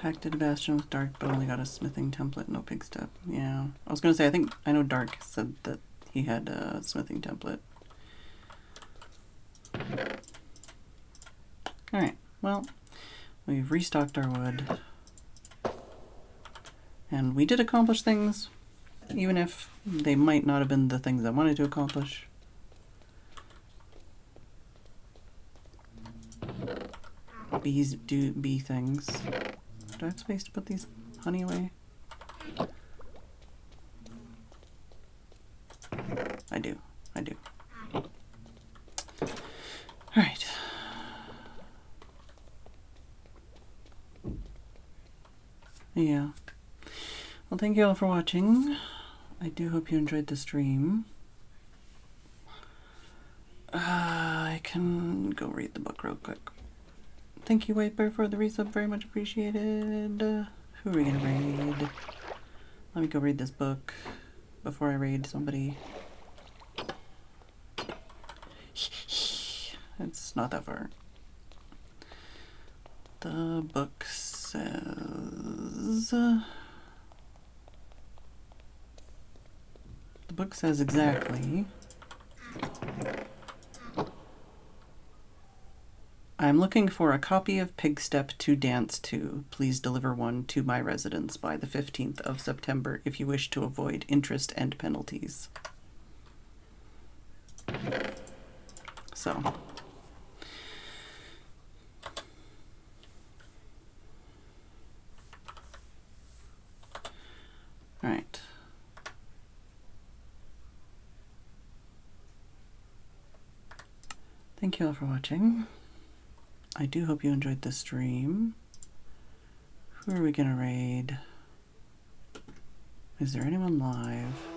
Packed a bastion with Dark, but only got a smithing template, no pig step. Yeah. I was gonna say, I know Dark said that he had a smithing template. Alright, well, we've restocked our wood. And we did accomplish things, even if they might not have been the things I wanted to accomplish. Bees do bee things. Do I have space to put these honey away? I do. Alright. Yeah. Well, thank you all for watching. I do hope you enjoyed the stream. I can go read the book real quick. Thank you, White Bear, for the resub. Very much appreciated. Who are we gonna raid? Let me go read this book before I raid somebody. It's not that far. The book says... The book says exactly... I'm looking for a copy of Pigstep to dance to. Please deliver one to my residence by the 15th of September if you wish to avoid interest and penalties. So. Alright. Thank you all for watching. I do hope you enjoyed the stream. Who are we gonna raid? Is there anyone live?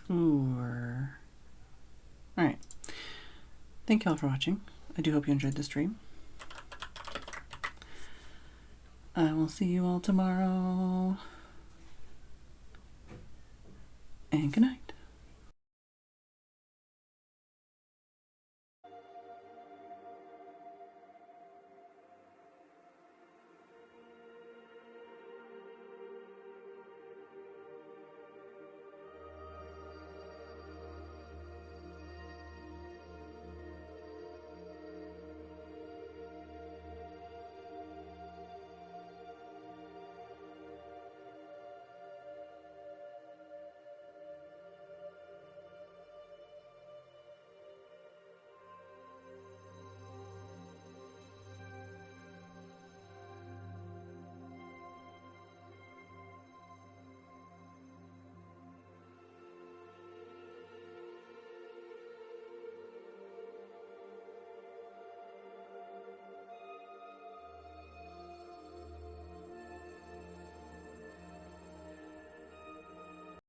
Sure. Alright. Thank you all for watching. I do hope you enjoyed the stream. I will see you all tomorrow. And good night.